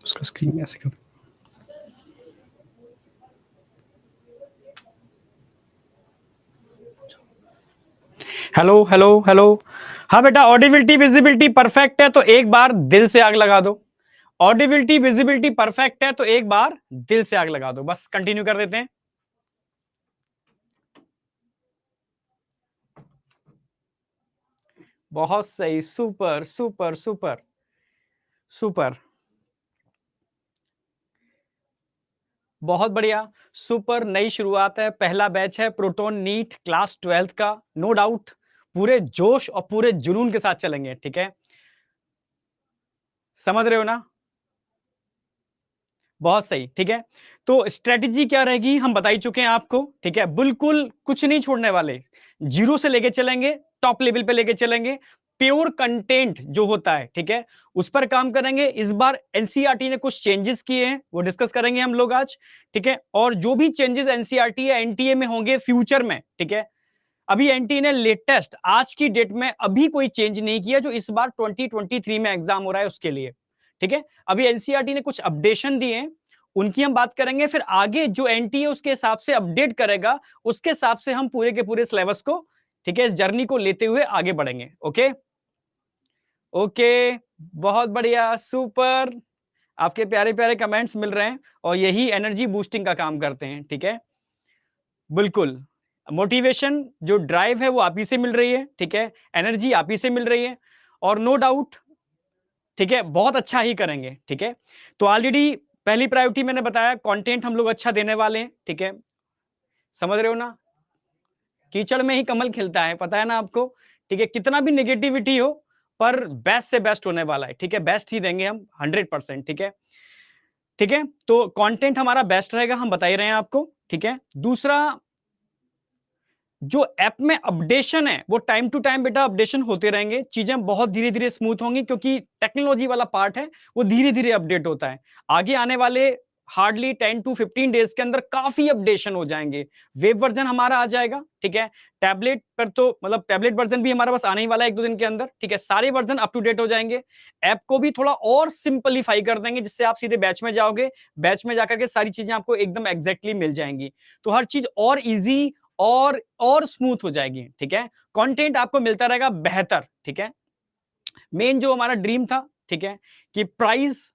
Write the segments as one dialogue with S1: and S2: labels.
S1: उसका स्क्रीन ऐसे कर। Hello hello hello. हाँ बेटा, ऑडिबिलिटी विजिबिलिटी परफेक्ट है तो एक बार दिल से आग लगा दो। ऑडिबिलिटी विजिबिलिटी परफेक्ट है तो एक बार दिल से आग लगा दो। बस कंटिन्यू कर देते हैं। बहुत सही, सुपर सुपर सुपर सुपर, बहुत बढ़िया, सुपर। नई शुरुआत है, पहला बैच है प्रोटोन नीट क्लास 12th का। नो डाउट पूरे जोश और पूरे जुनून के साथ चलेंगे, ठीक है? समझ रहे हो ना? बहुत सही, ठीक है। तो स्ट्रेटजी क्या रहेगी हम बता ही चुके हैं आपको, ठीक है? बिल्कुल कुछ नहीं छोड़ने वाले, जीरो से लेके चलेंगे, टॉप लेवल पे लेके चलेंगे। प्योर कंटेंट जो होता है, ठीक है, उस पर काम करेंगे। इस बार एनसीईआरटी ने कुछ चेंजेस किए हैं, वो डिस्कस करेंगे हम लोग आज, ठीक है? और जो भी चेंजेस एनसीईआरटी या एनटीए में होंगे फ्यूचर में, ठीक है, अभी एनटीए ने लेटेस्ट आज की डेट में अभी कोई चेंज नहीं किया जो इस बार 2023 में एग्जाम हो रहा है उसके लिए, ठीक है? अभी एनसीईआरटी ने कुछ अपडेशन दिए हैं, उनकी हम बात करेंगे। फिर आगे जो एनटीए उसके हिसाब से अपडेट करेगा, उसके हिसाब से हम पूरे के पूरे सिलेबस को, ठीक है, इस जर्नी को लेते हुए आगे बढ़ेंगे। ओके ओके, बहुत बढ़िया, सुपर। आपके प्यारे प्यारे कमेंट्स मिल रहे हैं और यही एनर्जी बूस्टिंग का काम करते हैं, ठीक है? बिल्कुल। मोटिवेशन जो ड्राइव है वो आप ही से मिल रही है, ठीक है? एनर्जी आप ही से मिल रही है और नो डाउट, ठीक है, बहुत अच्छा ही करेंगे, ठीक है? तो ऑलरेडी पहली प्रायोरिटी मैंने बताया, कंटेंट हम लोग अच्छा देने वाले हैं, ठीक है? समझ रहे हो ना? कीचड़ में ही कमल खिलता है, पता है ना आपको? ठीक है, कितना भी नेगेटिविटी हो, पर बेस्ट से बेस्ट होने वाला है, ठीक है? बेस्ट ही देंगे हम 100%, ठीक है? ठीक है? तो कंटेंट हमारा बेस्ट रहेगा, हम बता ही रहे हैं आपको, ठीक है? दूसरा, जो ऐप में अपडेशन है वो टाइम टू टाइम बेटा अपडेशन होते रहेंगे। चीजें बहुत धीरे धीरे स्मूथ होंगी क्योंकि टेक्नोलॉजी वाला पार्ट है, वो धीरे धीरे अपडेट होता है। आगे आने वाले हार्डली 10 to 15 डेज के अंदर काफी अपडेशन हो जाएंगे। वेब वर्जन हमारा आ जाएगा, ठीक है? टैबलेट पर तो मतलब टैबलेट वर्जन भी हमारे पास आने ही वाला है 1-2 दिन के अंदर, ठीक है? सारे वर्जन अप टू डेट हो जाएंगे। ऐप को भी थोड़ा और सिंपलीफाई कर देंगे जिससे आप सीधे बैच में जाओगे, बैच में जाकर के सारी चीजें आपको एकदम एग्जैक्टली मिल जाएंगी। तो हर चीज और इजी और स्मूथ हो जाएगी, ठीक है? कंटेंट आपको मिलता रहेगा बेहतर, ठीक है? मेन जो हमारा ड्रीम था, ठीक है, कि प्राइस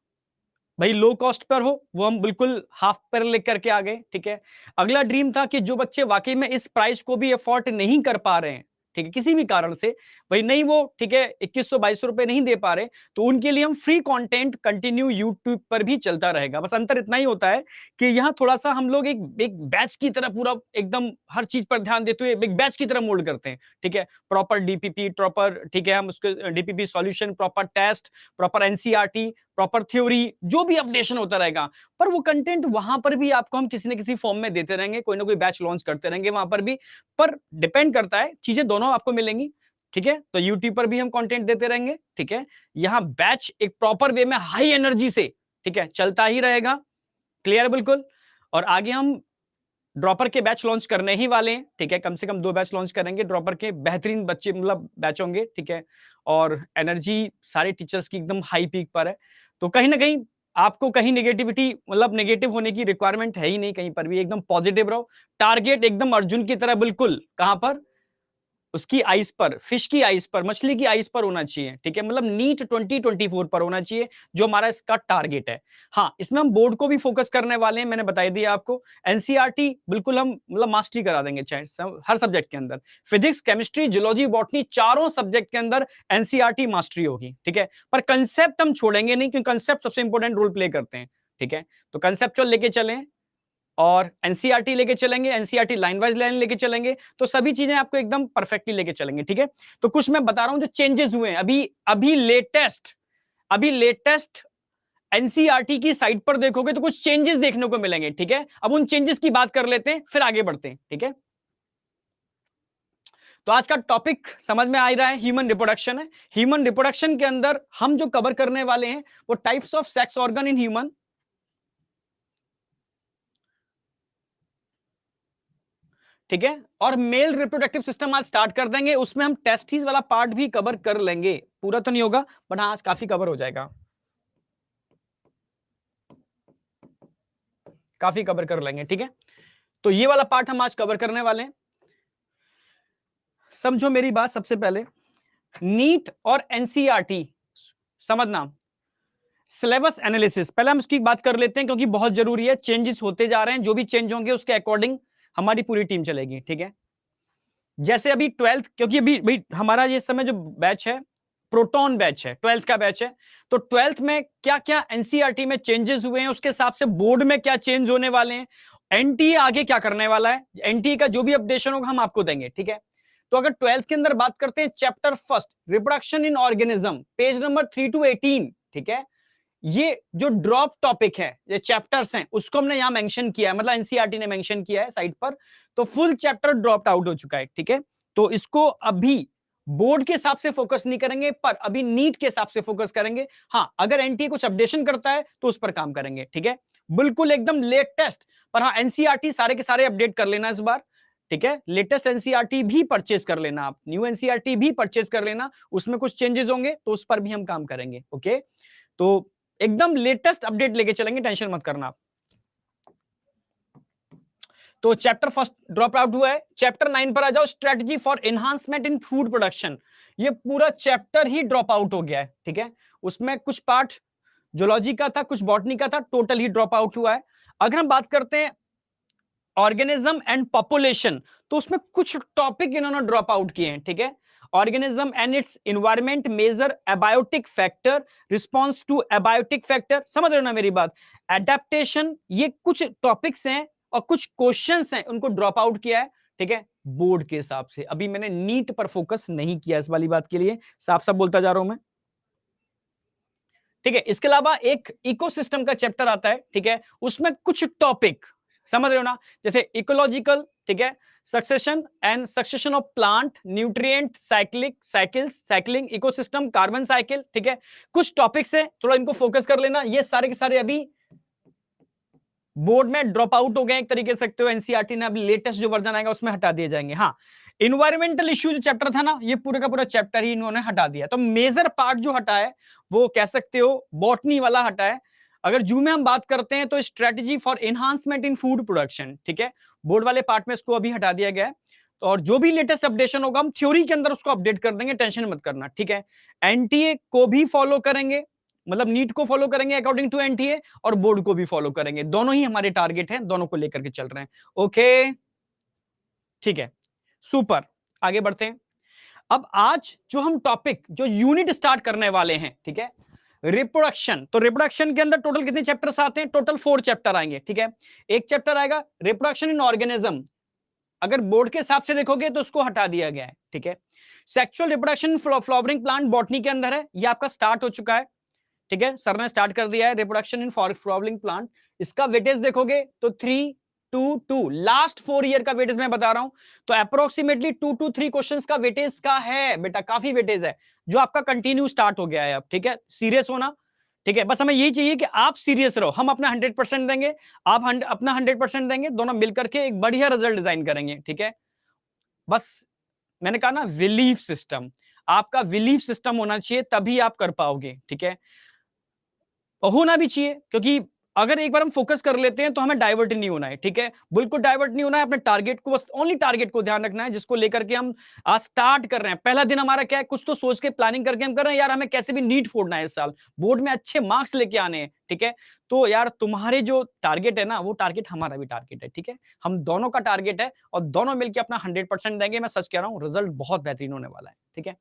S1: भाई लो कॉस्ट पर हो, वो हम बिल्कुल हाफ पर लेकर के आ गए, ठीक है? अगला ड्रीम था कि जो बच्चे वाकई में इस प्राइस को भी अफोर्ड नहीं कर पा रहे हैं, ठीक है, किसी भी कारण से, भाई नहीं वो, ठीक है, 2100-2200 रुपए नहीं दे पा रहे, तो उनके लिए हम फ्री कंटेंट कंटिन्यू यूट्यूब पर भी चलता रहेगा। बस अंतर इतना ही होता है कि यहाँ थोड़ा सा हम लोग एक एक बैच की तरह पूरा एकदम हर चीज पर ध्यान देते हुए एक बैच की तरह मोल्ड करते हैं, ठीक है? प्रॉपर डीपीपी, प्रॉपर, ठीक है, हम उसके DPP solution, proper test, proper NCERT, proper theory, जो भी अपडेशन होता रहेगा। पर वो कंटेंट वहां पर भी आपको हम किसी न किसी फॉर्म में देते रहेंगे, कोई ना कोई बैच लॉन्च करते रहेंगे वहां पर भी। पर डिपेंड करता है, चीजें दोनों आपको मिलेंगी, ठीक है? तो यूट्यूब पर भी हम कंटेंट देते रहेंगे, ठीक है? यहाँ बैच एक प्रॉपर वे में हाई एनर्जी से, ठीक है, चलता ही रहेगा। क्लियर बिल्कुल। और आगे हम ड्रॉपर के बैच लॉन्च करने ही वाले हैं, ठीक है? कम से कम 2 बैच लॉन्च करेंगे ड्रॉपर के, बेहतरीन बच्चे मतलब बैच होंगे, ठीक है? और एनर्जी सारे टीचर्स की एकदम हाई पीक पर है। तो कहीं न कहीं आपको कहीं नेगेटिविटी मतलब नेगेटिव होने की रिक्वायरमेंट है ही नहीं कहीं पर भी, एकदम पॉजिटिव रहो। टारगेट एकदम अर्जुन की तरह बिल्कुल, कहां पर? उसकी आइस पर, फिश की आइस पर, मछली की आइस पर होना चाहिए, ठीक है? मतलब नीट 2024 पर होना चाहिए, जो हमारा इसका टारगेट है। हाँ, इसमें हम बोर्ड को भी फोकस करने वाले हैं, मैंने बता दिया आपको। एनसीईआरटी बिल्कुल हम मतलब मास्टरी करा देंगे, चाहे हर सब्जेक्ट के अंदर, फिजिक्स, केमिस्ट्री, जूलॉजी, बॉटनी, चारों सब्जेक्ट के अंदर एनसीईआरटी मास्टरी होगी, ठीक है? पर कंसेप्ट हम छोड़ेंगे नहीं, क्योंकि कंसेप्ट सबसे इंपॉर्टेंट रोल प्ले करते हैं, ठीक है? तो कंसेप्चुअल लेके चलें और एनसीईआरटी लेके चलेंगे, एनसीईआरटी लाइन वाइज लाइन लेके चलेंगे, तो सभी चीजें आपको एकदम परफेक्टली लेके चलेंगे, ठीक है? तो कुछ मैं बता रहा हूं जो चेंजेस हुए हैं अभी अभी लेटेस्ट एनसीईआरटी की साइट पर देखोगे तो कुछ चेंजेस देखने को मिलेंगे, ठीक है? अब उन चेंजेस की बात कर लेते हैं, फिर आगे बढ़ते हैं, ठीक है? तो आज का टॉपिक समझ में आ रहा है, ह्यूमन रिप्रोडक्शन है। ह्यूमन रिप्रोडक्शन के अंदर हम जो कवर करने वाले हैं वो types of sex organ in human, ठीक है? और मेल रिप्रोडक्टिव सिस्टम आज स्टार्ट कर देंगे, उसमें हम टेस्टिस वाला पार्ट भी कवर कर लेंगे। पूरा तो नहीं होगा, बट हाँ आज काफी कवर हो जाएगा। काफी कवर कर लेंगे, ठीक है। तो ये वाला पार्ट हम आज कवर करने वाले हैं। समझो मेरी बात, सबसे पहले नीट और एनसीईआरटी समझना, सिलेबस एनालिसिस पहले हम उसकी बात कर लेते हैं क्योंकि बहुत जरूरी है। चेंजेस होते जा रहे हैं, जो भी चेंज होंगे उसके अकॉर्डिंग हमारी पूरी टीम चलेगी, ठीक है। जैसे अभी 12th, क्योंकि अभी भाई हमारा ये समय जो बैच है प्रोटॉन बैच है, 12th का बैच है, तो 12th में क्या क्या एनसीईआरटी में चेंजेस हुए हैं, उसके हिसाब से बोर्ड में क्या चेंज होने वाले हैं, एनटीए आगे क्या करने वाला है, एनटीए का जो भी अपडेशन होगा हम आपको देंगे, ठीक है। तो अगर 12th के अंदर बात करते हैं, chapter first reproduction in organism, page number 3 to 18, ठीक है। ये जो ड्रॉप टॉपिक है, ये चैप्टर्स हैं, उसको हमने यहां मेंशन किया है, मतलब एनसीईआरटी ने मेंशन किया है साइट पर, तो फुल चैप्टर ड्रॉप आउट हो चुका है, ठीक है। तो इसको अभी बोर्ड के हिसाब से फोकस नहीं करेंगे, पर अभी नीट के हिसाब से फोकस करेंगे। हाँ, अगर एनटीए कुछ अपडेशन करता है तो उस पर काम करेंगे, ठीक है, बिल्कुल एकदम लेटेस्ट। पर हाँ, एनसीईआरटी सारे के सारे अपडेट कर लेना इस बार, ठीक है। लेटेस्ट एनसीईआरटी भी परचेज कर लेना, आप न्यू एनसीईआरटी भी परचेज कर लेना, उसमें कुछ चेंजेस होंगे तो उस पर भी हम काम करेंगे, ओके। तो एकदम लेटेस्ट अपडेट लेके चलेंगे, टेंशन मत करना आप। तो चैप्टर फर्स्ट ड्रॉप आउट हुआ है। चैप्टर 9 पर आ जाओ, strategy for enhancement in food production. ये पूरा चैप्टर ही ड्रॉप आउट हो गया है, ठीक है। उसमें कुछ पार्ट जूलॉजी का था, कुछ बॉटनी का था, टोटल ही ड्रॉप आउट हुआ है। अगर हम बात करते हैं ऑर्गेनिज्म एंड पॉपुलेशन, तो उसमें कुछ टॉपिक इन्होंने ड्रॉप आउट किए हैं, ठीक है। Organism and its environment, major abiotic factor, response to abiotic factor, समझ रहे हो ना मेरी बात, एडेप्टेशन, ये कुछ टॉपिक्स हैं और कुछ क्वेश्चंस हैं, उनको ड्रॉप आउट किया है, ठीक है, बोर्ड के हिसाब से। अभी मैंने नीट पर फोकस नहीं किया इस वाली बात के लिए, साफ साफ बोलता जा रहा हूं मैं, ठीक है। इसके अलावा एक इकोसिस्टम का चैप्टर आता है, ठीक है, उसमें कुछ टॉपिक समझ रहे हो ना, जैसे इकोलॉजिकल, ठीक है, succession and succession of plant, nutrient cycling, ecosystem, carbon cycle, ठीक है, कुछ टॉपिक्स है, थोड़ा इनको फोकस कर लेना। ये सारे के सारे अभी बोर्ड में ड्रॉप आउट हो गए एक तरीके से सकते हो, एनसीईआरटी ने अभी लेटेस्ट जो वर्जन आएगा उसमें हटा दिए जाएंगे। हाँ, इन्वायरमेंटल इश्यू जो चैप्टर था ना, ये पूरा का पूरा चैप्टर ही इन्होंने हटा दिया। तो मेजर पार्ट जो हटा है वो कह सकते हो बॉटनी वाला हटा है। अगर जू में हम बात करते हैं तो strategy for enhancement in food production, ठीक है, बोर्ड वाले पार्ट में इसको अभी हटा दिया गया है। तो और जो भी लेटेस्ट अपडेशन होगा हम थ्योरी के अंदर उसको अपडेट कर देंगे, टेंशन मत करना, ठीक है। एनटीए को भी फॉलो करेंगे, मतलब नीट को फॉलो करेंगे अकॉर्डिंग टू एनटीए, और बोर्ड को भी फॉलो करेंगे, दोनों ही हमारे टारगेट हैं, दोनों को लेकर के चल रहे हैं, ओके, ठीक है, सुपर। आगे बढ़ते हैं। अब आज जो हम टॉपिक, जो यूनिट स्टार्ट करने वाले हैं, ठीक है, रिप्रोडक्शन। तो रिप्रोडक्शन के अंदर टोटल कितने चैप्टर्स आते हैं? टोटल 4 चैप्टर आएंगे, ठीक है। एक चैप्टर आएगा रिप्रोडक्शन इन ऑर्गेनिज्म, अगर बोर्ड के हिसाब से देखोगे तो उसको हटा दिया गया है, ठीक है। Sexual reproduction flowering plant botany के अंदर है, ये आपका स्टार्ट हो चुका है, ठीक है, सर ने स्टार्ट कर दिया है रिप्रोडक्शन इन फ्लावरिंग प्लांट। इसका वेटेज देखोगे तो 3 2 2, लास्ट 4 ईयर का वेटेज मैं बता रहा हूं, तो अप्रोक्सीमेटली 2 to 3 क्वेश्चंस का वेटेज का है बेटा, काफी वेटेज है, जो आपका कंटिन्यू स्टार्ट हो गया है अब, ठीक है। सीरियस होना, ठीक है, बस हमें यही चाहिए कि आप सीरियस रहो, हम अपना 100% देंगे, आप अपना 100% देंगे, दोनों मिलकर के एक बढ़िया रिजल्ट डिजाइन करेंगे, ठीक है। बस मैंने कहा ना, बिलीफ सिस्टम, आपका बिलीफ सिस्टम होना चाहिए, तभी आप कर पाओगे, ठीक है, होना भी चाहिए, क्योंकि अगर एक बार हम फोकस कर लेते हैं तो हमें डाइवर्ट नहीं होना है, ठीक है, बिल्कुल डाइवर्ट नहीं होना है, अपने टारगेट को, बस ओनली टारगेट को ध्यान रखना है, जिसको लेकर के हम आज स्टार्ट कर रहे हैं। पहला दिन हमारा क्या है, कुछ तो सोच के प्लानिंग करके हम कर रहे हैं, यार हमें कैसे भी नीट फोड़ना है इस साल, बोर्ड में अच्छे मार्क्स लेके आने हैं, ठीक है। तो यार तुम्हारे जो टारगेट है ना, वो टारगेट हमारा भी टारगेट है, ठीक है, हम दोनों का टारगेट है, और दोनों मिलकर अपना 100% देंगे। मैं सच कह रहा हूँ, रिजल्ट बहुत बेहतरीन होने वाला है, ठीक है।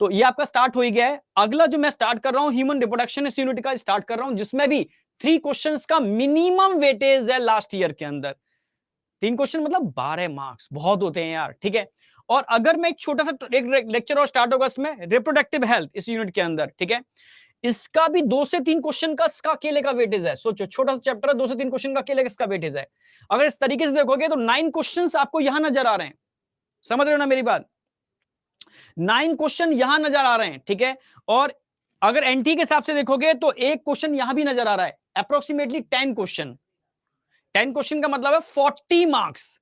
S1: तो ये आपका स्टार्ट हो ही गया है। अगला जो मैं स्टार्ट कर रहा हूं, ह्यूमन रिप्रोडक्शन इस यूनिट का स्टार्ट कर रहा हूं, जिसमें भी 3 क्वेश्चंस का मिनिमम वेटेज है लास्ट ईयर के अंदर। 3 क्वेश्चन मतलब 12 मार्क्स, बहुत होते हैं यार, ठीक है। और अगर मैं एक छोटा सा एक लेक्चर और स्टार्ट होगा इसमें, रिप्रोडक्टिव हेल्थ इस यूनिट के अंदर, ठीक है, इसका भी 2 से 3 क्वेश्चन का इसका अकेले का वेटेज है। सोचो, छोटा सा चैप्टर है, 2 से 3 क्वेश्चन का अकेले इसका वेटेज है। अगर इस तरीके से देखोगे तो 9 क्वेश्चन आपको यहां नजर आ रहे हैं, समझ रहे हो ना मेरी बात, 9 क्वेश्चन यहां नजर आ रहे हैं, ठीक है। और अगर एनटी के हिसाब से देखोगे तो एक क्वेश्चन यहां भी नजर आ रहा है, अप्रोक्सीमेटली 10 क्वेश्चन। 10 क्वेश्चन का मतलब है 40 मार्क्स,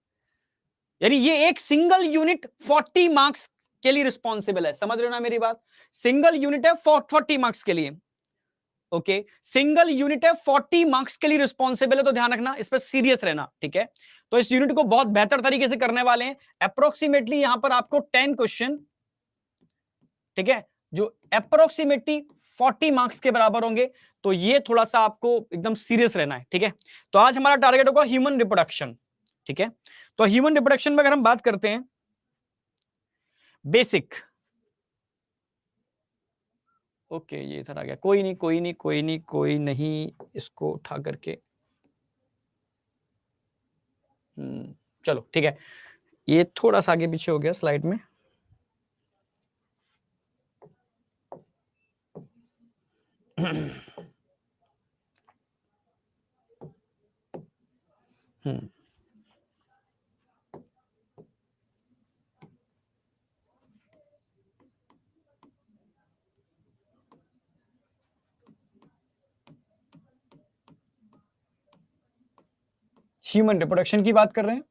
S1: यानी ये एक सिंगल यूनिट 40 मार्क्स के लिए रिस्पॉन्सिबल है, समझ रहे हो ना मेरी बात, सिंगल यूनिट है 40 मार्क्स के लिए। ओके, सिंगल यूनिट है, 40 मार्क्स के लिए रिस्पॉन्सिबल है, तो ध्यान रखना, इस पर सीरियस रहना, ठीक है। तो इस यूनिट को बहुत बेहतर तरीके से करने वाले हैं। अप्रोक्सीमेटली यहां पर आपको 10 क्वेश्चन, ठीक है, जो अप्रोक्सीमेटली 40 मार्क्स के बराबर होंगे, तो ये थोड़ा सा आपको एकदम सीरियस रहना है, ठीक है। तो आज हमारा टारगेट होगा ह्यूमन रिप्रोडक्शन, ठीक है। तो ह्यूमन रिप्रोडक्शन में अगर हम बात करते हैं, बेसिक, ओके, ये इधर आ गया, कोई नहीं कोई नहीं कोई नहीं कोई नहीं, इसको उठा करके, चलो ठीक है, ये थोड़ा सा आगे पीछे हो गया स्लाइड में। ह्यूमन रिप्रोडक्शन की बात कर रहे हैं।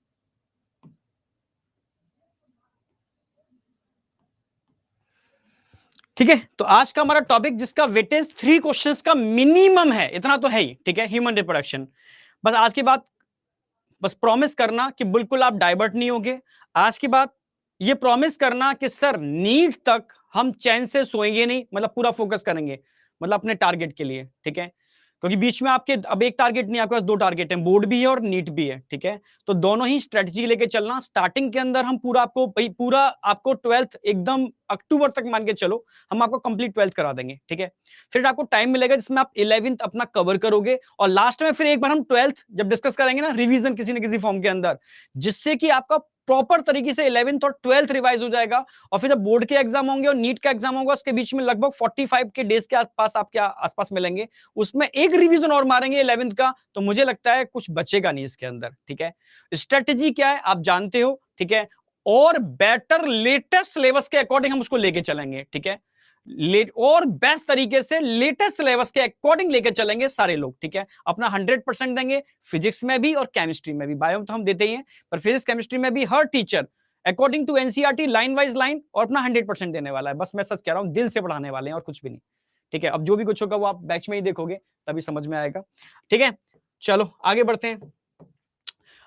S1: ठीक है, तो आज का हमारा टॉपिक जिसका वेटेज 3 क्वेश्चंस का मिनिमम है, इतना तो है ही, ठीक है, ह्यूमन रिप्रोडक्शन। बस आज की बात, बस प्रॉमिस करना कि बिल्कुल आप डाइवर्ट नहीं होगे। आज की बात ये प्रॉमिस करना कि सर नीट तक हम चैन से सोएंगे नहीं, मतलब पूरा फोकस करेंगे, मतलब अपने टारगेट के लिए, ठीक है। क्योंकि बीच में आपके अब एक टारगेट नहीं, आपके पास 2 टारगेट हैं, बोर्ड भी है और नीट भी है, ठीक है। तो दोनों ही स्ट्रेटजी लेके चलना। स्टार्टिंग के अंदर हम पूरा आपको पूरा आपको 12th एकदम अक्टूबर तक मान के चलो, हम आपको कंप्लीट 12th करा देंगे, ठीक है। फिर आपको टाइम मिलेगा जिसमें आप 11th अपना कवर करोगे, और लास्ट में फिर एक बार हम 12th जब डिस्कस करेंगे ना, रिवीजन किसी न किसी फॉर्म के अंदर, जिससे कि आपका प्रॉपर तरीके से 11th और 12th रिवाइज हो जाएगा। और फिर जब बोर्ड के एग्जाम होंगे और नीट का एग्जाम होगा, उसके बीच में लगभग 45 के डेज के आसपास आपके आसपास मिलेंगे, उसमें एक रिवीजन और मारेंगे 11th का, तो मुझे लगता है कुछ बचेगा नहीं इसके अंदर, ठीक है। स्ट्रेटेजी क्या है आप जानते हो, ठीक है, और बेटर लेटेस्ट सिलेबस के अकॉर्डिंग हम उसको लेके चलेंगे, ठीक है। लेट और बेस्ट तरीके से लेटेस्ट सिलेबस के अकॉर्डिंग लेके चलेंगे सारे लोग, ठीक है। अपना 100% देंगे, फिजिक्स में भी और केमिस्ट्री में भी, बायो तो हम देते ही हैं, पर फिजिक्स केमिस्ट्री में भी हर teacher according to NCERT line wise line और अपना 100% देने वाला है। बस मैं सच कह रहा हूं, दिल से पढ़ाने वाले हैं और कुछ भी नहीं, ठीक है। अब जो भी कुछ होगा वो आप बैच में ही देखोगे, तभी समझ में आएगा, ठीक है। चलो आगे बढ़ते हैं।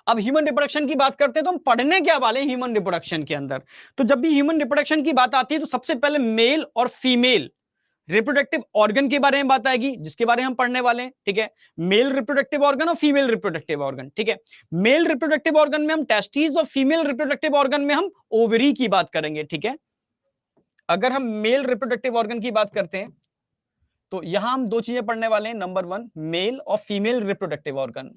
S1: अब ह्यूमन रिप्रोडक्शन की बात करते हैं, तो हम पढ़ने क्या वाले हैं ह्यूमन रिप्रोडक्शन के अंदर। तो जब भी ह्यूमन रिप्रोडक्शन की बात आती है, तो सबसे पहले मेल और फीमेल रिप्रोडक्टिव ऑर्गन के बारे में बात आएगी, जिसके बारे में हम पढ़ने वाले हैं, ठीक है। मेल रिप्रोडक्टिव ऑर्गन और फीमेल रिप्रोडक्टिव ऑर्गन, ठीक है। मेल रिप्रोडक्टिव ऑर्गन में हम टेस्टिस और फीमेल रिप्रोडक्टिव ऑर्गन में हम ओवरी की बात करेंगे, ठीक है। अगर हम मेल रिप्रोडक्टिव ऑर्गन की बात करते हैं, तो यहां हम 2 चीजें पढ़ने वाले हैं। नंबर 1 मेल और फीमेल रिप्रोडक्टिव ऑर्गन।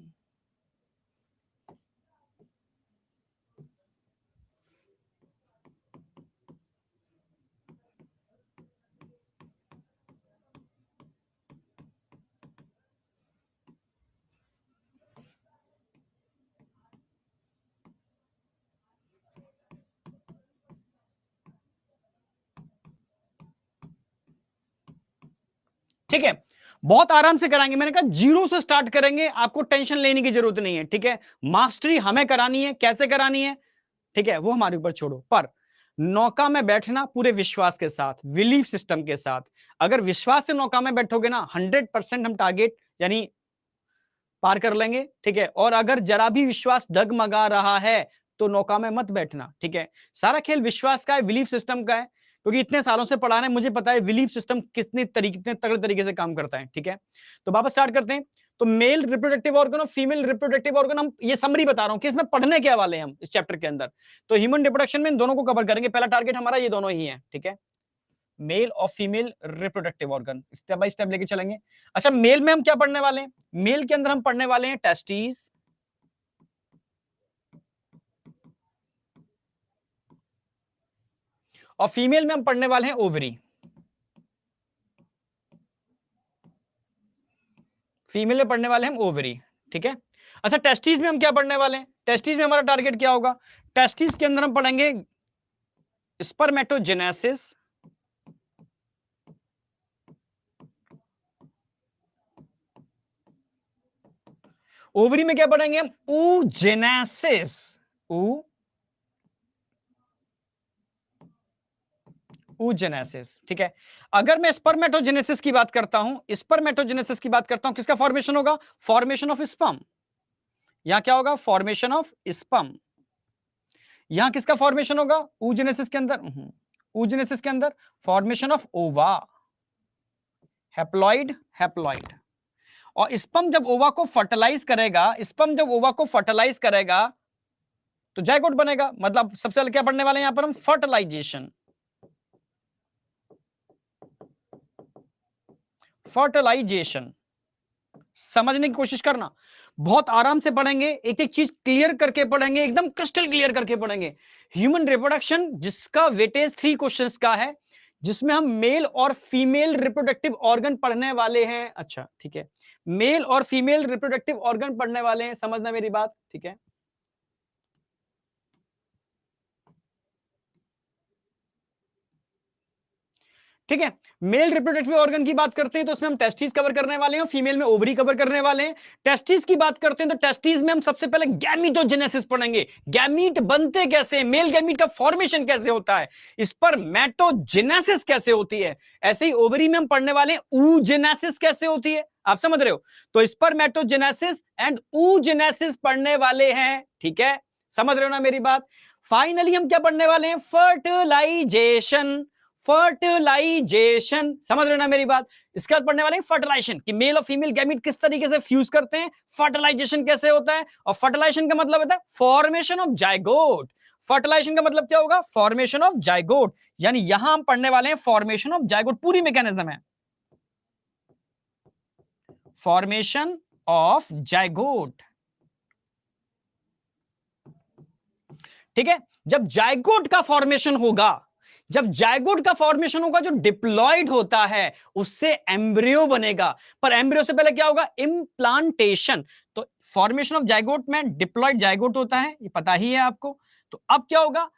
S1: ठीक है, बहुत आराम से कराएंगे, मैंने कहा जीरो से स्टार्ट करेंगे, आपको टेंशन लेने की जरूरत नहीं है, ठीक है। मास्टरी हमें करानी है, कैसे करानी है, ठीक है, वो हमारे ऊपर छोड़ो। पर नौका में बैठना पूरे विश्वास के साथ, बिलीफ सिस्टम के साथ। अगर विश्वास से नौका में बैठोगे ना, 100% हम टारगेट यानी पार कर लेंगे, ठीक है। और अगर जरा भी विश्वास डगमगा रहा है, तो नौका में मत बैठना, ठीक है। सारा खेल विश्वास का है, बिलीफ सिस्टम का है, क्योंकि इतने सालों से पढ़ा रहे हैं, मुझे पता है बिलीफ सिस्टम कितने तगड़े तरीके से काम करता है, ठीक है। तो वापस स्टार्ट करते हैं। तो मेल रिप्रोडक्टिव ऑर्गन और फीमेल रिप्रोडक्टिव ऑर्गन, हम ये समरी बता रहा हूं कि इसमें पढ़ने क्या वाले हैं हम इस चैप्टर के अंदर। तो ह्यूमन रिप्रोडक्शन में इन दोनों को कवर करेंगे, पहला टारगेट हमारा ये दोनों ही है, ठीक है। मेल और female reproductive organ step by step लेके चलेंगे। अच्छा, मेल में हम क्या पढ़ने वाले हैं? मेल के अंदर हम पढ़ने वाले हैं टेस्टिस, और फीमेल में हम पढ़ने वाले हैं ओवरी। फीमेल में पढ़ने वाले हैं हम ओवरी, ठीक है। अच्छा, टेस्टिस में हम क्या पढ़ने वाले हैं? टेस्टिस में हमारा टारगेट क्या होगा? टेस्टिस के अंदर हम पढ़ेंगे स्पर्मेटोजेनेसिस, ओवरी में क्या पढ़ेंगे हम? oogenesis, oogenesis, ठीक है। अगर मैं स्पर्मेटोजेनेसिस की बात करता हूं, स्पर्मेटोजेनेसिस की बात करता हूं, किसका फॉर्मेशन होगा? Formation of sperm. यहां क्या होगा? Formation of sperm. यहां किसका फॉर्मेशन होगा? oogenesis के अंदर, oogenesis के अंदर फॉर्मेशन ऑफ ओवा, हैप्लॉइड, हैप्लॉइड। और स्पर्म जब ओवा को फर्टिलाइज करेगा, स्पर्म जब ओवा को फर्टिलाइज करेगा तो जायगोट बनेगा। मतलब सबसे पहले क्या पढ़ने वाले हैं यहां पर हम? Fertilisation, fertilisation. समझने की कोशिश करना, बहुत आराम से पढ़ेंगे, एक एक चीज क्लियर करके पढ़ेंगे, एकदम क्रिस्टल क्लियर करके पढ़ेंगे। ह्यूमन रिप्रोडक्शन जिसका वेटेज 3 क्वेश्चंस का है, जिसमें हम मेल और फीमेल रिप्रोडक्टिव ऑर्गन पढ़ने वाले हैं। अच्छा ठीक है, मेल और फीमेल रिप्रोडक्टिव ऑर्गन पढ़ने वाले हैं, समझना मेरी बात, ठीक है। ठीक है, मेल रिप्रोडक्टिव ऑर्गन की बात करते हैं तो उसमें हम टेस्टिस कवर करने वाले हैं, फीमेल में ओवरी कवर करने वाले हैं। टेस्टिस की बात करते हैं तो टेस्टिस में हम सबसे पहले गैमीटोजेनेसिस पढ़ेंगे, गैमीट बनते कैसे हैं, मेल गैमीट का फॉर्मेशन कैसे होता है, स्पर्मेटोजेनेसिस कैसे होती है। ऐसे ही ओवरी में हम पढ़ने वाले हैं oogenesis कैसे होती है, आप समझ रहे हो। तो स्पर्मेटोजेनेसिस एंड oogenesis पढ़ने वाले हैं, ठीक है, समझ रहे हो ना मेरी बात। फाइनली हम क्या पढ़ने वाले हैं? फर्टिलाइजेशन, फर्टिलाइजेशन, समझ रहे हो ना मेरी बात। इसके बाद पढ़ने वाले हैं फर्टिलाइजेशन, कि मेल और फीमेल गैमीट किस तरीके से फ्यूज करते हैं, फर्टिलाइजेशन कैसे होता है। और फर्टिलाइजेशन का मतलब होता है फॉर्मेशन ऑफ जाइगोट। फर्टिलाइजेशन का मतलब क्या होगा? Formation of zygote. यानी यहां हम पढ़ने वाले हैं फॉर्मेशन ऑफ जाइगोट, पूरी मैकेनिज्म है, फॉर्मेशन ऑफ जाइगोट, ठीक है। जब जाइगोट का फॉर्मेशन होगा, जब जाइगोट का फॉर्मेशन होगा, जो डिप्लॉयड होता है उससे एम्ब्रियो बनेगा। पर एम्ब्रियो से पहले क्या होगा? इम्प्लांटेशन। तो फॉर्मेशन ऑफ जाइगोट में डिप्लॉयड जाइगोट होता है, ये पता ही है आपको। तो अब क्या होगा?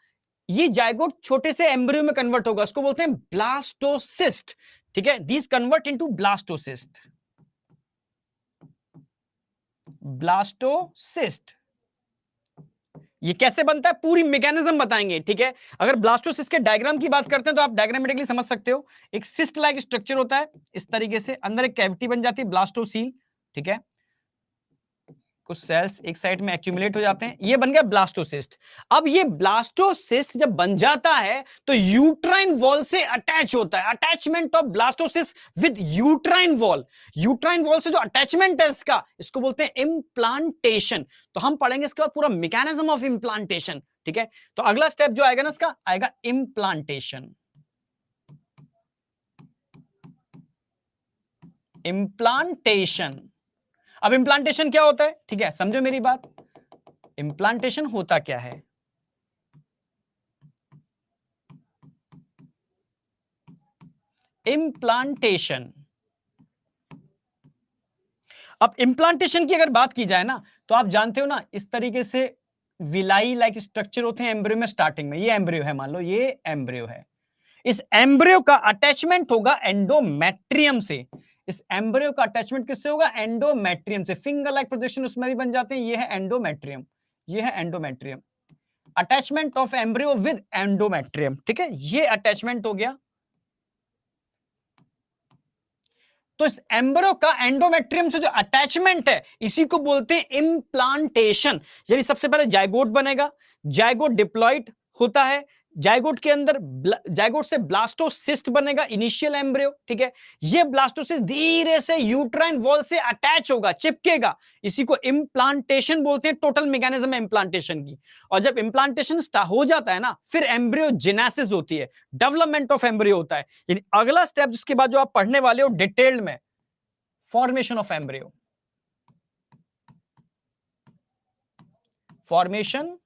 S1: ये जाइगोट छोटे से एम्ब्रियो में कन्वर्ट होगा, उसको बोलते हैं ब्लास्टोसिस्ट, ठीक है। This convert into blastocyst, blastocyst. ये कैसे बनता है पूरी मैकेनिज्म बताएंगे, ठीक है। अगर ब्लास्टोसिस्ट के डायग्राम की बात करते हैं तो आप डायग्रामेटिकली समझ सकते हो। एक सिस्ट लाइक स्ट्रक्चर होता है इस तरीके से, अंदर एक कैविटी बन जाती है ब्लास्टोसील, ठीक है। कुछ सेल्स एक साइड में एक्यूमुलेट हो जाते हैं, ये बन गया ब्लास्टोसिस्ट। अब ये ब्लास्टोसिस्ट जब बन जाता है तो यूट्राइन वॉल से अटैच होता है, attachment of blastocyst with uterine wall. Uterine wall से जो अटैचमेंट है इसका, इसको बोलते हैं इम्प्लांटेशन। तो हम पढ़ेंगे इसके बाद पूरा मैकेनिज्म ऑफ इम्प्लांटेशन, ठीक है। तो अगला स्टेप जो आएगा ना इसका, आएगा इम्प्लांटेशन। इम्प्लांटेशन, अब इम्प्लांटेशन क्या होता है, ठीक है, समझो मेरी बात। इम्प्लांटेशन होता क्या है? इम्प्लांटेशन, अब इम्प्लांटेशन की अगर बात की जाए ना, तो आप जानते हो ना, इस तरीके से विलाई लाइक स्ट्रक्चर होते हैं एम्ब्रियो में। स्टार्टिंग में ये एम्ब्रियो है, मान लो ये एम्ब्रियो है, इस एम्ब्रियो का अटैचमेंट होगा एंडोमेट्रियम से। इस एम्ब्रियो का अटैचमेंट किससे होगा? एंडोमेट्रियम से। फिंगर लाइक प्रोजेक्शन उसमें भी बन जाते हैं, ये है एंडोमेट्रियम, ये है endometrium. Attachment of embryo with endometrium, ठीक है, ये अटैचमेंट हो गया। तो इस एम्ब्रियो का एंडोमेट्रियम से जो अटैचमेंट है, इसी को बोलते हैं इम्प्लांटेशन। यानी सबसे पहले जाइगोट बनेगा, जाइगोट डिप्लॉइड होता है, जाइगोट के अंदर जाइगोट से ब्लास्टोसिस्ट बनेगा, इनिशियल एम्ब्रियो, ठीक है। ये ब्लास्टोसिस्ट धीरे से यूट्राइन वॉल से अटैच होगा, चिपकेगा, इसी को इम्प्लांटेशन बोलते हैं। टोटल मैकेनिज्म है इम्प्लांटेशन की। और जब इम्प्लांटेशन हो जाता है ना, फिर एम्ब्रियोजेनेसिस होती है, डेवलपमेंट ऑफ एम्ब्रियो होता है। यानी अगला स्टेप जिसके बाद जो आप पढ़ने वाले हो डिटेल्ड में, formation of embryo, formation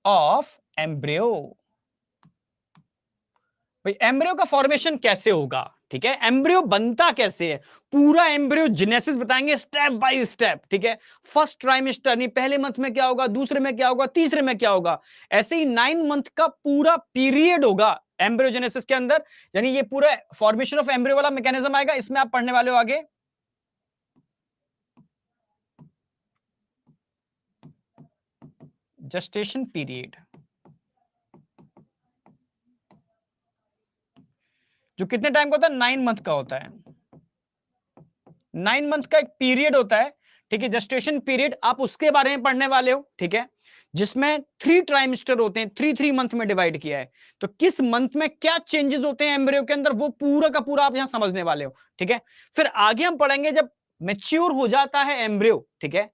S1: of embryo. भाई एम्ब्रियो का फॉर्मेशन कैसे होगा, ठीक है, एम्ब्रियो बनता कैसे है, पूरा एम्ब्रियो जेनेसिस बताएंगे स्टेप बाय स्टेप, ठीक है। फर्स्ट ट्राइमेस्टर यानी पहले मंथ में क्या होगा, दूसरे में क्या होगा, तीसरे में क्या होगा, ऐसे ही 9 मंथ का पूरा पीरियड होगा एम्ब्रियोजेनेसिस के अंदर। यानी ये पूरा फॉर्मेशन ऑफ एम्ब्रियो वाला मैकेनिज्म आएगा, इसमें आप पढ़ने वाले हो आगे gestation period, जो कितने टाइम का होता है, 9 मंथ का होता है। 9 मंथ का एक पीरियड होता है, ठीक है, जेस्टेशन पीरियड, आप उसके बारे में पढ़ने वाले हो, ठीक है, जिसमें 3 ट्राइमेस्टर होते हैं, 3 मंथ में डिवाइड किया है। तो किस मंथ में क्या चेंजेस होते हैं एम्ब्रियो के अंदर, वो पूरा का पूरा आप यहां समझने वाले हो, ठीक है। फिर आगे हम पढ़ेंगे जब मैच्योर हो जाता है एम्ब्रियो, ठीक है,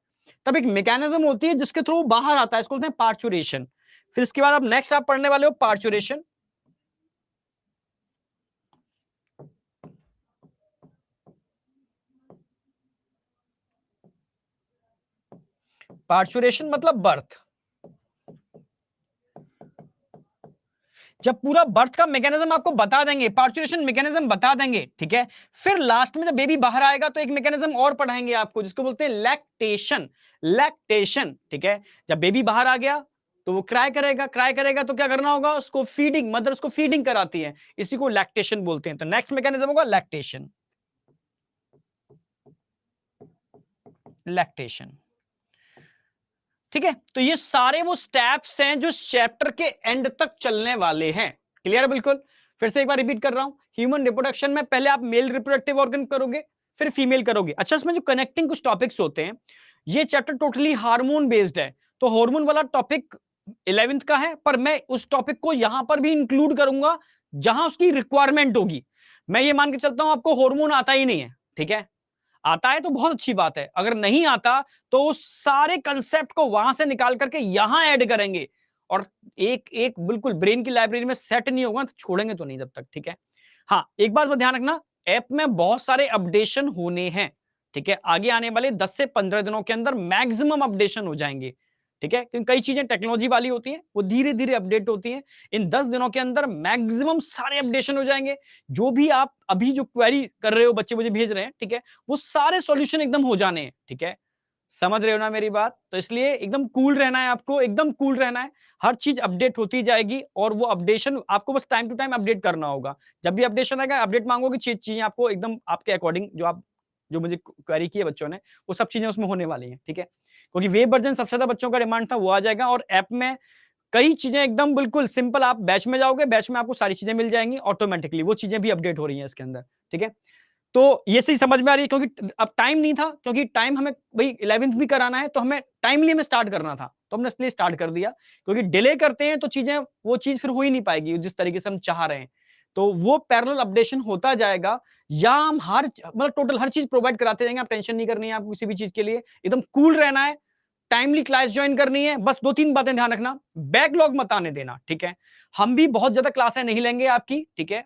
S1: तब एक मैकेनिज्म होती है जिसके थ्रू बाहर आता है, इसको बोलते हैं पार्चुरेशन। फिर इसके बाद आप नेक्स्ट आप पढ़ने वाले हो पार्चुरेशन। पार्चुरेशन मतलब बर्थ। जब पूरा बर्थ का मैकेनिज्म आपको बता देंगे, पार्चुरेशन मैकेनिज्म बता देंगे, ठीक है, फिर लास्ट में जब बेबी बाहर आएगा तो एक मैकेनिज्म और पढ़ाएंगे आपको जिसको बोलते हैं लैक्टेशन। लैक्टेशन, ठीक है, जब बेबी बाहर आ गया तो वो क्राई करेगा, क्राई करेगा तो क्या करना होगा, उसको फीडिंग, मदर उसको फीडिंग कराती है, इसी को लैक्टेशन बोलते हैं। तो नेक्स्ट मैकेनिज्म होगा लैक्टेशन। लैक्टेशन, ठीक है। तो ये सारे वो स्टेप्स हैं जो चैप्टर के एंड तक चलने वाले हैं। क्लियर है बिल्कुल। फिर से एक बार रिपीट कर रहा हूं, ह्यूमन रिप्रोडक्शन में पहले आप मेल रिप्रोडक्टिव ऑर्गन करोगे, फिर फीमेल करोगे। अच्छा, इसमें जो कनेक्टिंग कुछ टॉपिक्स होते हैं, ये चैप्टर टोटली हार्मोन बेस्ड है, तो हार्मोन वाला टॉपिक 11th का है, पर मैं उस टॉपिक को यहां पर भी इंक्लूड करूंगा जहां उसकी रिक्वायरमेंट होगी। मैं ये मान के चलता हूं आपको हार्मोन आता ही नहीं है, ठीक है, आता है तो बहुत अच्छी बात है, अगर नहीं आता तो उस सारे कंसेप्ट को वहां से निकाल करके यहां ऐड करेंगे, और एक एक बिल्कुल ब्रेन की लाइब्रेरी में सेट नहीं होगा तो छोड़ेंगे तो नहीं जब तक, ठीक है। हाँ, एक बात पर ध्यान रखना, ऐप में बहुत सारे अपडेशन होने हैं, ठीक है, आगे आने वाले 10 से 15 दिनों के अंदर मैक्सिमम अपडेशन हो जाएंगे, ठीक है, क्योंकि कई चीजें टेक्नोलॉजी वाली होती हैं, वो धीरे धीरे अपडेट होती हैं। इन 10 दिनों के अंदर मैक्सिमम सारे अपडेशन हो जाएंगे। जो भी आप अभी जो क्वेरी कर रहे हो, बच्चे मुझे भेज रहे हैं, ठीक है, वो सारे सॉल्यूशन एकदम हो जाने हैं, ठीक है। समझ रहे हो ना मेरी बात? तो इसलिए एकदम कूल रहना है, आपको एकदम कूल रहना है। हर चीज अपडेट होती जाएगी, और वो अपडेशन आपको बस टाइम टू टाइम अपडेट करना होगा। जब भी अपडेशन आएगा, अपडेट मांगोगे, चीजें आपको एकदम आपके अकॉर्डिंग जो मुझे क्वेरी की है बच्चों ने, वो सब चीजें उसमें होने वाली हैं, ठीक है। क्योंकि वेब वर्जन सबसे ज्यादा बच्चों का डिमांड था, वो आ जाएगा, और ऐप में कई चीजें एकदम बिल्कुल सिंपल, आप बैच में जाओगे, बैच में आपको सारी चीजें मिल जाएंगी ऑटोमेटिकली, वो चीजें भी अपडेट हो रही हैं इसके अंदर, ठीक है। तो ये सही समझ में आ रही है, क्योंकि अब टाइम नहीं था, क्योंकि टाइम हमें भाई 11th भी कराना है, तो हमें टाइमली में स्टार्ट करना था, तो हमने इसलिए स्टार्ट कर दिया। क्योंकि डिले करते हैं तो चीजें, वो चीज फिर हो ही नहीं पाएगी जिस तरीके से हम चाह रहे हैं। तो वो पैरेलल अपडेशन होता जाएगा, या हम हर मतलब टोटल हर चीज प्रोवाइड कराते जाएंगे। आप टेंशन नहीं करनी है आपको किसी भी चीज के लिए, एकदम कूल रहना है, टाइमली क्लास ज्वाइन करनी है। बस 2-3 बातें ध्यान रखना, बैकलॉग मत आने देना, ठीक है। हम भी बहुत ज्यादा क्लासें नहीं लेंगे आपकी, ठीक है,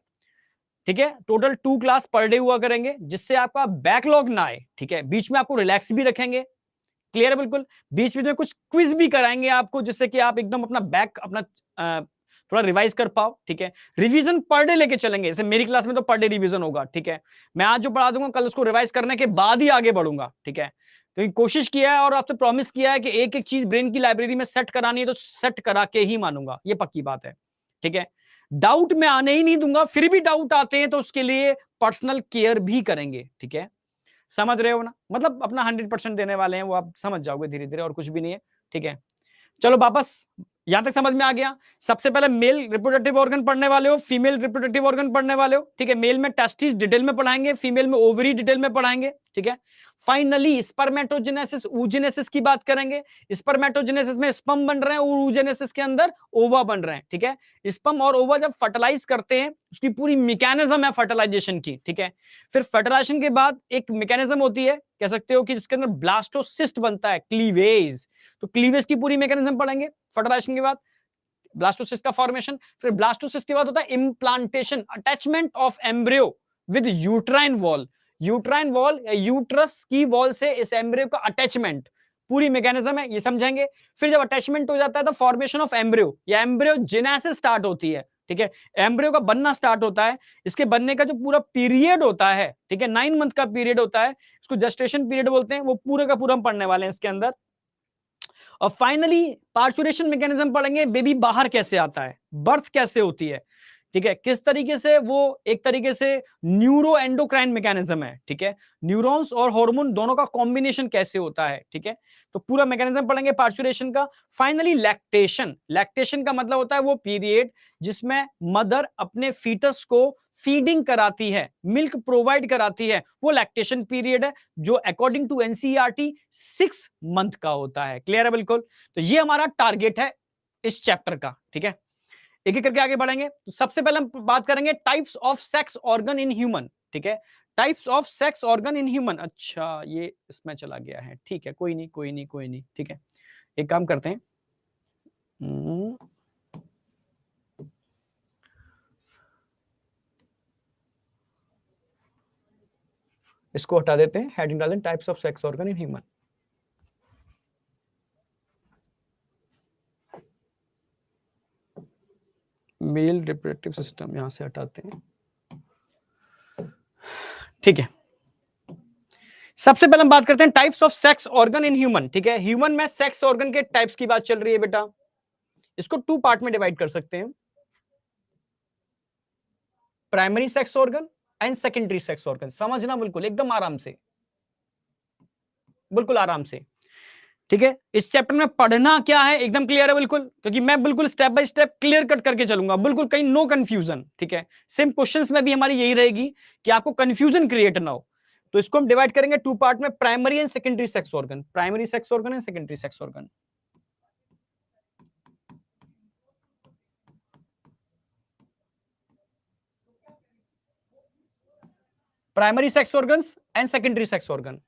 S1: ठीक है, टोटल 2 क्लास पर डे हुआ करेंगे, जिससे आपका बैकलॉग ना आए, ठीक है। बीच में आपको रिलैक्स भी रखेंगे, क्लियर है बिल्कुल। बीच में कुछ क्विज भी कराएंगे आपको, जिससे कि आप एकदम अपना थोड़ा रिवाइज कर पाओ, ठीक है। रिवीजन पर डे लेके चलेंगे, जैसे मेरी क्लास में तो पर डे रिवीजन होगा, ठीक है। मैं आज जो पढ़ा दूंगा, कल उसको रिवाइज करने के बाद ही आगे बढ़ूंगा, ठीक है। क्योंकि कोशिश किया है और आपसे प्रॉमिस किया है कि एक एक चीज ब्रेन की लाइब्रेरी में सेट करानी है, तो सेट करा के ही मानूंगा, ये पक्की बात है, ठीक है। डाउट मैं आने ही नहीं दूंगा, फिर भी डाउट आते हैं तो उसके लिए पर्सनल केयर भी करेंगे, ठीक है। समझ रहे हो ना, मतलब अपना 100% देने वाले हैं, वो आप समझ जाओगे धीरे धीरे, और कुछ भी नहीं है, ठीक है। चलो वापस यहां तक समझ में आ गया। सबसे पहले मेल रिप्रोडक्टिव ऑर्गन पढ़ने वाले हो, फीमेल रिप्रोडक्टिव ऑर्गन पढ़ने वाले हो, ठीक है। मेल में टेस्टिस डिटेल में पढ़ाएंगे, फीमेल में ओवरी डिटेल में पढ़ाएंगे, ठीक है। फाइनली स्पर्मेटोजेनेसिस oogenesis की बात करेंगे। स्पर्मेटोजेनेसिस में स्पर्म बन रहे हैं, और oogenesis के अंदर ओवा बन रहे हैं, ठीक है। स्पर्म और ओवा जब फर्टिलाइज करते हैं, उसकी पूरी मैकेनिज्म है फर्टिलाइजेशन की, ठीक है। फिर फर्टिलाइजेशन के बाद एक मैकेनिज्म होती है, कह सकते हो कि जिसके अंदर ब्लास्टोसिस्ट बनता है, क्लीवेज। तो क्लीवेज की पूरी मैकेनिज्म पढ़ेंगे फर्टिलाइजेशन के बाद, ब्लास्टोसिस्ट का फॉर्मेशन। फिर ब्लास्टोसिस्ट के बाद होता है implantation, attachment of embryo with uterine wall. Uterine wall या यूट्रस की वॉल से इस एम्ब्रियो का अटैचमेंट, पूरी मैकेनिज्म है, ये समझेंगे। फिर जब अटैचमेंट हो जाता है तो फॉर्मेशन ऑफ एम्ब्रियो या एम्ब्रियो जेनेसिस स्टार्ट होती है, ठीक है। एम्ब्रियो का बनना स्टार्ट होता है, इसके बनने का जो पूरा पीरियड होता है, ठीक है, 9 मंथ का पीरियड होता है, इसको जेस्टेशन पीरियड बोलते हैं, वो पूरे का पूरा हम पढ़ने वाले हैं इसके अंदर। और फाइनली पार्चुरेशन मैकेनिज्म पढ़ेंगे, बेबी बाहर कैसे आता है, बर्थ कैसे होती है, ठीक है, किस तरीके से वो एक तरीके से न्यूरो एंडोक्राइन मैकेनिज्म है, ठीक है। न्यूरॉन्स और हार्मोन दोनों का कॉम्बिनेशन कैसे होता है, ठीक है। तो पूरा मैकेनिज्म पढ़ेंगे पार्चुरेशन का। फाइनली लैक्टेशन, लैक्टेशन का मतलब होता है वो पीरियड जिसमें मदर अपने फीटस को फीडिंग कराती है, मिल्क प्रोवाइड कराती है, वो लैक्टेशन पीरियड है जो अकॉर्डिंग टू एनसीईआरटी 6 मंथ का होता है। क्लियर है बिल्कुल? तो ये हमारा टारगेट है इस चैप्टर का। ठीक है, एक एक करके आगे बढ़ेंगे। तो सबसे पहले हम बात करेंगे types of sex organ in human. ठीक है, types of sex organ in human. अच्छा, ये इसमें चला गया है। ठीक है, कोई नहीं कोई नहीं कोई नहीं। ठीक है, एक काम करते हैं, इसको हटा देते हैं, हेडिंग डालें types of sex organ in human. Male reproductive system यहां से हटाते हैं। ठीक है, सबसे पहले हम बात करते हैं types of sex organ in human. ठीक है, ह्यूमन में सेक्स ऑर्गन के टाइप्स की बात चल रही है बेटा। इसको 2 पार्ट में डिवाइड कर सकते हैं, primary sex organ and secondary sex organ. समझना बिल्कुल एकदम आराम से, बिल्कुल आराम से। ठीक है, इस चैप्टर में पढ़ना क्या है एकदम क्लियर है बिल्कुल, क्योंकि मैं बिल्कुल step by step clear cut करके चलूंगा, बिल्कुल कहीं नो कंफ्यूजन। ठीक है, सेम क्वेश्चंस में भी हमारी यही रहेगी कि आपको कंफ्यूजन क्रिएट ना हो। तो इसको हम डिवाइड करेंगे 2 पार्ट में, primary and secondary sex organ, primary sex organ and secondary sex organ. Primary sex organs and secondary sex organ.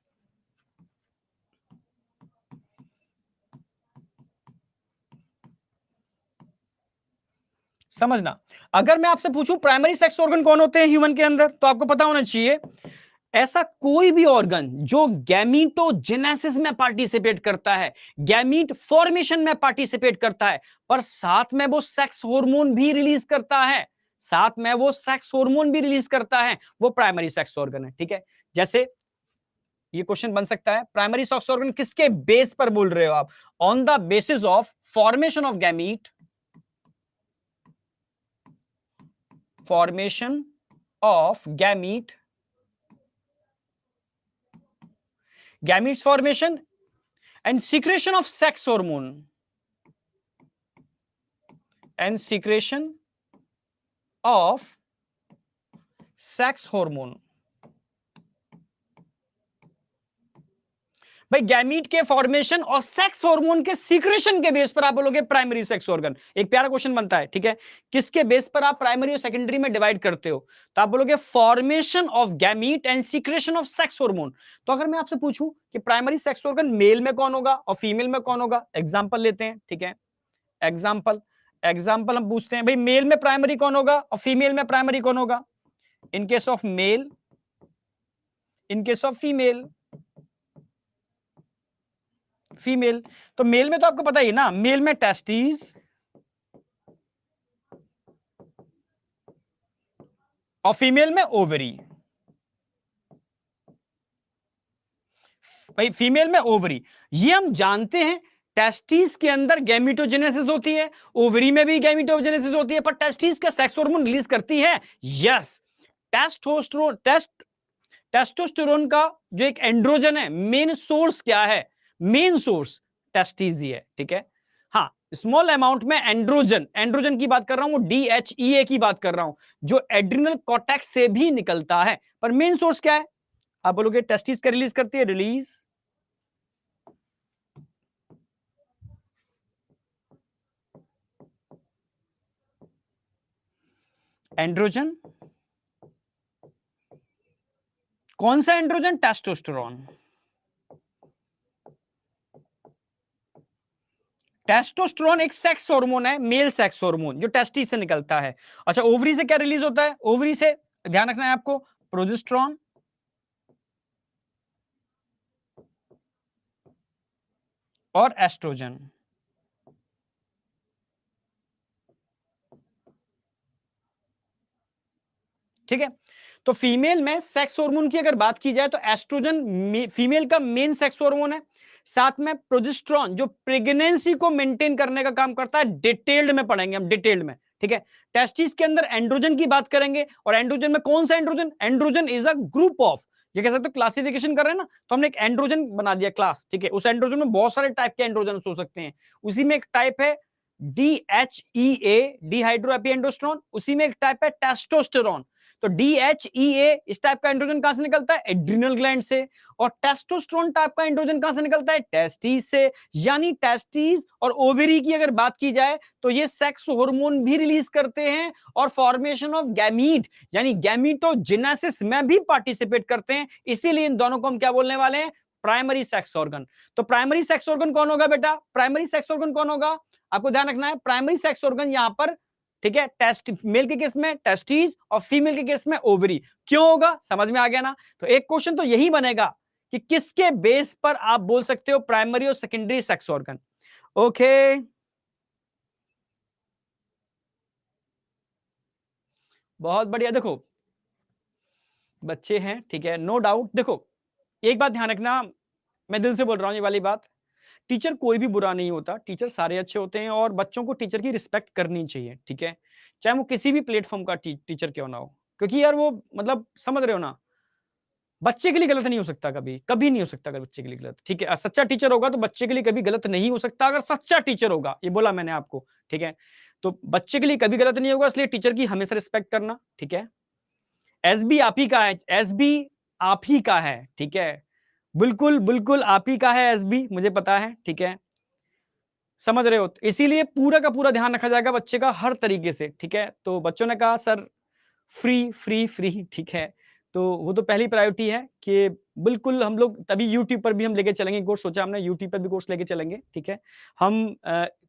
S1: समझना, अगर मैं आपसे पूछूं प्राइमरी सेक्स ऑर्गन कौन होते हैं ह्यूमन के अंदर, तो आपको पता होना चाहिए ऐसा कोई भी ऑर्गन जो गैमीटोजेनेसिस में पार्टिसिपेट करता है, गैमीट फॉर्मेशन में पार्टिसिपेट करता है, पर साथ में वो सेक्स हार्मोन भी रिलीज करता है, साथ में वो सेक्स हार्मोन भी रिलीज करता है, वो प्राइमरी सेक्स ऑर्गन है। ठीक है, जैसे ये क्वेश्चन बन सकता है, प्राइमरी सेक्स ऑर्गन किसके बेस पर बोल रहे हो आप? On the basis of formation of gamete, formation of gamete, gametes formation and secretion of sex hormone, and secretion of sex hormone। भाई गैमीट के फॉर्मेशन और सेक्स हार्मोन के सीक्रेशन के बेस पर आप बोलोगे प्राइमरी सेक्स ऑर्गन। एक प्यारा क्वेश्चन बनता है, ठीक है, किसके बेस पर आप प्राइमरी और सेकेंडरी में डिवाइड करते हो? तो आप बोलोगे formation of gamete and secretion of sex hormone. तो अगर मैं आपसे पूछूं कि प्राइमरी सेक्स ऑर्गन मेल में कौन होगा और फीमेल में कौन होगा, एग्जाम्पल लेते हैं। ठीक है, एग्जाम्पल हम पूछते हैं, भाई मेल में प्राइमरी कौन होगा और फीमेल में प्राइमरी कौन होगा? In case of male, in case of female, female. तो मेल में तो आपको पता ही ना, मेल में टेस्टिस और फीमेल में ओवरी। भाई फीमेल में ओवरी, ये हम जानते हैं। टेस्टिस के अंदर गैमेटोजेनेसिस होती है, ओवरी में भी गैमेटोजेनेसिस होती है, पर टेस्टिस का सेक्स हार्मोन रिलीज करती है। यस, टेस्टोस्टेरोन का जो एक एंड्रोजन है, मेन सोर्स क्या है? मेन सोर्स टेस्टिस ही है। ठीक है, हाँ, स्मॉल अमाउंट में एंड्रोजन, एंड्रोजन की बात कर रहा हूं, DHEA की बात कर रहा हूं, जो एड्रिनल कॉर्टेक्स से भी निकलता है, पर मेन सोर्स क्या है? आप बोलोगे टेस्टिस का रिलीज करती है, रिलीज एंड्रोजन। कौन सा एंड्रोजन? टेस्टोस्टेरोन। टेस्टोस्टेरोन एक सेक्स हार्मोन है, मेल सेक्स हार्मोन, जो टेस्टिस से निकलता है। अच्छा, ओवरी से क्या रिलीज होता है? ओवरी से ध्यान रखना है आपको, प्रोजेस्टेरोन और एस्ट्रोजन। ठीक है, तो फीमेल में सेक्स हार्मोन की अगर बात की जाए तो एस्ट्रोजन फीमेल का मेन सेक्स हार्मोन है, साथ में प्रोजेस्टेरोन जो प्रेगनेंसी को मेंटेन करने का काम करता है। डिटेल्ड में पढ़ेंगे हम, डिटेल्ड में। ठीक है, टेस्टिस के अंदर एंड्रोजन की बात करेंगे, और एंड्रोजन में कौन सा androgen? Androgen is a group of, ये कह सकते हो क्लासिफिकेशन कर रहे हैं ना, तो हमने एक एंड्रोजन बना दिया क्लास। ठीक है, उस एंड्रोजन में बहुत सारे टाइप के एंड्रोजन हो सकते हैं, उसी में एक टाइप है DHEA, डिहाइड्रोएपिएंडोस्टेरोन, उसी में एक टाइप है टेस्टोस्टेरोन। तो DHEA इस टाइप का एंड्रोजन कहां से निकलता है? एड्रिनल ग्लैंड से। और टेस्टोस्टेरोन टाइप का एंड्रोजन कहां से निकलता है? टेस्टिस से। यानी टेस्टिस और ओवेरी की अगर बात की जाए तो ये सेक्स हार्मोन भी रिलीज करते हैं और फॉर्मेशन ऑफ गैमीट यानी गैमीटोजेनेसिस में भी पार्टिसिपेट करते हैं। इसीलिए इन दोनों को हम क्या बोलने वाले हैं? Primary sex organ. तो प्राइमरी सेक्स ऑर्गन कौन होगा बेटा? प्राइमरी सेक्स ऑर्गन कौन होगा? आपको ध्यान रखना है, प्राइमरी सेक्स ऑर्गन यहां पर, ठीक है, टेस्ट मेल के केस में टेस्टिस और फीमेल के केस में ओवरी। क्यों होगा? समझ में आ गया ना? तो एक क्वेश्चन तो यही बनेगा कि किसके बेस पर आप बोल सकते हो प्राइमरी और सेकेंडरी सेक्स ऑर्गन। ओके, बहुत बढ़िया। देखो बच्चे हैं, ठीक है, नो डाउट। देखो एक बात ध्यान रखना, मैं दिल से बोल रहा हूं ये वाली बात, टीचर कोई भी बुरा नहीं होता, टीचर सारे अच्छे होते हैं और बच्चों को टीचर की रिस्पेक्ट करनी चाहिए, ठीक है, चाहे वो किसी भी प्लेटफॉर्म का टीचर क्यों ना हो। क्योंकि यार वो मतलब समझ रहे हो ना, बच्चे के लिए गलत नहीं हो सकता, कभी कभी नहीं हो सकता अगर बच्चे के लिए गलत, ठीक है। सच्चा टीचर होगा तो बच्चे के लिए कभी गलत नहीं हो सकता, अगर सच्चा टीचर होगा, ये बोला मैंने आपको, ठीक है। तो बच्चे के लिए कभी गलत नहीं होगा, इसलिए टीचर की हमेशा रिस्पेक्ट करना, ठीक है। एसबी आप ही का है, एसबी आप ही का है, ठीक है, बिल्कुल बिल्कुल आप ही का है एसबी, मुझे पता है, ठीक है, समझ रहे हो। तो इसीलिए पूरा का पूरा ध्यान रखा जाएगा बच्चे का हर तरीके से, ठीक है। तो बच्चों ने कहा सर फ्री फ्री फ्री, ठीक है, तो वो तो पहली प्रायोरिटी है कि बिल्कुल हम लोग तभी यूट्यूब पर भी हम लेके चलेंगे कोर्स, सोचा हमने यूट्यूब पर भी कोर्स लेके चलेंगे, ठीक है। हम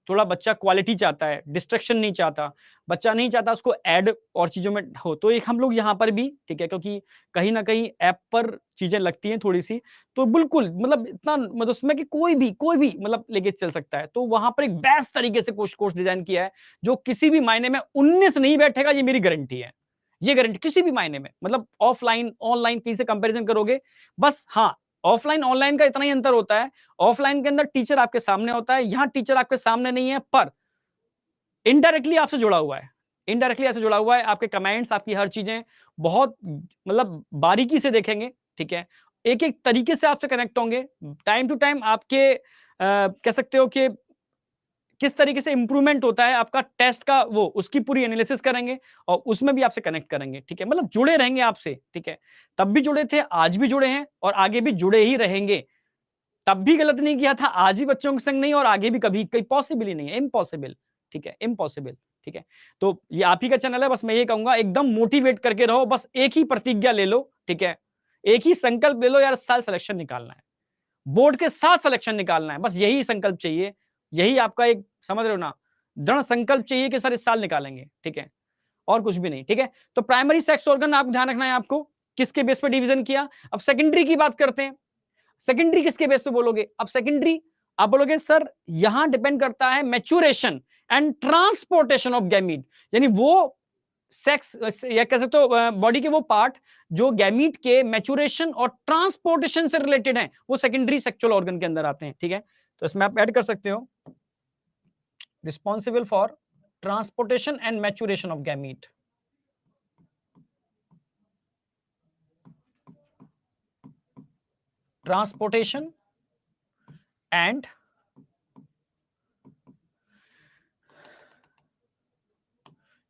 S1: थोड़ा बच्चा क्वालिटी चाहता है, डिस्ट्रैक्शन नहीं चाहता, बच्चा नहीं चाहता उसको ऐड और चीज़ों में हो, तो एक हम लोग यहाँ पर भी, ठीक है, क्योंकि कहीं न कहीं ऐप पर चीज़ें लगती हैं थोड़ी-सी, तो बिल्कुल मतलब इतना मतलब उसमें कि कोई भी मतलब लेके चल सकता है। तो वहाँ पर एक बेस्ट तरीके से कोर्स कोर्स डिज़ाइन किया है, जो किसी भी मायने में 19 नहीं बैठेगा, ये मेरी गारंटी है। ये गारंटी किसी भी मायने में, मतलब ऑफलाइन ऑनलाइन कहीं से कंपैरिजन करोगे, बस हाँ, ऑफलाइन ऑनलाइन का इतना ही अंतर होता है, ऑफलाइन के अंदर टीचर आपके सामने होता है, यहां टीचर आपके सामने नहीं है, पर इनडायरेक्टली आपसे जुड़ा हुआ है, इनडायरेक्टली आपसे जुड़ा हुआ है, आपके कमेंट्स, आपकी हर चीजें बहुत मतलब बारीकी से देखेंगे, ठीक है, एक एक तरीके से आपसे कनेक्ट होंगे, टाइम टू टाइम आपके कह सकते हो कि किस तरीके से इंप्रूवमेंट होता है आपका टेस्ट का, वो उसकी पूरी एनालिसिस करेंगे और उसमें भी आपसे कनेक्ट करेंगे, ठीक है, मतलब जुड़े रहेंगे आपसे, ठीक है, तब भी जुड़े थे, आज भी जुड़े हैं और आगे भी जुड़े ही रहेंगे। तब भी गलत नहीं किया था, आज भी बच्चों के संग नहीं और आगे भी कभी कहीं पॉसिबल ही नहीं है, इम्पॉसिबल, ठीक है, इम्पॉसिबल, ठीक है। तो ये आप ही का चैनल है, बस मैं ये कहूंगा एकदम मोटिवेट करके रहो, बस एक ही प्रतिज्ञा ले लो, ठीक है, एक ही संकल्प ले लो यार, साल सिलेक्शन निकालना है, बोर्ड के साथ सिलेक्शन निकालना है, बस यही संकल्प चाहिए, यही आपका एक समझ रहे हो ना, दृढ़ संकल्प चाहिए कि सर इस साल निकालेंगे, ठीक है, और कुछ भी नहीं, ठीक है। तो प्राइमरी सेक्स ऑर्गन आपको ध्यान रखना है, आपको किसके बेस पर डिवीजन किया। अब सेकेंडरी की बात करते हैं, सेकेंडरी किसके बेस पे बोलोगे? अब सेकेंडरी आप बोलोगे सर यहां डिपेंड करता है maturation and transportation of gamete, यानी वो सेक्स या कह सकते हो बॉडी के वो पार्ट जो गैमीट के मैच्योरेशन और ट्रांसपोर्टेशन से रिलेटेड हैं, वो सेकेंडरी सेक्सुअल ऑर्गन के अंदर आते हैं, ठीक है। तो इसमें आप ऐड कर सकते हो responsible for transportation and maturation of gamete, transportation and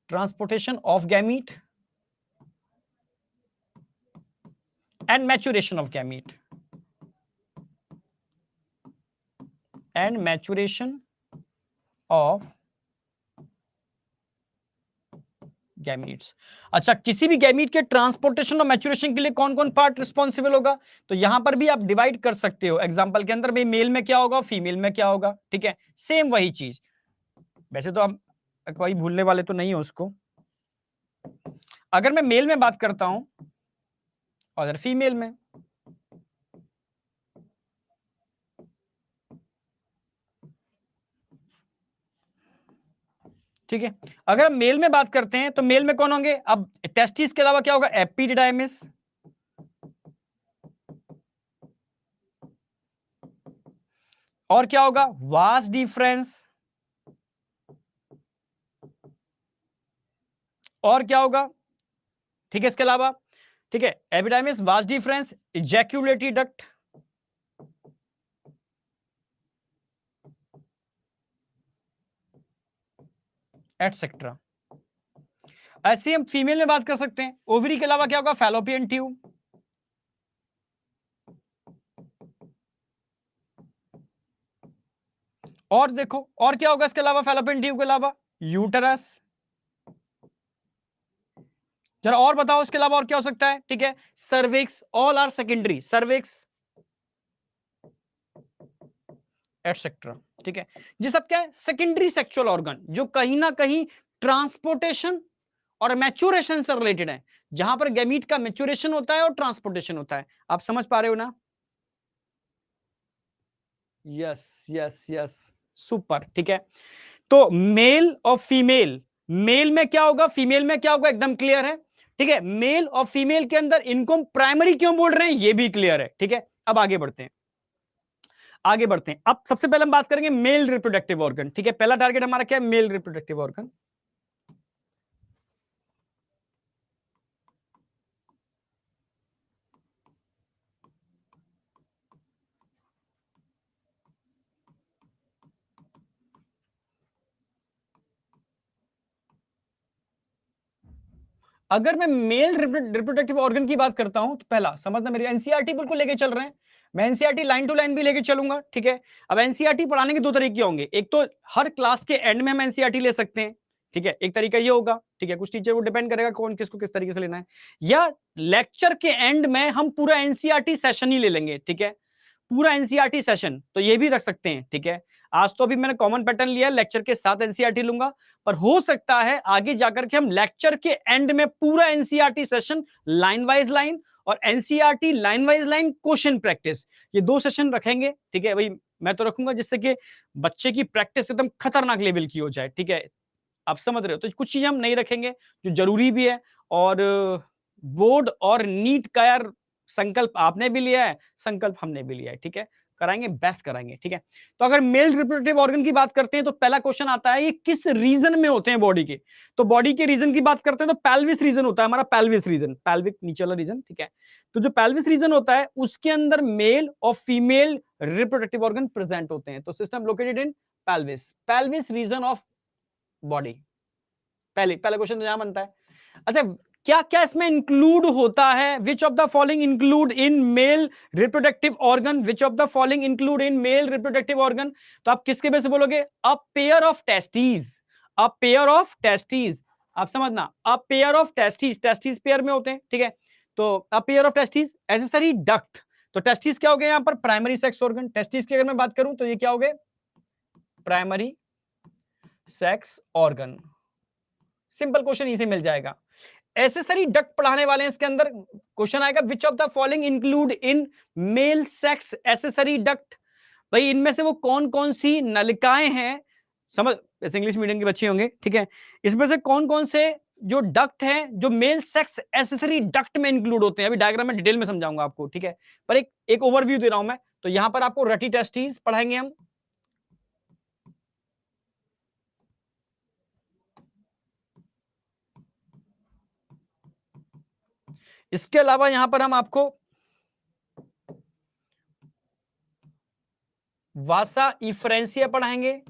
S1: transportation of gamete and maturation of gamete and maturation of gametes. अच्छा, किसी भी गैमीट के ट्रांसपोर्टेशन और मैच्योरेशन के लिए कौन कौन पार्ट रिस्पॉन्सिबल होगा? तो यहां पर भी आप डिवाइड कर सकते हो, एग्जांपल के अंदर भी मेल में क्या होगा, फीमेल में क्या होगा, ठीक है, सेम वही चीज। वैसे तो आप कोई भूलने वाले तो नहीं हो उसको। अगर मैं मेल में बात करता हूं और अगर फीमेल में, ठीक है, अगर हम मेल में बात करते हैं तो मेल में कौन होंगे? अब टेस्टिस के अलावा क्या होगा? एपिडिडाइमिस, और क्या होगा? वास डिफरेंस, और क्या होगा? ठीक है, इसके अलावा, ठीक है, epididymis, vas deferens, ejaculatory duct, etcetera. ऐसे हम फीमेल में बात कर सकते हैं। ओवरी के अलावा क्या होगा? Fallopian tube. और देखो और क्या होगा इसके अलावा, फैलोपियन ट्यूब के अलावा? यूटरस। जरा और बताओ इसके अलावा और क्या हो सकता है? ठीक है, cervix, all are secondary, cervix etcetera. ठीक है, ये सब क्या है? सेकेंडरी सेक्सुअल ऑर्गन, जो कहीं ना कहीं ट्रांसपोर्टेशन और मैच्योरेशन से रिलेटेड है, जहां पर गैमीट का मैच्योरेशन होता है और ट्रांसपोर्टेशन होता है। आप समझ पा रहे हो ना? Yes yes yes, super. ठीक है, तो मेल और फीमेल, मेल में क्या होगा, फीमेल में क्या होगा, एकदम क्लियर है। ठीक है, मेल और फीमेल के अंदर इनको प्राइमरी क्यों बोल रहे हैं, ये भी क्लियर है। ठीक है, अब आगे बढ़ते हैं, आगे बढ़ते हैं। अब सबसे पहले हम बात करेंगे मेल रिप्रोडक्टिव ऑर्गन। ठीक है, पहला टारगेट हमारा क्या है? Mail reproductive organ. अगर मैं मेल रिप्रोडक्टिव ऑर्गन की बात करता हूं, तो पहला समझना, मेरी एनसीईआरटी बिल्कुल लेके चल रहे हैं, मैं एनसीईआरटी लाइन टू लाइन भी लेके चलूंगा। ठीक है, अब एनसीईआरटी पढ़ाने के दो तरीके होंगे, एक तो हर क्लास के एंड में हम एनसीईआरटी ले सकते हैं। ठीक है, एक तरीका ये होगा। ठीक है, कुछ टीचर को डिपेंड करेगा कौन किसको किस तरीके से लेना है, या लेक्चर के एंड में हम पूरा एनसीईआरटी सेशन ही ले लेंगे। ठीक है, पूरा एनसीईआरटी सेशन, तो ये भी रख सकते हैं। ठीक है, आज तो अभी मैंने कॉमन पैटर्न लिया, लेक्चर के साथ एनसीईआरटी लूंगा, पर हो सकता है आगे जाकर के हम लेक्चर के एंड में पूरा NCERT session line wise line और NCERT line wise line question practice, ये दो सेशन रखेंगे। ठीक है भाई, मैं तो रखूंगा जिससे कि बच्चे की प्रैक्टिस एकदम खतरनाक लेवल की हो जाए। ठीक है, आप समझ रहे हो? तो कुछ चीजें हम नहीं रखेंगे जो जरूरी भी है, और बोर्ड और नीट का यार संकल्प आपने भी लिया है, संकल्प हमने भी लिया है। ठीक है, कराएंगे, बेस्ट कराएंगे। ठीक है, तो अगर मेल रिप्रोडक्टिव ऑर्गन की बात करते हैं, तो पहला क्वेश्चन आता है, ये किस रीजन में होते हैं बॉडी के? तो बॉडी के रीजन की बात करते हैं तो पेल्विस रीजन होता है हमारा, पेल्विस रीजन, पेल्विक नीचे वाला रीजन। ठीक है, तो जो पेल्विस रीजन होता है उसके अंदर मेल और फीमेल रिप्रोडक्टिव ऑर्गन प्रेजेंट होते हैं। तो system located in pelvis, pelvis region of body. पहले पहला क्वेश्चन तो यहां बनता है। अच्छा, क्या क्या इसमें इंक्लूड होता है? Which of the following include in male reproductive organ, which of the following include in male reproductive organ? तो आप किसके बेस पे बोलोगे? A pair of testes, a pair of testes. आप समझना, a pair of testes, testes pair में होते हैं। ठीक है, तो a pair of testes, accessory duct. तो टेस्टीज क्या हो गए यहां पर? Primary sex organ. टेस्टीज की अगर मैं बात करूं तो ये क्या हो गए? Primary sex organ. Simple question इसे मिल जाएगा। एसेसरी डक्ट पढ़ाने वाले हैं, इसके अंदर क्वेश्चन आएगा, विच of the following include in male sex accessory duct? भाई इनमें से वो कौन कौन सी नलिकाएं हैं, समझ, जैसे इंग्लिश मीडियम के बच्चे होंगे। ठीक है, इसमें से कौन कौन से जो डक्ट हैं जो मेल सेक्स एसेसरी डक्ट में इंक्लूड होते हैं? अभी डायग्राम में डिटेल में समझाऊंगा आपको। ठीक है, पर एक ओवरव्यू दे रहा हूं मैं। तो यहां पर आपको रटी टेस्टीज पढ़ाएंगे हम, इसके अलावा यहां पर हम आपको वासा इफ्रेंसिया पढ़ाएंगे,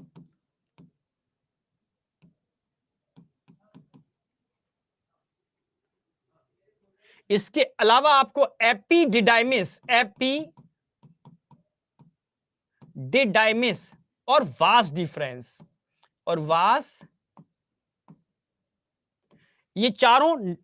S1: इसके अलावा आपको एपीडिडाइमिस, एपीडिडाइमिस और वास डिफरेंस, और वास, ये चारों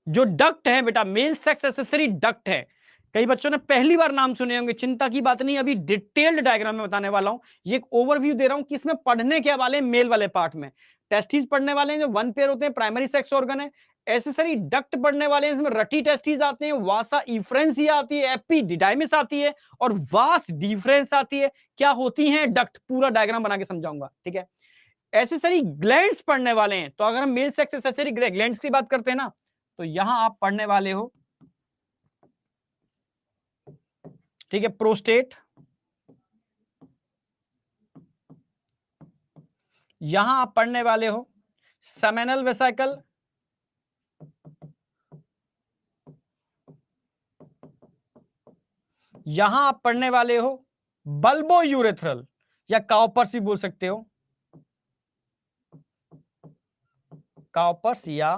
S1: जो डक्ट है बेटा, मेल सेक्स एसेसरी डक्ट है। कई बच्चों ने पहली बार नाम सुने होंगे, चिंता की बात नहीं, अभी डिटेल्ड डायग्राम में बताने वाला हूं। ये एक ओवरव्यू दे रहा हूं कि इसमें पढ़ने क्या वाले, मेल वाले पार्ट में टेस्टिस पढ़ने वाले हैं जो वन पेयर होते हैं, प्राइमरी सेक्स ऑर्गन है। एसेसरी डक्ट पढ़ने वाले हैं, इसमें रटी टेस्टिस आते हैं, वासा इफ्रेंसिया आती है, एपीडिडाइमिस आती है और वास डिफरेंस आती है। क्या होती हैं डक्ट, पूरा डायग्राम बना के समझाऊंगा। ठीक है, एसेसरी ग्लैंड्स पढ़ने वाले हैं, तो अगर हम मेल सेक्स एसेसरी ग्लैंड्स की बात करते हैं ना, तो यहां आप पढ़ने वाले हो, ठीक है, प्रोस्टेट, यहां आप पढ़ने वाले हो सेमेनल वेसिकल, यहां आप पढ़ने वाले हो बल्बो यूरेथ्रल, या काउपर्स भी बोल सकते हो, काउपर्स या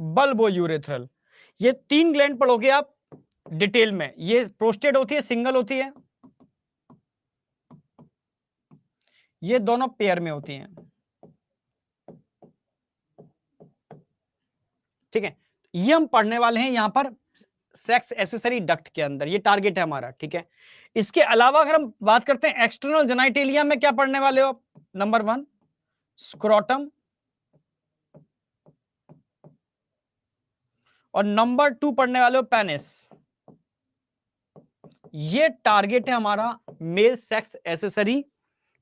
S1: बल्बो यूरेथ्रल। ये 3 ग्लैंड पढ़ोगे आप डिटेल में। ये प्रोस्टेट होती है, सिंगल होती है, ये दोनों पेयर में होती हैं। ठीक है, ये हम पढ़ने वाले हैं यहां पर सेक्स एसेसरी डक्ट के अंदर, ये टारगेट है हमारा। ठीक है, इसके अलावा अगर हम बात करते हैं एक्सटर्नल जेनाइटेलिया में, क्या पढ़ने वाले हो? नंबर 1 स्क्रोटम, और नंबर 2 पढ़ने वाले हो पेनिस। ये टारगेट है हमारा मेल सेक्स एसेसरी,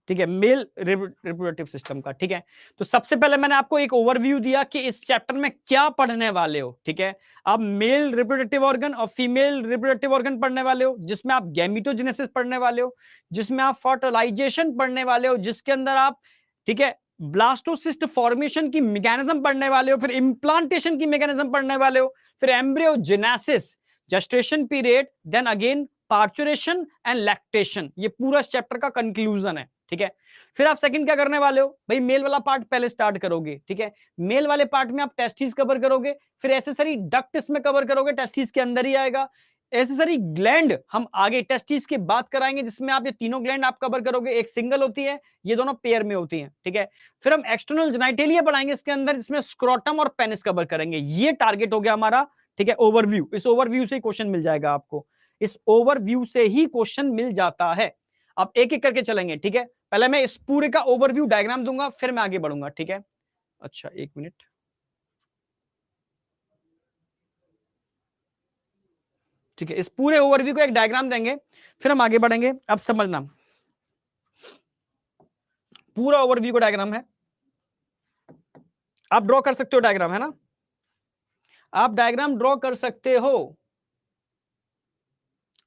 S1: ठीक है, मेल रिप्रोडक्टिव सिस्टम का। ठीक है, तो सबसे पहले मैंने आपको एक ओवरव्यू दिया कि इस चैप्टर में क्या पढ़ने वाले हो। ठीक है, आप मेल रिप्रोडक्टिव ऑर्गन और फीमेल रिप्रोडक्टिव ऑर्गन पढ़ने वाले हो, जिसमें आप गैमिटोजेनेसिस पढ़ने वाले हो, जिसमें आप फर्टिलाइजेशन पढ़ने वाले हो, जिसके अंदर आप, ठीक है, ब्लास्टोसिस्ट फॉर्मेशन की मैकेनिज्म पढ़ने वाले हो, फिर इंप्लांटेशन की मैकेनिज्म पढ़ने वाले हो, फिर embryogenesis, gestation period, then again parturition and lactation. ये पूरा चैप्टर का कंक्लूजन है। ठीक है, फिर आप सेकंड क्या करने वाले हो भाई? मेल वाला पार्ट पहले स्टार्ट करोगे। ठीक है, मेल वाले पार्ट में आप टेस्टिस कवर करोगे, फिर एसेसरी डक्ट इसमें कवर करोगे, टेस्टिस के अंदर ही आएगा। एसेसरी ग्लैंड हम आगे टेस्टिस की बात कराएंगे, जिसमें आप ये तीनों ग्लैंड आप कवर करोगे, एक सिंगल होती है, ये दोनों पेयर में होती हैं। ठीक है, फिर हम एक्सटर्नल जेनाइटेलिया पढ़ाएंगे इसके अंदर, जिसमें स्क्रोटम और पेनिस कवर करेंगे। ये टारगेट हो गया हमारा। ठीक है, ओवरव्यू, इस ओवरव्यू से क्वेश्चन मिल जाएगा आपको, इस ओवरव्यू से ही क्वेश्चन मिल जाता है। अब एक एक करके चलेंगे। ठीक है, पहले मैं इस पूरे का ओवरव्यू डायग्राम दूंगा, फिर मैं आगे बढ़ूंगा। ठीक है, अच्छा एक मिनट, ठीक है, इस पूरे ओवरव्यू को एक डायग्राम देंगे, फिर हम आगे बढ़ेंगे। अब समझना, पूरा ओवरव्यू का डायग्राम है, आप ड्रॉ कर सकते हो डायग्राम, है ना? आप डायग्राम ड्रॉ कर सकते हो।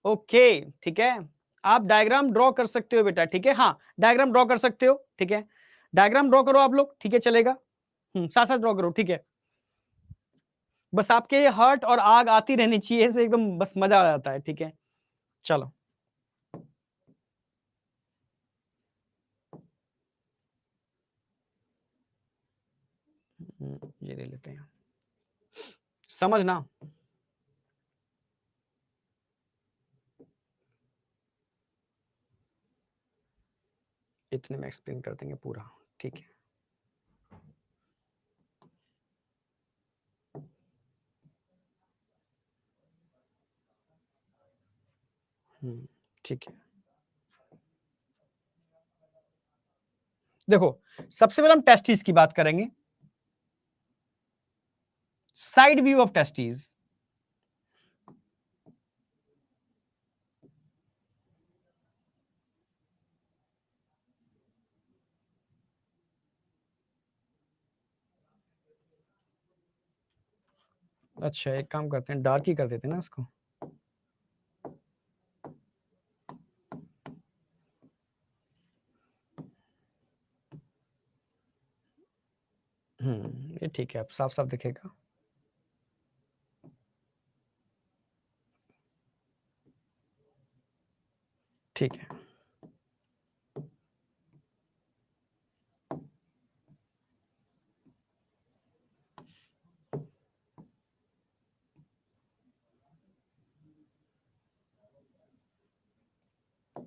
S1: ओके, ठीक है, आप डायग्राम ड्रॉ कर सकते हो बेटा। ठीक है, हाँ, डायग्राम ड्रॉ कर सकते हो। ठीक है, डायग्राम ड्रॉ करो आप लोग। ठीक है, चलेगा, साथ साथ ड्रॉ करो। ठीक है, बस आपके हर्ट और आग आती रहनी चाहिए, ऐसे एकदम बस मजा आ जाता है। ठीक है, चलो, ये ले लेते हैं, समझना। इतने में एक्सप्लेन कर देंगे पूरा। ठीक है, ठीक है, देखो, सबसे पहले हम टेस्टिस की बात करेंगे, साइड व्यू ऑफ टेस्टिस। अच्छा, एक काम करते हैं, डार्क ही कर देते हैं ना इसको। ये ठीक है, अब साफ साफ दिखेगा। ठीक है,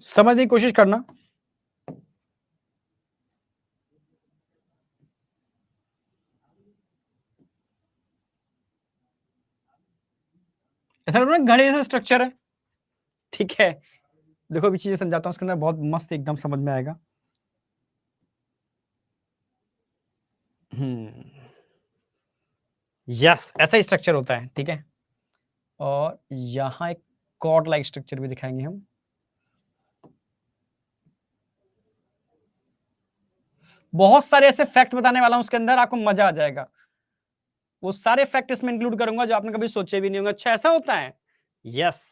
S1: समझने की कोशिश करना। ऐसा लग रहा है घड़े जैसा स्ट्रक्चर है। ठीक है, देखो अभी चीजें समझाता हूँ, उसके अंदर बहुत मस्त एकदम समझ में आएगा। यस, ऐसा ही स्ट्रक्चर होता है। ठीक है, और यहां एक कॉर्ड लाइक स्ट्रक्चर भी दिखाएंगे हम। बहुत सारे ऐसे फैक्ट बताने वाला हूं उसके अंदर, आपको मजा आ जाएगा। वो सारे फैक्ट इसमें इंक्लूड करूंगा जो आपने कभी सोचे भी नहीं होंगे। अच्छा, ऐसा होता है? यस।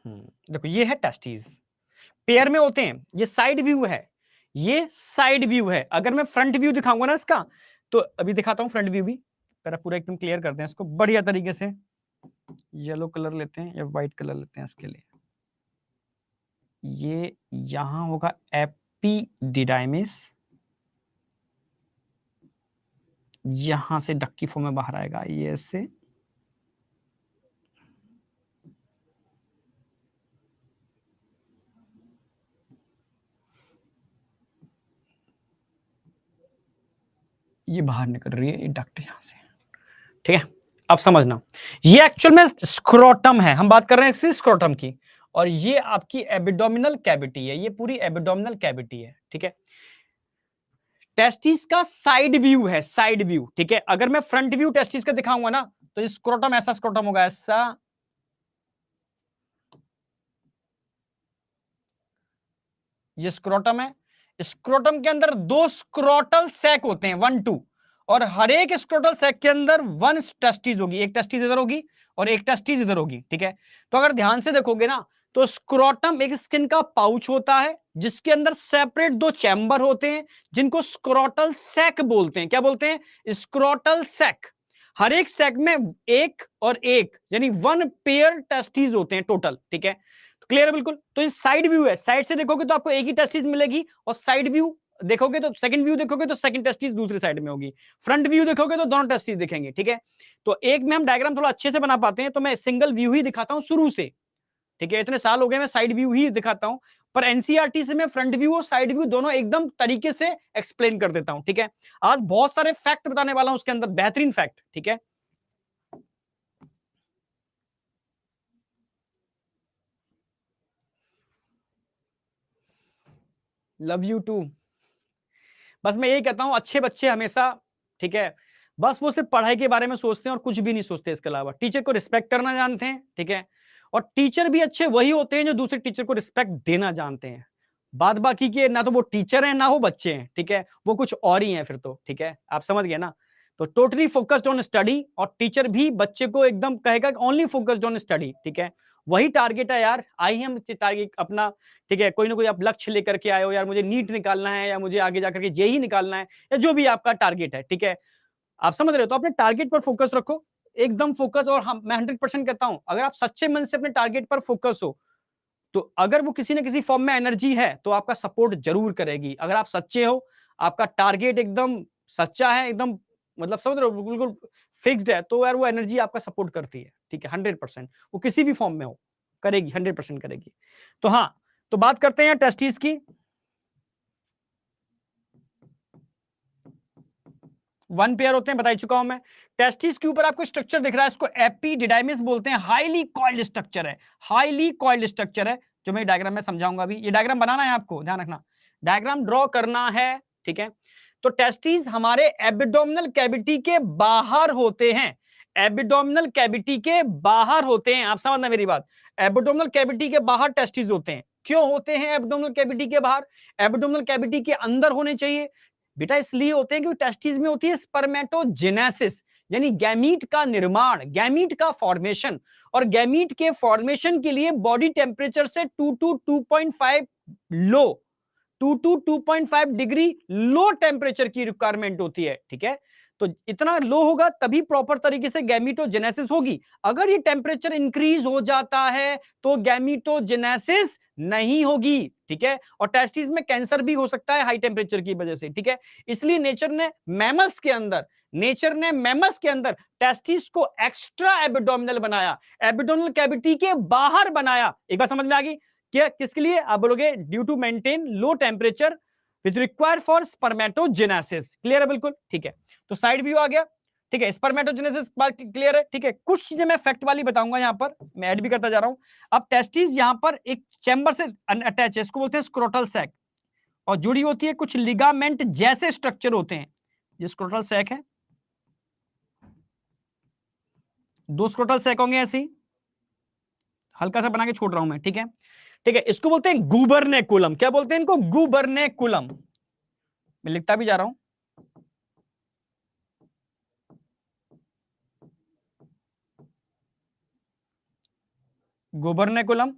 S1: देखो, ये है टेस्टिस, पेयर में होते हैं, ये साइड व्यू है। ये साइड व्यू है। अगर मैं फ्रंट व्यू दिखाऊंगा ना इसका, तो अभी दिखाता हूं फ्रंट व्यू भी, पूरा एकदम क्लियर करते हैं इसको बढ़िया तरीके से। येलो कलर लेते हैं या व्हाइट कलर लेते हैं इसके लिए। ये यहां होगा एपिडिडाइमिस, यहां से डक्की फॉर्म में बाहर आएगा ये ऐसे, ये बाहर निकल रही है ये डक्ट यहां से, ठीक है। अब समझना, ये एक्चुअल में स्क्रोटम है, हम बात कर रहे हैं स्क्रोटम की, और ये आपकी एबिडोमिनल कैविटी है, ये पूरी एबिडोमिनल कैविटी है, ठीक है। टेस्टिस का साइड व्यू है, साइड व्यू, ठीक है। अगर मैं फ्रंट व्यू टेस्टिस का दिखाऊंगा ना, तो स्क्रोटम ऐसा स्क्रोटम होगा, ऐसा, ये स्क्रोटम है। स्क्रोटम के अंदर दो स्क्रोटल सैक होते हैं, 1 2, और हर एक स्क्रोटल सैक के अंदर 1 टेस्टिस होगी, एक टेस्टिस इधर होगी और एक टेस्टिस इधर होगी, ठीक है। तो अगर ध्यान से देखोगे ना, तो स्क्रोटम एक स्किन का पाउच होता है जिसके अंदर सेपरेट 2 चैम्बर होते हैं जिनको स्क्रोटल सैक बोलते हैं। क्या बोलते हैं? Scrotal sac. हर एक सैक में एक और एक यानी 1 पेयर टेस्टिस होते हैं टोटल, ठीक है। क्लियर है बिल्कुल। तो ये साइड व्यू है, साइड से देखोगे तो आपको एक ही टेस्टिस मिलेगी, और साइड व्यू देखोगे तो सेकंड व्यू देखोगे तो सेकंड टेस्टिस दूसरी साइड में होगी, फ्रंट व्यू देखोगे तो दोनों टेस्टिस दिखेंगे, ठीक है। तो एक में हम डायग्राम थोड़ा अच्छे से बना पाते हैं, तो मैं सिंगल व्यू ही दिखाता हूं शुरू से, ठीक है। इतने साल हो गए मैं साइड व्यू ही दिखाता हूं, पर एनसीईआरटी से मैं फ्रंट व्यू और साइड व्यू दोनों एकदम तरीके से एक्सप्लेन कर देता हूं, ठीक है। आज बहुत सारे फैक्ट बताने वाला हूं उसके अंदर, बेहतरीन फैक्ट, ठीक है। Love you too. बस मैं यही कहता हूं, अच्छे बच्चे हमेशा, ठीक है, बस वो सिर्फ पढ़ाई के बारे में सोचते हैं और कुछ भी नहीं सोचते इसके अलावा। टीचर को रिस्पेक्ट करना जानते हैं, ठीक है, और टीचर भी अच्छे वही होते हैं जो दूसरे टीचर को रिस्पेक्ट देना जानते हैं। बाद बाकी के ना तो वो टीचर हैं ना वो बच्चे हैं, ठीक है, वो कुछ और ही हैं फिर तो, ठीक है, आप समझ गए ना। तो टोटली फोकस्ड ऑन स्टडी, और टीचर भी बच्चे को एकदम कहेगा ओनली फोकस्ड ऑन स्टडी, ठीक है। वही टारगेट है यार, आई हम टारगेट अपना, ठीक है। कोई ना कोई आप लक्ष्य लेकर के आए हो, यार मुझे नीट निकालना है या मुझे आगे जाकर के जेई निकालना है, या जो भी आपका टारगेट है, ठीक है, आप समझ रहे हो, तो अपने टारगेट पर फोकस रखो, एकदम फोकस। और हम, मैं 100% कहता हूं, अगर आप सच्चे मन से अपने टारगेट पर फोकस हो, तो अगर वो किसी न किसी फॉर्म में एनर्जी है तो आपका सपोर्ट जरूर करेगी। अगर आप सच्चे हो, आपका टारगेट एकदम सच्चा है, एकदम मतलब समझ रहे हो, बिल्कुल फिक्स्ड है, तो यार वो एनर्जी आपका सपोर्ट करती है, ठीक है, 100%। वो किसी भी फॉर्म में हो, करेगी, 100% करेगी। तो हाँ, तो बात करते हैं टेस्टिस की। 1 पेयर होते हैं, बता चुका हूं मैं। टेस्टिस के ऊपर आपको स्ट्रक्चर दिख रहा है, इसको एपिडिडाइमिस बोलते हैं। हाईली कॉइल्ड स्ट्रक्चर है, हाईली कॉइल्ड स्ट्रक्चर है, जो मैं डायग्राम में समझाऊंगा अभी। ये डायग्राम बनाना है आपको, ध्यान रखना, डायग्राम ड्रॉ करना है, ठीक है। तो टेस्टिस हमारे एबिडोमिनल कैविटी के बाहर होते हैं, एबिडोमिनल कैविटी के बाहर होते हैं, आप समझना मेरी बात। एबिडोमिनल कैविटी के बाहर टेस्टिस होते हैं। क्यों होते हैं एबिडोमिनल कैविटी के बाहर? एबिडोमिनल कैविटी के अंदर होने चाहिए बेटा, इसलिए होते हैं क्योंकि टेस्टिस में होती है स्पर्मेटोजेनेसिस, यानी गैमीट का निर्माण, गैमीट का फॉर्मेशन। और गैमीट के फॉर्मेशन के लिए बॉडी टेम्परेचर से 2 to 2.5 low, 2 to 2.5 degree low temperature की रिक्वायरमेंट होती है, ठीक है। तो इतना लो होगा तभी प्रॉपर तरीके से गैमीटोजेनेसिस होगी। अगर ये टेम्परेचर इंक्रीज हो जाता है तो गैमीटोजेनेसिस नहीं होगी, ठीक है। और टेस्टिस में कैंसर भी हो सकता है हाई टेम्परेचर की वजह से, ठीक है। इसलिए नेचर ने मैमल्स के अंदर, नेचर ने मैमल्स के अंदर टेस्टिस को एक्स्ट्रा एबिडोमिनल बनाया, एबिडोमिनल कैविटी के बाहर बनाया। एक बार समझ में आ गई? क्या किसके लिए? आप बोलोगे due to maintain low temperature which require for spermatogenesis. Clear है बिल्कुल, ठीक है। तो साइड व्यू आ गया, ठीक है। स्पर्मेटोजेनेसिस बात क्लियर है, ठीक है। कुछ चीजें मैं फैक्ट वाली बताऊंगा, यहां पर मैं ऐड भी करता जा रहा हूं। अब टेस्टिस यहां पर एक चैम्बर से अटैच है, इसको बोलते हैं स्क्रोटल सैक, और जुड़ी होती है कुछ लिगामेंट जैसे स्ट्रक्चर होते हैं। ये स्क्रोटल सैक है, 2 स्क्रोटल सैक होंगे ऐसे ही, हल्का सा बना के छोड़ रहा हूं मैं, ठीक है, ठीक है। इसको बोलते हैं गुबरनेकुलम। क्या बोलते हैं इनको? गुबरनेकुलम। मैं लिखता भी जा रहा हूं, गुबरनेकुलम।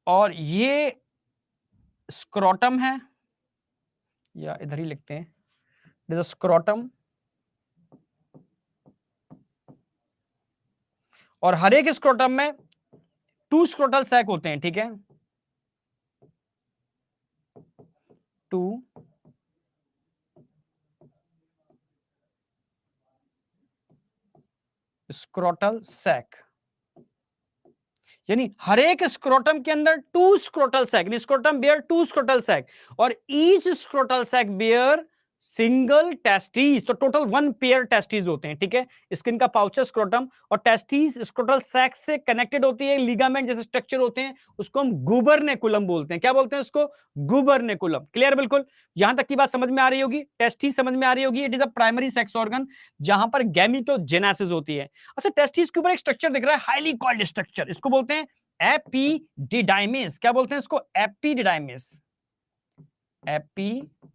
S1: और ये स्क्रोटम है, या इधर ही लिखते हैं, इट इज स्क्रोटम, और हर एक स्क्रोटम में 2 स्क्रोटल सैक होते हैं, ठीक है, 2 स्क्रोटल सैक, यानी हर एक स्क्रोटम के अंदर 2 scrotal sac, scrotum bear 2 scrotal sac, और each scrotal sac bear single testis, तो टोटल 1 पेयर टेस्टिस होते हैं, ठीक है। स्किन का पाउच स्क्रोटम, और टेस्टिस स्क्रोटल सैक से कनेक्टेड होती है, लिगामेंट जैसे स्ट्रक्चर होते हैं, उसको हम गुबर्नेकुलम बोलते हैं। क्या बोलते हैं उसको? गुबर्नेकुलम। क्लियर? बिल्कुल, यहां तक की बात समझ में आ रही होगी, टेस्टिस समझ में आ रही होगी। It is a primary sex organ जहां पर गैमेटोजेनेसिस होती है। अच्छा, टेस्टिस के ऊपर एक स्ट्रक्चर दिख रहा है, हाईली कॉइल्ड स्ट्रक्चर, इसको बोलते हैं एपिडिडाइमिस। क्या बोलते हैं इसको? Epididymis, epididymis.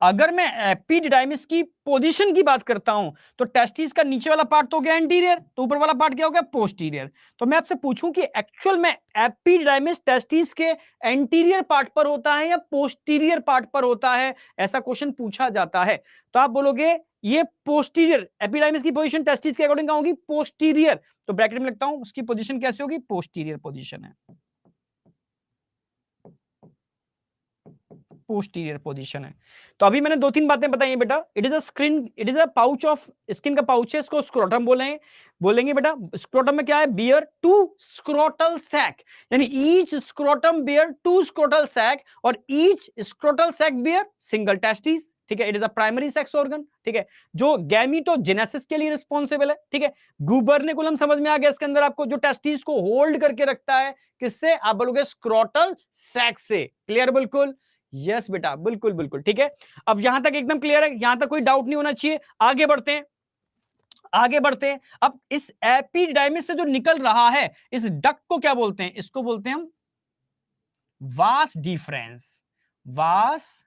S1: अगर मैं एपिडिडाइमिस की पोजीशन की बात करता हूं, तो टेस्टिस का नीचे वाला पार्ट तो हो गया एंटीरियर, तो ऊपर वाला पार्ट क्या हो गया? पोस्टीरियर। तो मैं आपसे पूछूं कि एक्चुअल में एपिडिडाइमिस टेस्टिस के एंटीरियर पार्ट पर होता है या पोस्टीरियर पार्ट पर होता है, ऐसा क्वेश्चन पूछा जाता है। तो आप बोलोगे ये पोस्टीरियर, एपिडाइमिस की पोजीशन टेस्टिस के अकॉर्डिंग होगी पोस्टीरियर, तो ब्रैकेट में लिखता हूं उसकी पोजीशन कैसे होगी? पोस्टीरियर पोजीशन है, पोस्टीरियर पोजीशन है। तो अभी मैंने 2-3 बातें बताई हैं बेटा। It is a screen, it is a pouch of, skin का पाउच है, इसको स्क्रोटम बोलेंगे बेटा। स्क्रोटम में क्या है? बियर 2 स्क्रोटल सैक, यानी each scrotum bear 2 scrotal sac, और each scrotal sac bear single testis, ठीक है। It is a primary sex organ, ठीक है, जो गैमेटोजेनेसिस के लिए रिस्पॉन्सिबल है, ठीक है। गुबर्निकुलम समझ में आ गया, इसके अंदर आपको जो टेस्टिस को होल्ड करके रखता है, किससे? आप बोलोगे स्क्रोटल सैक से। क्लियर? बिल्कुल, यस बेटा, बिल्कुल बिल्कुल, ठीक है। अब यहां तक एकदम क्लियर है, यहां तक कोई डाउट नहीं होना चाहिए। आगे बढ़ते हैं, आगे बढ़ते हैं। अब इस एपिडाइमिस से जो निकल रहा है, इस डक्ट को क्या बोलते हैं? इसको बोलते हैं हम vas deferens, vas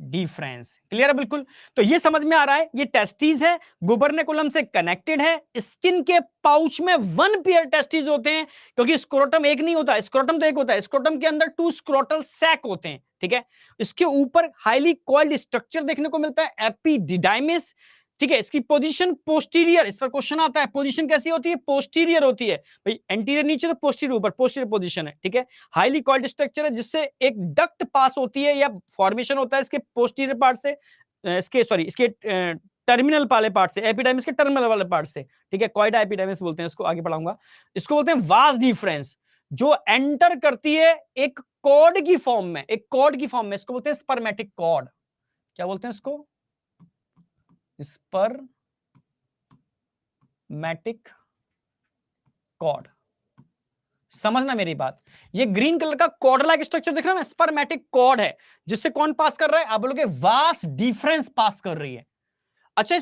S1: deferens. Clear है? बिल्कुल। तो ये समझ में आ रहा है, ये टेस्टिस है, गुबर्निकुलम से कनेक्टेड है, स्किन के पाउच में 1 पेयर टेस्टिस होते हैं, क्योंकि स्क्रोटम एक नहीं होता, स्क्रोटम तो एक होता है, स्क्रोटम के अंदर 2 स्क्रोटल सैक होते हैं, ठीक है। इसके ऊपर हाईली कॉइल्ड स्ट्रक्चर देखने को मिलता है, एपिडिडाइमिस, ठीक है। इसकी पोजीशन पोस्टीरियर, इस पर क्वेश्चन आता है, पोजीशन कैसी होती है? पोस्टीरियर होती है भाई, एंटीरियर नीचे तो पोस्टीरियर ऊपर, पोस्टीरियर पोजीशन है, ठीक है। हाईली कॉइल्ड स्ट्रक्चर है, जिससे एक डक्ट पास होती है या फॉर्मेशन होता है इसके पोस्टीरियर पार्ट से, इसके टर्मिनल वाले पार्ट से, एपिडाइमिस के टर्मिनल वाले पार्ट से, ठीक है। कॉइडा एपिडाइमिस बोलते हैं इसको, आगे पढ़ाऊंगा। इसको बोलते हैं वास डिफरेंस, जो एंटर करती है एक कॉर्ड की फॉर्म में, एक कॉर्ड की फॉर्म में, इसको बोलते हैं स्पर्मेटिक कॉर्ड। क्या बोलते हैं इसको? Spermatic cord. समझना मेरी बात, ये ग्रीन कलर का कॉर्ड लाइक स्ट्रक्चर दिख रहा है ना, स्पर्मेटिक कॉर्ड है, जिससे कौन पास कर रहा है? आप बोलोगे वास डिफरेंस पास कर रही है। अच्छा,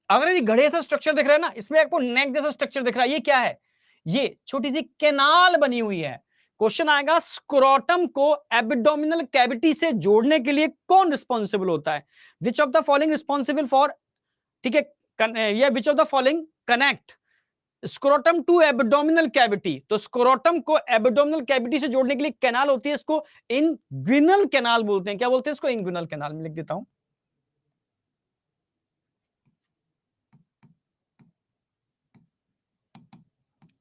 S1: अगर ये घड़े जैसा स्ट्रक्चर दिख रहा है ना, इसमें आपको नेक जैसा स्ट्रक्चर दिख रहा है, ये क्या है? ये छोटी सी कैनाल बनी हुई है। क्वेश्चन आएगा, स्क्रोटम को एब्डोमिनल कैविटी से जोड़ने के लिए कौन रिस्पॉन्सिबल होता है? Which of the following responsible for, ठीक है, ये which of the following connect scrotum to abdominal cavity? तो स्क्रोटम को एब्डोमिनल कैविटी से जोड़ने के लिए कैनाल होती है, इसको इंग्विनल कैनाल बोलते हैं। क्या बोलते हैं इसको? Inguinal canal. में लिख देता हूं,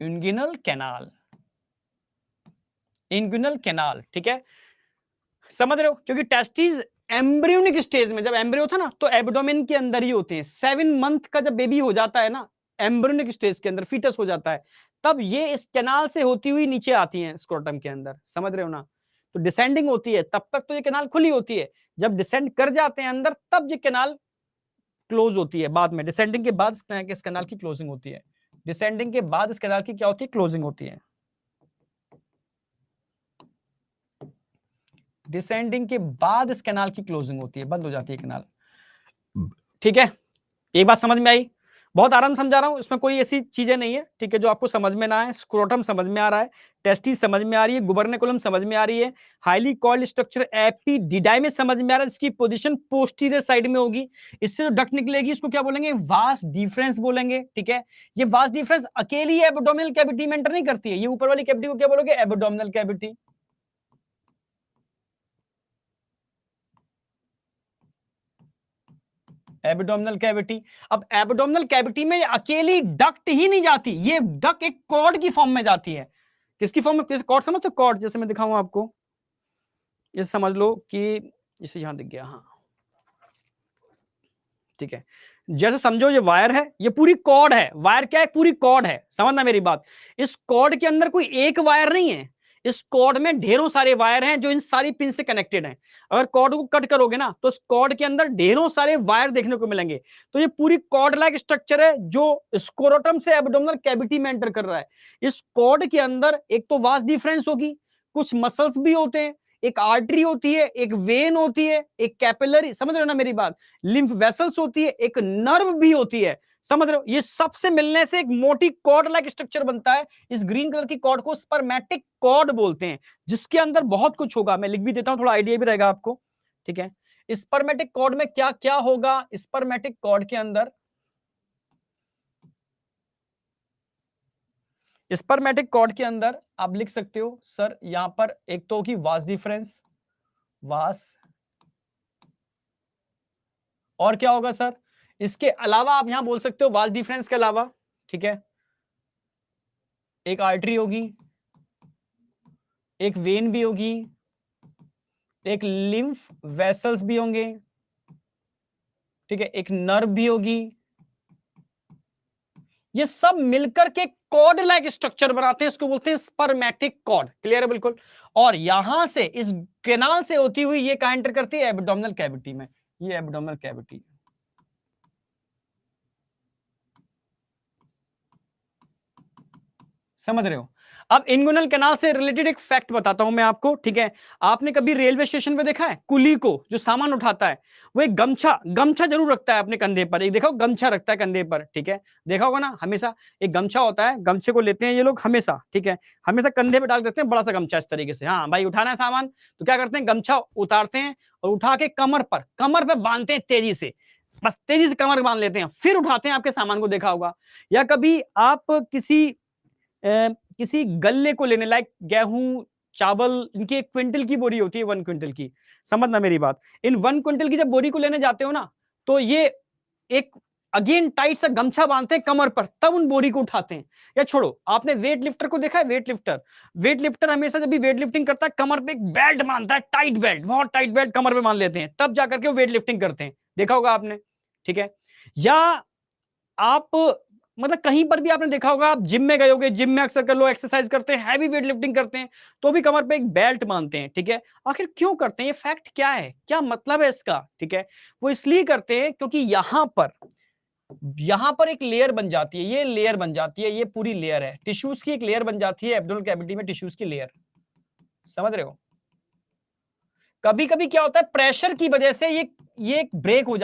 S1: इंग्विनल कैनाल, इंग्विनल कैनाल, ठीक है। समझ रहे हो? क्योंकि टेस्टिस एम्ब्रियोनिक स्टेज में, जब एम्ब्रियो था ना, तो एब्डोमेन के अंदर ही होते हैं। 7 मंथ का जब बेबी हो जाता है ना, एम्ब्रियोनिक स्टेज के अंदर फीटस हो जाता है, तब ये इस कैनाल से होती हुई नीचे आती हैं स्क्रोटम के अंदर। समझ रहे हो ना? तो डिसेंडिंग होती है, तब तक तो ये कैनाल खुली होती है, जब डिसेंड कर जाते हैं अंदर, तब ये कैनाल क्लोज होती है। बाद में डिसेंडिंग के बाद इस कैनाल की क्लोजिंग होती है। डिसेंडिंग के बाद इस कैनाल की क्या होती है? क्लोजिंग होती है। डिसेंडिंग के बाद इस कैनाल की क्लोजिंग होती है, बंद हो जाती है कैनाल, ठीक है। एक बात समझ में आई? बहुत आराम समझा रहा हूं, इसमें कोई ऐसी चीजें नहीं है, ठीक है, जो आपको समझ में ना आए। स्क्रोटम समझ में आ रहा है, टेस्टिस समझ में आ रही है, गुबर्निकुलम समझ में आ रही है, हाईली कॉइल्ड स्ट्रक्चर एपिडिडाइमिस समझ में आ रहा है, जिसकी पोजीशन पोस्टीरियर साइड में होगी। इससे जो डक्ट निकलेगी इसको क्या बोलेंगे, वास डिफरेंस बोलेंगे, ठीक है। ये वास डिफरेंस अकेली एब्डोमिनल कैविटी में एंटर नहीं करती है, ये ऊपर वाली कैविटी को क्या बोलोगे, एब्डोमिनल कैविटी। Abdominal cavity. अब एब्डोमिनल कैविटी में अकेली डक्ट ही नहीं जाती, ये डक्ट एक कॉर्ड की फॉर्म में जाती है। किसकी फॉर्म में, कॉर्ड समझ तो, कॉर्ड जैसे मैं दिखाऊं आपको, ये समझ लो कि इसे यहां दिख गया, हाँ ठीक है। जैसे समझो ये वायर है, ये पूरी कॉर्ड है, वायर क्या है, पूरी कॉर्ड है, समझना मेरी बात। इस कॉर्ड के अंदर कोई एक वायर नहीं है, इस कॉर्ड में ढेरों सारे वायर हैं जो इन सारी पिन से कनेक्टेड हैं। अगर कॉर्ड को कट करोगे ना तो इस कॉर्ड के अंदर ढेरों सारे वायर देखने को मिलेंगे। तो ये पूरी कॉर्ड लाइक स्ट्रक्चर है जो स्क्रोटम से एब्डोमिनल कैविटी में एंटर कर रहा है। इस कॉर्ड के अंदर एक तो वास डिफरेंस होगी, कुछ मसल्स भी होते हैं, एक आर्टरी होती है, एक वेन होती है, एक कैपिलरी, समझ रहे हो ना मेरी बात, लिम्फ वेसल्स होती है, एक नर्व भी होती है, समझ रहे हो। ये सबसे मिलने से एक मोटी कॉर्ड लाइक स्ट्रक्चर बनता है। इस ग्रीन कलर की कॉर्ड को स्पर्मेटिक कॉर्ड बोलते हैं, जिसके अंदर बहुत कुछ होगा, मैं लिख भी देता हूं, थोड़ा आइडिया भी रहेगा आपको, ठीक है। स्पर्मेटिक कॉर्ड में क्या क्या होगा, स्पर्मेटिक कॉर्ड के अंदर, स्पर्मेटिक कॉर्ड के अंदर आप लिख सकते हो सर, यहां पर एक तो होगी वास डिफरेंस, वास, और क्या होगा सर, इसके अलावा आप यहां बोल सकते हो वास डिफरेंस के अलावा, ठीक है, एक आर्टरी होगी, एक वेन भी होगी, एक लिम्फ वेसल्स भी होंगे, ठीक है, एक नर्व भी होगी। ये सब मिलकर के कॉर्ड लाइक स्ट्रक्चर बनाते हैं, इसको बोलते हैं स्पर्मेटिक कॉर्ड। क्लियर है बिल्कुल। और यहां से इस कैनाल से होती हुई ये कहां एंटर करती है, एब्डोमिनल कैविटी में, ये एब्डोमिनल कैविटी, समझ रहे हो। अब इंगुइनल कैनाल से रिलेटेड एक फैक्ट बताता हूं मैं आपको, ठीक है। आपने कभी रेलवे स्टेशन पे देखा है कुली को जो सामान उठाता है, वो एक गमछा गमछा जरूर रखता है अपने कंधे पर, एक देखो गमछा रखता है कंधे पर, ठीक है, देखा होगा ना, हमेशा एक गमछा होता है, गमछे को लेते हैं ये लोग हमेशा, ठीक है, हमेशा कंधे पे डाल देते हैं, बड़ा सा गमछा इस तरीके से, हाँ भाई उठाना है सामान, तो क्या करते हैं, गमछा उतारते हैं और उठा के कमर पर बांधते हैं तेजी से, बस तेजी से कमर बांध लेते हैं, फिर उठाते हैं आपके सामान को, देखा होगा। या कभी आप किसी गल्ले को लेने, लाइक गेहूं चावल, इनकी 1 क्विंटल की बोरी होती है, 1 क्विंटल की, समझना मेरी बात। इन 1 क्विंटल की जब बोरी को लेने जाते हो ना, तो ये एक अगेन टाइट सा गमछा बांधते हैं कमर पर, तब उन बोरी को उठाते हैं। या छोड़ो, आपने वेट लिफ्टर को देखा है, वेट लिफ्टर हमेशा जब भी वेट लिफ्टिंग करता है कमर पे एक बेल्ट बांधता है, टाइट बेल्ट, बहुत टाइट बेल्ट कमर पे बांध लेते हैं, तब जाकर के वो वेट लिफ्टिंग करते हैं, देखा होगा आपने, ठीक है। या आप मतलब कहीं पर भी आपने देखा होगा, आप जिम में गए होगे, जिम में अक्सर कर लो एक्सरसाइज करते हैं, हैवी वेट लिफ्टिंग करते हैं, तो भी कमर पे एक बेल्ट बांधते हैं, ठीक है। आखिर क्यों करते हैं, ये फैक्ट क्या है, क्या मतलब है इसका, ठीक है। वो इसलिए करते हैं क्योंकि यहां पर एक लेयर बन जाती है, ये लेयर बन जाती है, ये पूरी लेयर है, टिश्यूज की एक लेयर बन जाती है एब्डोमिनल कैविटी में, टिश्यूज की लेयर, समझ रहे हो। कभी कभी क्या होता है, प्रेशर की वजह से ये एक ब्रेक हो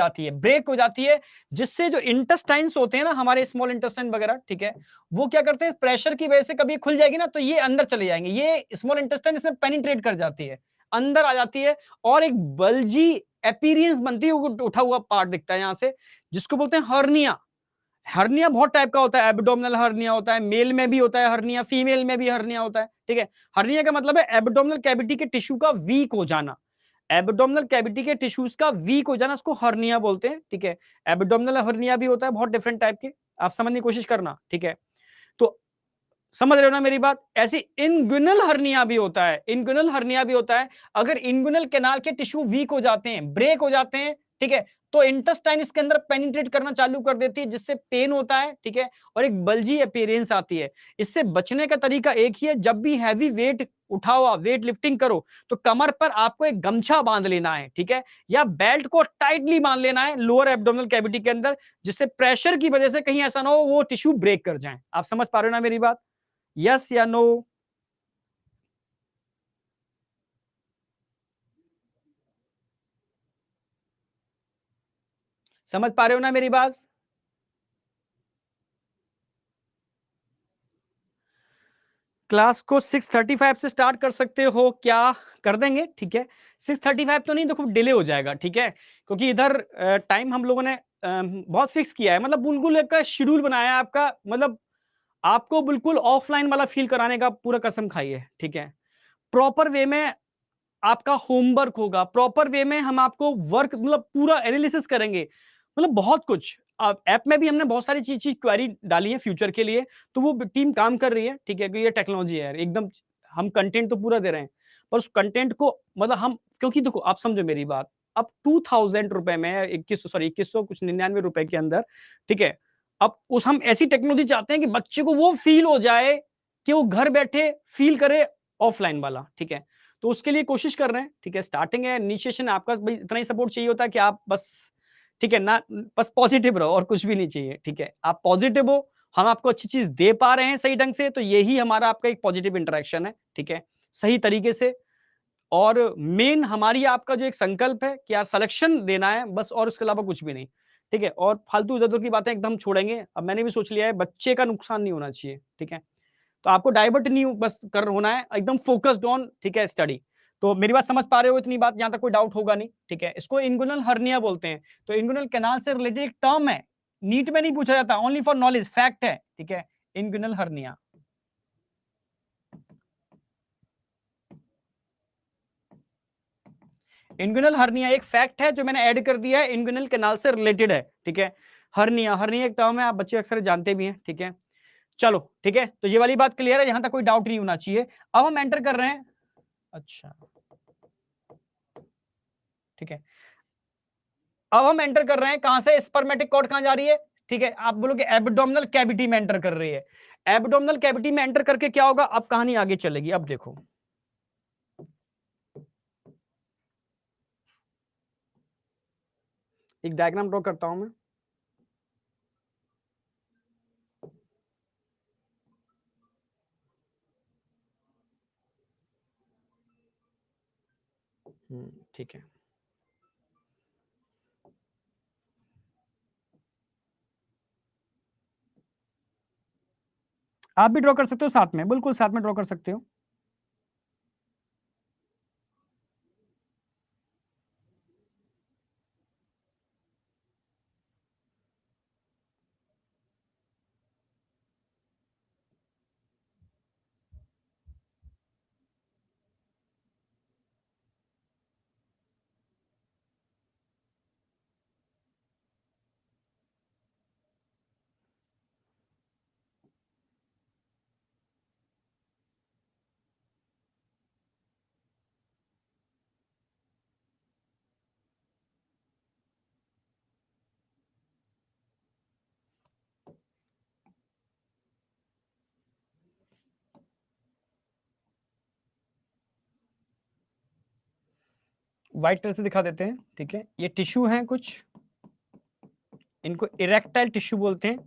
S1: जाती है, जिससे जो इंटेस्टाइन्स होते हैं ना हमारे, स्मॉल इंटेस्टाइन वगैरह, ठीक है, वो क्या करते हैं, प्रेशर की वजह से कभी खुल जाएगी ना, तो ये अंदर चले जाएंगे, ये स्मॉल इंटेस्टाइन इसमें पेनिट्रेट कर जाती है, अंदर आ जाती है, और एक बल्जी अपीयरेंस बनती है, उठा हुआ पार्ट दिखता है यहां से, जिसको बोलते हैं हर्निया। हर्निया बहुत टाइप का होता है, एब्डोमिनल हर्निया होता है, मेल में भी होता है हर्निया, फीमेल में भी हर्निया होता है, ठीक है। हर्निया का मतलब है एब्डोमिनल कैविटी के टिश्यू का वीक हो जाना, एब्डोमिनल कैविटी के टिश्यूज का वीक हो जाना, उसको हर्निया बोलते हैं, ठीक है। एब्डोमिनल हर्निया भी होता है, बहुत डिफरेंट टाइप के, आप समझने की कोशिश करना, ठीक है। तो समझ रहे हो ना मेरी बात। ऐसी इंगुइनल हर्निया भी होता है, इंगुइनल हर्निया भी होता है, अगर इंगुइनल कैनाल के टिश्यू वीक हो जाते हैं, ब्रेक हो जाते हैं, ठीक है, तो इंटेस्टाइन इसके अंदर पेनिट्रेट करना चालू कर देती है, जिससे पेन होता है, ठीक है, और एक बल्जी अपीयरेंस आती है। इससे बचने का तरीका एक ही है, जब भी हैवी वेट उठाओ, वेट लिफ्टिंग करो, तो कमर पर आपको एक गमछा बांध लेना है, ठीक है, या बेल्ट को टाइटली बांध लेना है लोअर एब्डोमिनल कैविटी के अंदर, जिससे प्रेशर की वजह से कहीं ऐसा ना हो वो टिश्यू ब्रेक कर जाए। आप समझ पा रहे हो ना मेरी बात, यस या नो। समझ पा रहे हो ना मेरी बात। क्लास को 6:35 से स्टार्ट कर सकते हो क्या? कर देंगे, ठीक है। 6:35 तो नहीं, देखो डिले हो जाएगा, ठीक है, क्योंकि इधर टाइम हम लोगों ने बहुत फिक्स किया है, मतलब बिल्कुल एक शेड्यूल बनाया है आपका, मतलब आपको बिल्कुल ऑफलाइन वाला फील कराने का पूरा कसम खाई है, ठीक है। प्रॉपर वे में आपका होमवर्क होगा, प्रॉपर वे में हम आपको वर्क मतलब पूरा एनालिसिस करेंगे, मतलब बहुत कुछ। ऐप में भी हमने बहुत सारी चीज क्वेरी डाली है फ्यूचर के लिए, तो वो टीम काम कर रही है, ठीक है, कि ये टेक्नोलॉजी है यार एकदम। हम कंटेंट तो पूरा दे रहे हैं, पर उस कंटेंट को मतलब हम, क्योंकि देखो आप समझो मेरी बात, अब 2000 रुपए में 2100 कुछ 99 रुपए के अंदर, ठीक है, अब उस हम ऐसी टेक्नोलॉजी चाहते हैं कि बच्चे को वो फील हो जाए कि वो घर बैठे फील करे ऑफलाइन वाला, ठीक है। तो उसके लिए कोशिश कर रहे हैं, ठीक है। स्टार्टिंग है, इनिशिएशन आपका भाई इतना ही सपोर्ट चाहिए होता है कि आप बस, ठीक है ना, बस पॉजिटिव रहो और कुछ भी नहीं चाहिए, ठीक है। आप पॉजिटिव हो, हम आपको अच्छी चीज दे पा रहे हैं सही ढंग से, तो यही हमारा आपका एक पॉजिटिव इंटरेक्शन है, ठीक है, सही तरीके से। और मेन हमारी आपका जो एक संकल्प है कि यार सिलेक्शन देना है बस, और उसके अलावा कुछ भी नहीं, ठीक है। और फालतू इधर-उधर की बातें एकदम छोड़ेंगे। अब मैंने भी सोच लिया है, बच्चे का नुकसान नहीं होना चाहिए, ठीक है। तो आपको डाइवर्ट नहीं बस कर होना है, एकदम फोकस्ड ऑन, ठीक है, स्टडी। तो मेरी बात समझ पा रहे हो, इतनी बात, जहां तक कोई डाउट होगा नहीं, ठीक है। इसको इंगुइनल हर्निया बोलते हैं। तो इंगुइनल कैनाल से रिलेटेड एक टर्म है, नीट में नहीं पूछा जाता, ओनली फॉर नॉलेज, फैक्ट है, ठीक है। इंगुइनल हर्निया, इंगुइनल हर्निया एक फैक्ट है जो मैंने ऐड कर दिया है, इंगुइनल कैनाल से रिलेटेड है, ठीक है। हर्निया, हर्निया एक टर्म है, आप बच्चे अक्सर जानते भी हैं, ठीक है। चलो ठीक है, तो ये वाली बात क्लियर है, यहां तक कोई डाउट नहीं होना चाहिए। अब हम एंटर कर रहे हैं, अच्छा ठीक है। अब हम एंटर कर रहे हैं कहां से, स्पर्मेटिक कॉर्ड कहां जा रही है, ठीक है। आप बोलोगे एब्डोमिनल कैविटी में एंटर कर रही है। एब्डोमिनल कैविटी में एंटर करके क्या होगा, अब कहानी आगे चलेगी। अब देखो, एक डायग्राम ड्रॉ करता हूं मैं। ठीक है, आप भी ड्रॉ कर सकते हो साथ में, बिल्कुल साथ में ड्रॉ कर सकते हो। व्हाइट कलर से दिखा देते हैं, ठीक है। ये टिश्यू हैं कुछ, इनको इरेक्टाइल टिश्यू बोलते हैं,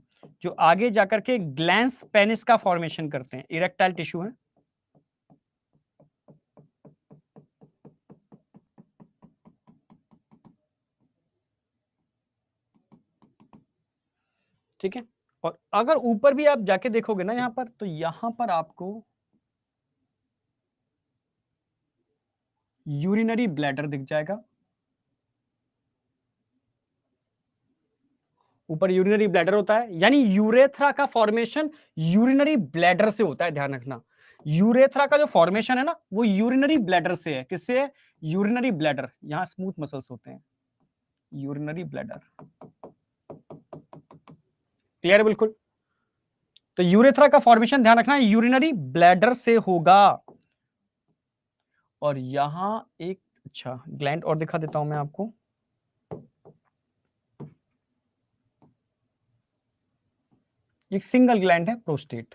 S1: जो आगे जाकर के ग्लैंस पेनिस का फॉर्मेशन करते हैं, इरेक्टाइल टिश्यू है, ठीक है। और अगर ऊपर भी आप जाके देखोगे ना यहां पर, तो यहां पर आपको यूरिनरी ब्लैडर दिख जाएगा। ऊपर यूरिनरी ब्लैडर होता है, यानी यूरेथ्रा का फॉर्मेशन यूरिनरी ब्लैडर से होता है, ध्यान रखना। यूरेथ्रा का जो फॉर्मेशन है ना, वो यूरिनरी ब्लैडर से है। किससे है? यूरिनरी ब्लैडर, यहां स्मूथ मसल्स होते हैं, यूरिनरी ब्लैडर। क्लियर है बिल्कुल। तो यूरेथ्रा का फॉर्मेशन ध्यान रखना यूरिनरी ब्लैडर से होगा। और यहां एक अच्छा ग्लैंड और दिखा देता हूं मैं आपको, एक सिंगल ग्लैंड है, प्रोस्टेट,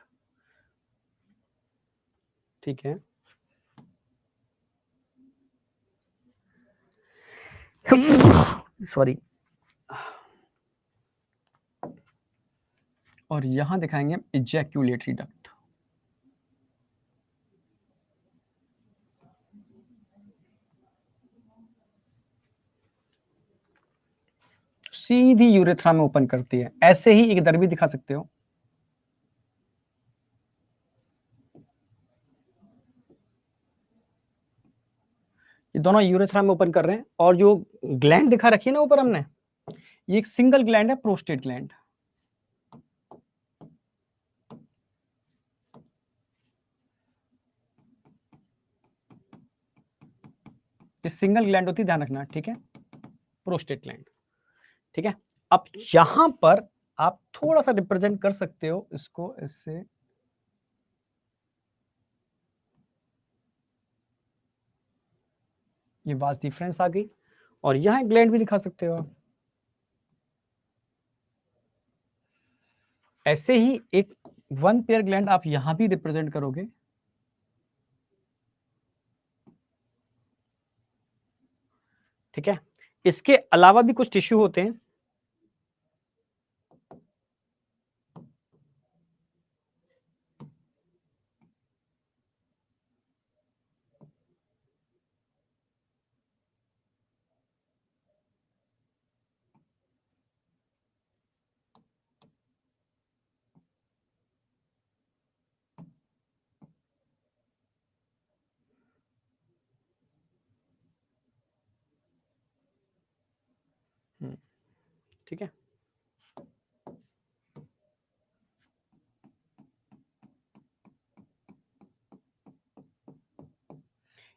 S1: ठीक है। सॉरी। और यहां दिखाएंगे हम इजैक्यूलेटरी डक्ट, सीधी यूरेथ्रा में ओपन करती है। ऐसे ही एक इधर भी दिखा सकते हो, ये दोनों यूरेथ्रा में ओपन कर रहे हैं, और जो ग्लैंड दिखा रखी है ना ऊपर हमने, ये एक सिंगल ग्लैंड है, प्रोस्टेट ग्लैंड। ये सिंगल ग्लैंड होती है, ध्यान रखना, ठीक है, प्रोस्टेट ग्लैंड, ठीक है। अब यहां पर आप थोड़ा सा रिप्रेजेंट कर सकते हो इसको इससे, ये वास डिफरेंस आ गई, और यहां ग्लैंड भी दिखा सकते हो आप। ऐसे ही एक वन पेयर ग्लैंड आप यहां भी रिप्रेजेंट करोगे, ठीक है। इसके अलावा भी कुछ टिश्यू होते हैं, ठीक है।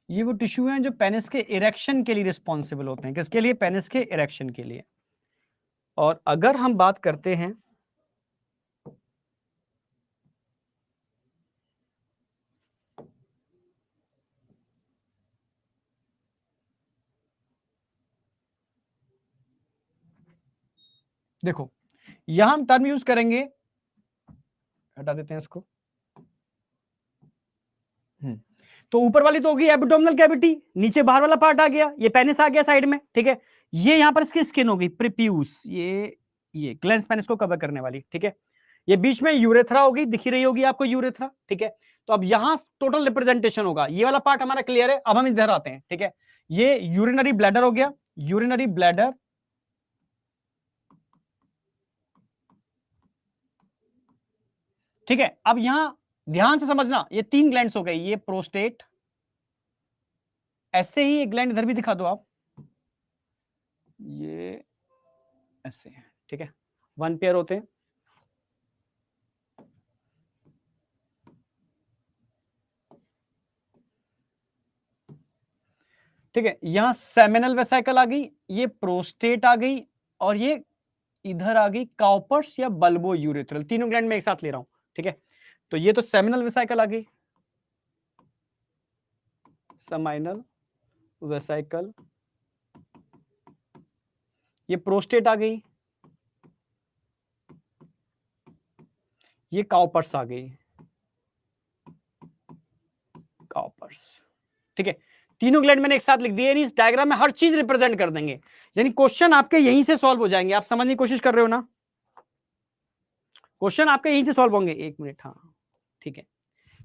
S1: ये वो टिश्यू हैं जो पेनिस के इरेक्शन के लिए रिस्पॉन्सिबल होते हैं। किसके लिए? पेनिस के इरेक्शन के लिए। और अगर हम बात करते हैं देखो, यहां हम टर्म यूज करेंगे, हटा देते हैं इसको। तो ऊपर वाली तो होगी एब्डोमिनल कैविटी, नीचे बाहर वाला पार्ट आ गया, ये पेनिस आ गया साइड में, ठीक है। ये यहां पर इसकी स्किन होगी प्रीप्यूस, ये ग्लैंस पेनिस को कवर करने वाली, ठीक है। ये बीच में यूरेथ्रा होगी, दिखी रही होगी आपको यूरेथ्रा, ठीक है। तो अब यहां टोटल रिप्रेजेंटेशन होगा, ये वाला पार्ट हमारा क्लियर है। अब हम इधर आते हैं, ठीक है। ये यूरिनरी ब्लैडर हो गया, यूरिनरी ब्लैडर, ठीक है। अब यहां ध्यान से समझना, ये 3 ग्लैंड्स हो गए, ये प्रोस्टेट, ऐसे ही एक ग्लैंड इधर भी दिखा दो आप, ये ऐसे, ठीक है, वन पेयर होते हैं। ठीक है, यहां सेमिनल वेसाइकल आ गई, ये प्रोस्टेट आ गई, और ये इधर आ गई काउपर्स या बल्बो यूरेथ्रल, तीनों ग्लैंड में एक साथ ले रहा हूं, ठीक है। तो ये तो सेमिनल वेसाइकल आ गई, सेमाइनल वेसाइकल, ये प्रोस्टेट आ गई, ये काउपर्स आ गई, काउपर्स, ठीक है। तीनों ग्लैंड मैंने एक साथ लिख दिए, इस डायग्राम में हर चीज रिप्रेजेंट कर देंगे, यानी क्वेश्चन आपके यहीं से सॉल्व हो जाएंगे। आप समझने की कोशिश कर रहे हो ना? क्वेश्चन आपके यहीं से सॉल्व होंगे। एक मिनट, हाँ, ठीक है।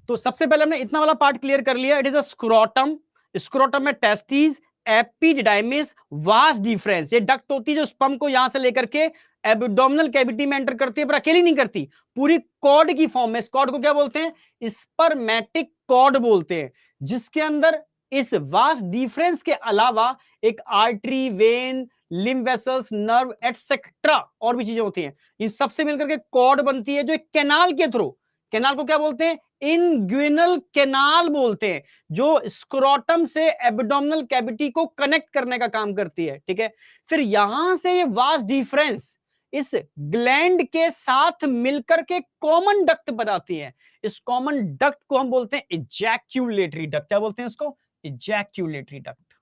S1: तो सबसे पहले हमने इतना वाला पार्ट क्लियर कर लिया, it is a scrotum, scrotum में टेस्टिस, एपिडिडाइमिस, वास डिफरेंस, ये डक्ट होती है जो स्पर्म को यहां से लेकर के एब्डोमिनल कैविटी में एंटर करती है, पर अकेली नहीं करती, पूरी कॉर्ड की फॉर्म में। इस कॉर्ड को क्या बोलते हैं? स्पर्मेटिक कॉर्ड बोलते हैं, जिसके अंदर इस वास डिफरेंस के अलावा एक artery, when, lymph vessels, nerve etcetera और भी चीजें होती हैं। इन सबसे मिलकर के कॉर्ड बनती है, जो एक कैनाल के थ्रू, कैनाल को क्या बोलते हैं? इंग्विनल कैनाल बोलते हैं, जो स्क्रोटम से एब्डोमिनल कैविटी को कनेक्ट करने का काम करती है, ठीक है। फिर यहां से ये वास डिफरेंस इस ग्लैंड के साथ मिलकर के कॉमन डक्ट बनाती है। इस कॉमन डक्ट को हम बोलते हैं इजैक्यूलेटरी डक्ट। क्या बोलते हैं इसको? Ejaculatory duct,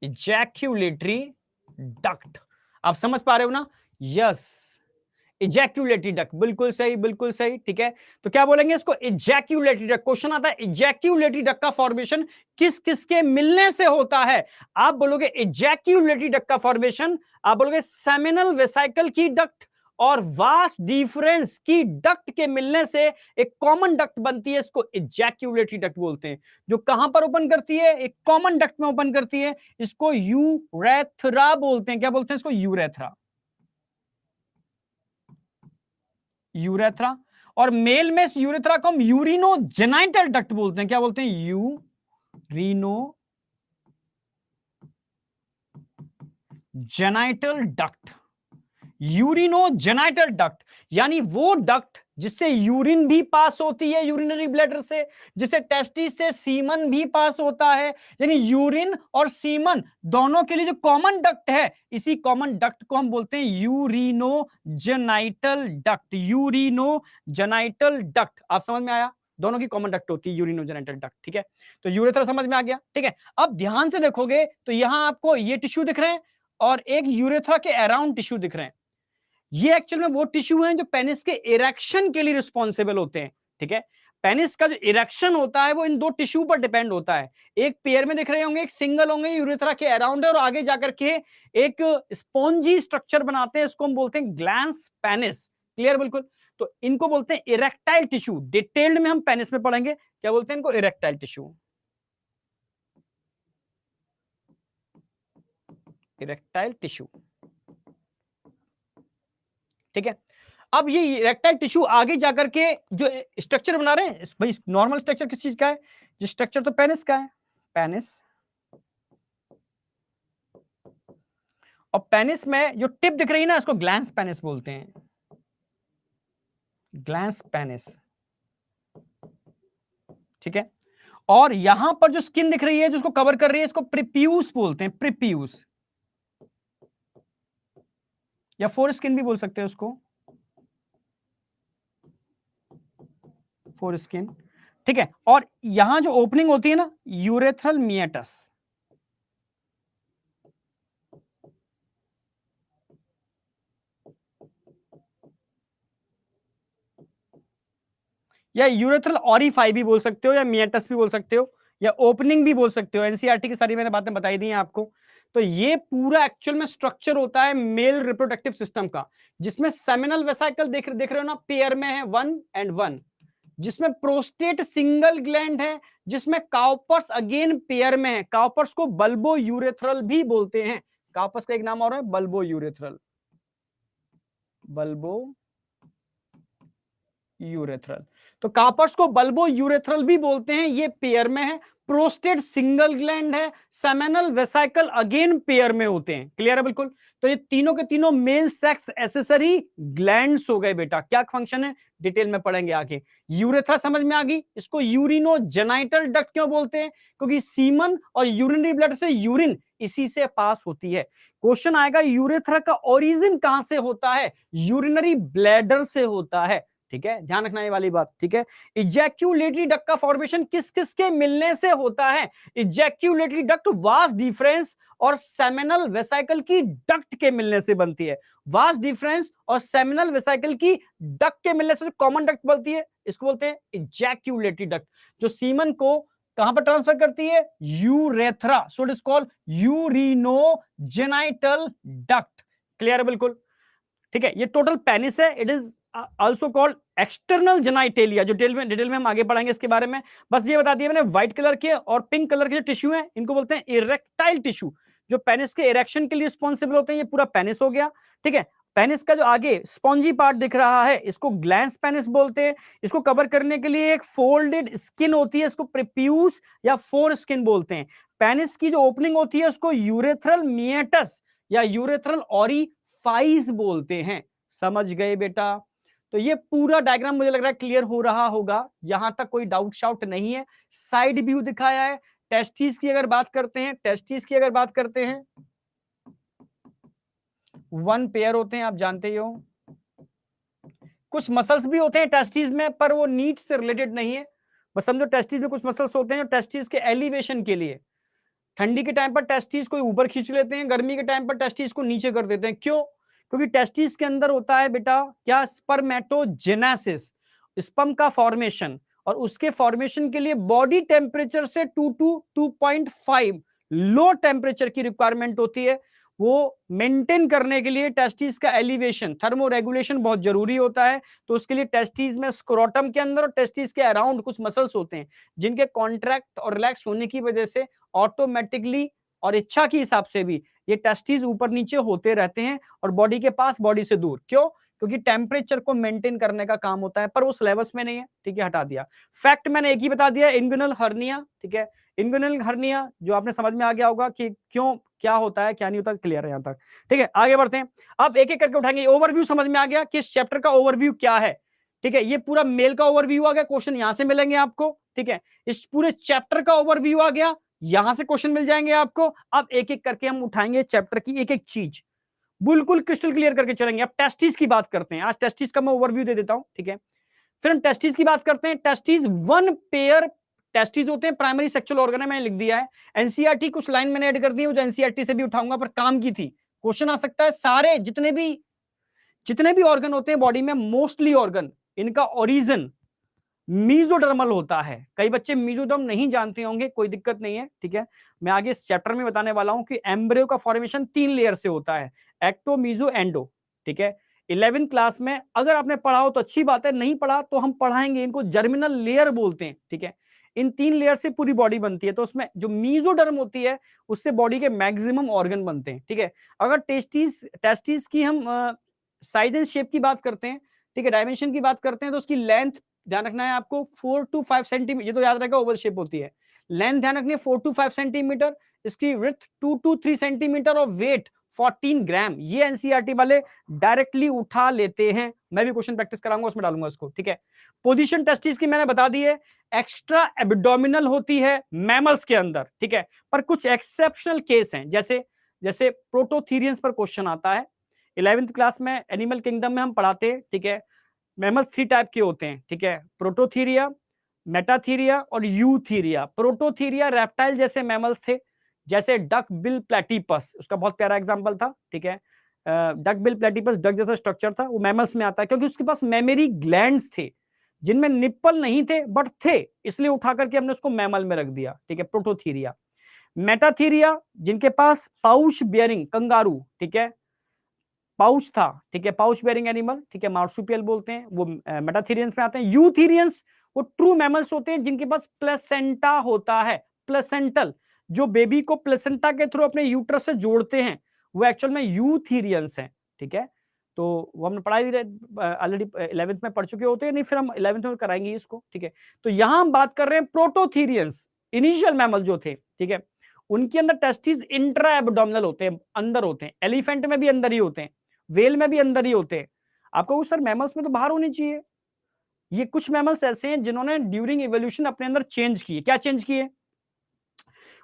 S1: ejaculatory duct. आप समझ पा रहे हो ना? यस, इजैक्यूलेटरी डक्ट, बिल्कुल सही, बिल्कुल सही, ठीक है। तो क्या बोलेंगे इसको? Ejaculatory duct. क्वेश्चन आता है इजैक्यूलेटरी डक्ट का फॉर्मेशन किस किस के मिलने से होता है? आप बोलोगे इजैक्यूलेटरी डक्ट का फॉर्मेशन, आप बोलोगे सेमिनल वेसाइकल की डक्ट और वास डिफरेंस की डक्ट के मिलने से एक कॉमन डक्ट बनती है, इसको इजैक्यूलेटरी डक्ट बोलते हैं। जो कहां पर ओपन करती है? एक कॉमन डक्ट में ओपन करती है, इसको यूरेथ्रा बोलते हैं। क्या बोलते हैं इसको? Urethra, urethra. और मेल में इस यूरेथ्रा को हम यूरिनोजेनाइटल डक्ट बोलते हैं। क्या बोलते हैं? Urinogenital duct. यूरिनोजेनाइटल डक्ट यानी वो डक्ट जिससे यूरिन भी पास होती है यूरिनरी ब्लैडर से, जिससे टेस्टिस से सीमन भी पास होता है। यानी यूरिन और सीमन दोनों के लिए जो कॉमन डक्ट है, इसी कॉमन डक्ट को हम बोलते हैं यूरिनोजेनाइटल डक्ट। यूरिनोजेनाइटल डक्ट, आप समझ में आया? दोनों की कॉमन डक्ट होती है यूरिनोजेनाइटल डक्ट। ठीक है, तो यूरेथ्रा समझ में आ गया। ठीक है, अब ध्यान से देखोगे तो यहां आपको ये टिश्यू दिख रहे हैं और एक यूरेथ्रा के अराउंड टिश्यू दिख रहे हैं। ये एक्चुअल में वो टिश्यू हैं जो पेनिस के इरेक्शन के लिए रिस्पॉन्सिबल होते हैं। ठीक है, पेनिस का जो इरेक्शन होता है वो इन दो टिश्यू पर डिपेंड होता है। एक पेयर में दिख रहे होंगे, एक सिंगल होंगे, यूरेथ्रा के अराउंड है और आगे जाकर के एक स्पॉन्जी स्ट्रक्चर बनाते हैं, इसको हम बोलते हैं ग्लैंस पेनिस। क्लियर? बिल्कुल। तो इनको बोलते हैं इरेक्टाइल टिश्यू। डिटेल्ड में हम पेनिस में पढ़ेंगे, क्या बोलते हैं इनको? Erectile tissue. Erectile tissue. ठीक है, अब ये इरेक्टाइल टिश्यू आगे जाकर के जो स्ट्रक्चर बना रहे हैं, भाई नॉर्मल स्ट्रक्चर किस चीज का है? जो स्ट्रक्चर तो पेनिस का है, पेनिस। और पेनिस में जो टिप दिख रही है ना, इसको ग्लैंस पेनिस बोलते हैं। Glans penis. ठीक है, और यहां पर जो स्किन दिख रही है, जो उसको कवर कर रही है, इसको प्रिप्यूस बोलते हैं। प्रिप्यूस या फोर स्किन भी बोल सकते हैं उसको, फोर स्किन। ठीक है, और यहां जो ओपनिंग होती है ना, यूरेथ्रल मिएटस। या यूरेथ्रल ऑरिफाई भी बोल सकते हो, या मिएटस भी बोल सकते हो, या ओपनिंग भी बोल सकते हो। एनसीईआरटी की सारी मैंने बातें बताई दी हैं आपको। तो ये पूरा एक्चुअल में स्ट्रक्चर होता है मेल रिप्रोडक्टिव सिस्टम का, जिसमें सेमिनल वेसिकल देख रहे हो ना, पेयर में है 1 and 1, जिसमें प्रोस्टेट सिंगल ग्लैंड है, जिसमें काउपर्स अगेन पेयर में है। काउपर्स को बल्बो यूरेथ्रल भी बोलते हैं। काउपर्स का एक नाम और है बल्बो यूरेथ्रल। Bulbo urethral. तो कार्पर्स को बल्बो यूरेथ्रल भी बोलते हैं। ये पेयर में है, प्रोस्टेट सिंगल ग्लैंड है, सेमिनल वेसिकल अगेन पेयर में होते हैं। क्लियर है? बिल्कुल। तो ये तीनों के तीनों मेल सेक्स एसेसरी ग्लैंड्स हो गए बेटा। क्या फंक्शन है डिटेल में पढ़ेंगे आगे। यूरेथ्रा समझ में आ गई। इसको यूरिनोजेनाइटल डक्ट क्यों बोलते हैं? क्योंकि सीमन और यूरिनरी ब्लड से यूरिन इसी से पास होती है। क्वेश्चन आएगा यूरेथ्रा का ओरिजिन कहां से होता है? यूरिनरी ब्लैडर से होता है। ठीक है, ध्यान रखना ये वाली बात। ठीक है, इजैक्यूलेटरी डक्ट का फॉर्मेशन किस किस के मिलने से होता है? इजैक्यूलेटरी डक्ट वास डिफरेंस और सेमिनल वेसिकल की डक्ट के मिलने से बनती है। वास डिफरेंस और सेमिनल वेसिकल की डक्ट के मिलने से जो कॉमन डक्ट बनती है, इसको बोलते हैं इजैक्यूलेटरी डक्ट, जो सीमन को कहां पर ट्रांसफर करती है? Urethra. So it is called urinogenital duct. Clear है? बिल्कुल। ठीक है, ये टोटल पेनिस है। It is also called external genitalia, जो डिटेल में हम आगे पढ़ेंगे इसके बारे में। बस ये बता दिया मैंने, व्हाइट कलर के और पिंक कलर के जो टिश्यू हैं, इनको बोलते हैं इरेक्टाइल टिश्यू, जो पेनिस के इरेक्शन के लिए रिस्पॉन्सिबल होते हैं। ये पूरा पेनिस हो गया। ठीक है, पेनिस का जो आगे स्पॉन्जी पार्ट दिख रहा है, इसको ग्लैंस पेनिस बोलते हैं। इसको कवर करने के लिए एक फोल्डेड स्किन होती है, इसको प्रिप्यूस या फोर स्किन बोलते हैं। पेनिस की जो ओपनिंग होती है, उसको यूरेथ्रल मिएटस या यूरेथ्रल ऑरिफाइस बोलते हैं। समझ गए बेटा? तो ये पूरा डायग्राम मुझे लग रहा है क्लियर हो रहा होगा। यहां तक कोई डाउट शाउट नहीं है। साइड व्यू दिखाया है। टेस्टिस की अगर बात करते हैं, टेस्टिस की अगर बात करते हैं, 1 पेयर होते हैं, आप जानते ही हो। कुछ मसल्स भी होते हैं टेस्टिस में, पर वो नीड से रिलेटेड नहीं है। बस समझो टेस्टिस में कुछ मसल्स होते हैं जो टेस्टिस के एलिवेशन के लिए, ठंडी के टाइम पर टेस्टिस को ऊपर खींच लेते हैं, गर्मी के टाइम पर टेस्टिस को नीचे कर देते हैं। क्यों? क्योंकि टेस्टिस के अंदर होता है बेटा क्या? स्पर्मेटोजेनेसिस, स्पर्म का फॉर्मेशन। और उसके फॉर्मेशन के लिए बॉडी टेम्परेचर से 2 to 2.5 लो टेम्परेचर की रिक्वायरमेंट होती है। वो मेंटेन करने के लिए टेस्टिस का एलिवेशन, थर्मो रेगुलेशन बहुत जरूरी होता है। तो उसके लिए टेस्टिस में स्क्रोटम के अंदर और टेस्टिस के अराउंड कुछ मसल्स होते हैं, जिनके कॉन्ट्रैक्ट और रिलैक्स होने की वजह से ऑटोमेटिकली और इच्छा के हिसाब से भी ये टेस्टिस ऊपर नीचे होते रहते हैं और बॉडी के पास, बॉडी से दूर। क्यों? क्योंकि टेम्परेचर को मेंटेन करने का काम होता है, पर वो सिलेबस में नहीं है, ठीक है, हटा दिया। फैक्ट मैंने एक ही बता दिया, इंग्विनल हर्निया, ठीक है, इंग्विनल हर्निया जो आपने समझ में आ गया होगा कि क्यों, क्या होता है क्या नहीं होता, क्लियर है यहां तक, ठीक है। आगे बढ़ते हैं, अब एक एक करके उठाएंगे। ओवरव्यू समझ में आ गया कि इस चैप्टर का ओवरव्यू क्या है, ठीक है, ये पूरा मेल का ओवरव्यू आ गया, क्वेश्चन यहां से मिलेंगे आपको, ठीक है, इस पूरे चैप्टर का ओवरव्यू आ गया, यहां से क्वेश्चन मिल जाएंगे आपको। अब एक एक करके हम उठाएंगे चैप्टर की एक एक चीज, बिल्कुल क्रिस्टल क्लियर करके चलेंगे। अब टेस्टिस की बात करते हैं, आज टेस्टिस का मैं ओवरव्यू दे देता हूं, ठीक है, फिर हम टेस्टिस की बात करते हैं। टेस्टिस वन पेयर टेस्टिस होते हैं, प्राइमरी सेक्सुअल ऑर्गन है, मैंने लिख दिया है। एनसीईआरटी कुछ लाइन मैंने ऐड कर दी है जो एनसीईआरटी से भी उठाऊंगा, पर काम की थी, क्वेश्चन आ सकता है। सारे जितने भी ऑर्गन होते हैं बॉडी में, मोस्टली ऑर्गन, इनका ओरिजिन मीजोडर्मल होता है। कई बच्चे मीजोडर्म नहीं जानते होंगे, कोई दिक्कत नहीं है, ठीक है, मैं आगे इस चैप्टर में बताने वाला हूं कि एम्ब्रियो का फॉर्मेशन 3 लेयर से होता है, एक्टो, मीजो, एंडो, ठीक है। 11th क्लास में अगर आपने पढ़ा हो तो अच्छी बात है, नहीं पढ़ा तो हम पढ़ाएंगे, इनको जर्मिनल लेयर बोलते हैं, ठीक है। इन 3 लेयर से पूरी बॉडी बनती है, तो उसमें जो मीजोडर्म होती है उससे बॉडी के मैक्सिमम ऑर्गन बनते हैं, ठीक है। अगर टेस्टिस की हम साइज एंड शेप की बात करते हैं, ठीक है, डायमेंशन की बात करते हैं, तो उसकी लेंथ ध्यान रखना है आपको 4 to 5 सेंटीमीटर, ये तो याद रहेगा, ओवल शेप होती है। लेंथ ध्यान रखनी है 4 to 5 सेंटीमीटर, इसकी विड्थ 2 to 3 सेंटीमीटर और वेट 14 ग्राम। ये एनसीईआरटी वाले डायरेक्टली उठा लेते हैं, मैं भी क्वेश्चन प्रैक्टिस कराऊंगा उसमें डालूंगा इसको, ठीक है। पोजीशन टेस्टिस की मैंने बता दी है, एक्स्ट्रा एब्डोमिनल होती है मैमल्स के अंदर, ठीक है, पर कुछ एक्सेप्शनल केस हैं, जैसे जैसे प्रोटोथीरियंस पर क्वेश्चन आता है 11th क्लास में, एनिमल किंगडम में हम पढ़ाते हैं, ठीक है। मैमल्स 3 टाइप के होते हैं, ठीक है, प्रोटोथीरिया, मेटाथीरिया और यूथीरिया। प्रोटोथीरिया रेप्टाइल जैसे मैमल्स थे, जैसे डक बिल प्लेटिपस, उसका बहुत प्यारा एग्जांपल था, ठीक है। डक बिल प्लेटिपस डक जैसा स्ट्रक्चर था, वो मैमल्स में आता है क्योंकि उसके पास मेमोरी ग्लैंड्स थे, जिनमें निप्पल नहीं थे बट थे, इसलिए उठा करके हमने उसको मैमल में रख दिया, ठीक है, प्रोटोथीरिया। मेटाथीरिया जिनके पास पाउच बियरिंग कंगारू, ठीक है, पाउच था, ठीक है, पाउच बेयरिंग एनिमल, ठीक है, मार्सुपियल बोलते हैं, वो मेटाथीरियंस में आते हैं। यूथीरियंस वो ट्रू मैमल्स होते हैं जिनके पास प्लेसेंटा होता है, प्लेसेंटल, जो बेबी को प्लेसेंटा के थ्रू अपने यूट्रस से जोड़ते हैं, वो एक्चुअल में यूथीरियंस हैं, ठीक है। तो वो हमने पढ़ाई ऑलरेडी 11th में पढ़ चुके होते हैं, नहीं फिर हम 11th में कराएंगे इसको, ठीक है। तो यहां हम बात कर रहे हैं प्रोटोथीरियंस, इनिशियल मैमल जो थे, ठीक है, उनके अंदर टेस्टिस इंट्रा एब्डोमिनल होते हैं, अंदर होते हैं। एलिफेंट में भी अंदर ही होते हैं, वेल में भी अंदर ही होते हैं। आपको सर मैमल्स में तो बाहर होनी चाहिए, ये कुछ मैमल्स ऐसे हैं जिन्होंने ड्यूरिंग इवोल्यूशन अपने अंदर चेंज किए। क्या चेंज किए?